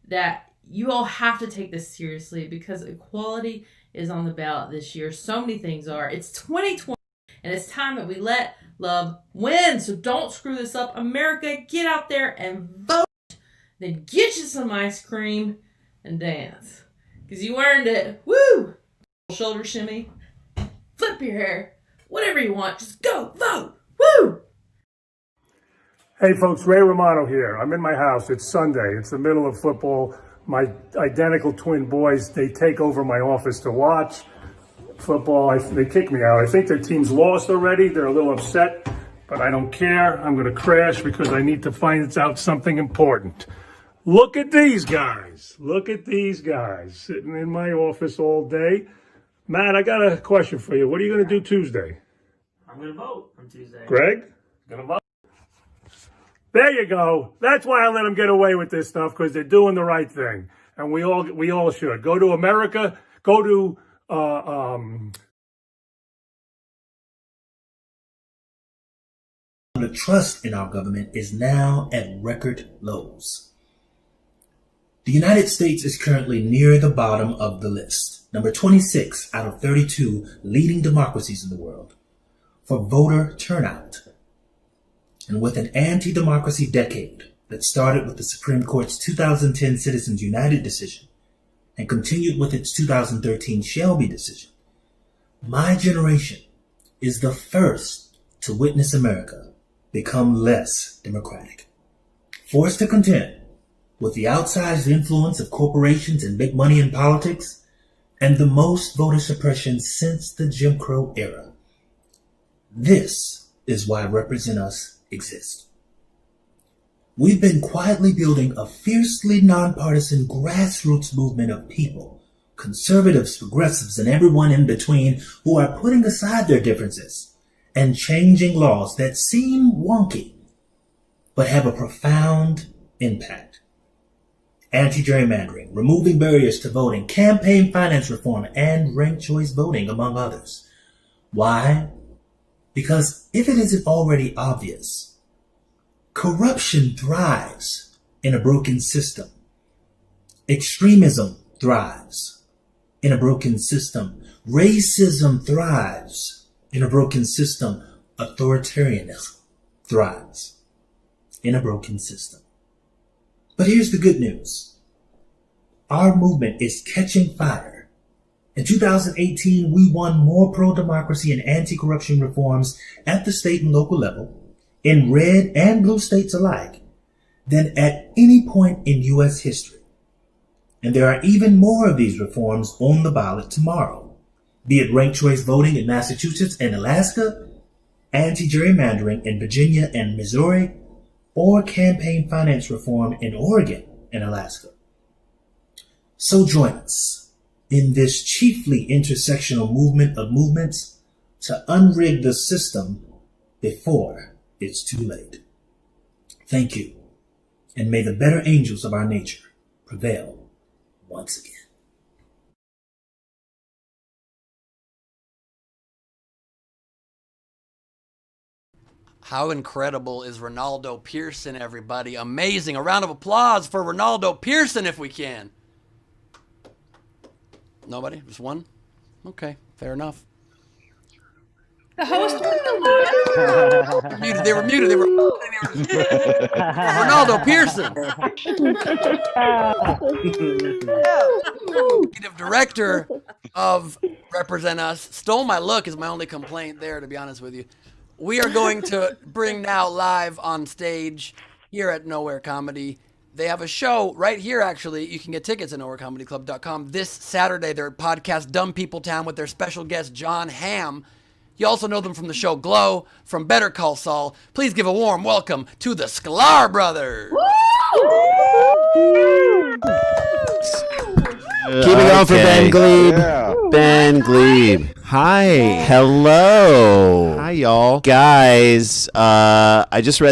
that you all have to take this seriously, because equality is on the ballot this year. So many things are. It's 2020, and it's time that we let love wins. So don't screw this up. America, get out there and vote. Then get you some ice cream and dance. Because you earned it. Woo! Shoulder shimmy. Flip your hair. Whatever you want. Just go vote. Woo! Hey folks, Ray Romano here. I'm in my house. It's Sunday. It's the middle of football. My identical twin boys, they take over my office to watch football. They kick me out. I think their team's lost already. They're a little upset, but I don't care. I'm going to crash because I need to find out something important. Look at these guys. Look at these guys sitting in my office all day. Matt, I got a question for you. What are you going to do Tuesday? I'm going to vote on Tuesday. Greg? Going to vote? There you go. That's why I let them get away with this stuff, because they're doing the right thing. And we all should. Go to America. Go to The trust in our government is now at record lows. The United States is currently near the bottom of the list, number 26 out of 32 leading democracies in the world for voter turnout. And with an anti-democracy decade that started with the Supreme Court's 2010 Citizens United decision and continued with its 2013 Shelby decision, my generation is the first to witness America become less democratic, forced to contend with the outsized influence of corporations and big money in politics, and the most voter suppression since the Jim Crow era. This is why Represent Us exist. We've been quietly building a fiercely nonpartisan grassroots movement of people, conservatives, progressives, and everyone in between, who are putting aside their differences and changing laws that seem wonky but have a profound impact. Anti-gerrymandering, removing barriers to voting, campaign finance reform, and ranked choice voting, among others. Why? Because if it isn't already obvious, corruption thrives in a broken system. Extremism thrives in a broken system. Racism thrives in a broken system. Authoritarianism thrives in a broken system. But here's the good news. Our movement is catching fire. In 2018, we won more pro-democracy and anti-corruption reforms at the state and local level, in red and blue states alike, than at any point in U.S. history. And there are even more of these reforms on the ballot tomorrow, be it ranked choice voting in Massachusetts and Alaska, anti-gerrymandering in Virginia and Missouri, or campaign finance reform in Oregon and Alaska. So join us in this chiefly intersectional movement of movements to unrig the system before it's too late. Thank you, and may the better angels of our nature prevail once again. How incredible is Ronaldo Pearson, everybody? Amazing. A round of applause for Ronaldo Pearson, if we can. Nobody? Just one? Okay, fair enough. The host was They were muted. Ronaldo Pearson. Executive director of Represent Us. Stole my look is my only complaint there, to be honest with you. We are going to bring now live on stage here at Nowhere Comedy. They have a show right here, actually. You can get tickets at nowherecomedyclub.com this Saturday. Their podcast, Dumb People Town, with their special guest, John Hamm. You also know them from the show Glow, from Better Call Saul. Please give a warm welcome to the Sklar Brothers. Keep it going for Ben Glebe. Yeah. Ben Glebe. Hi. Hello. Hi, y'all. Guys, I just read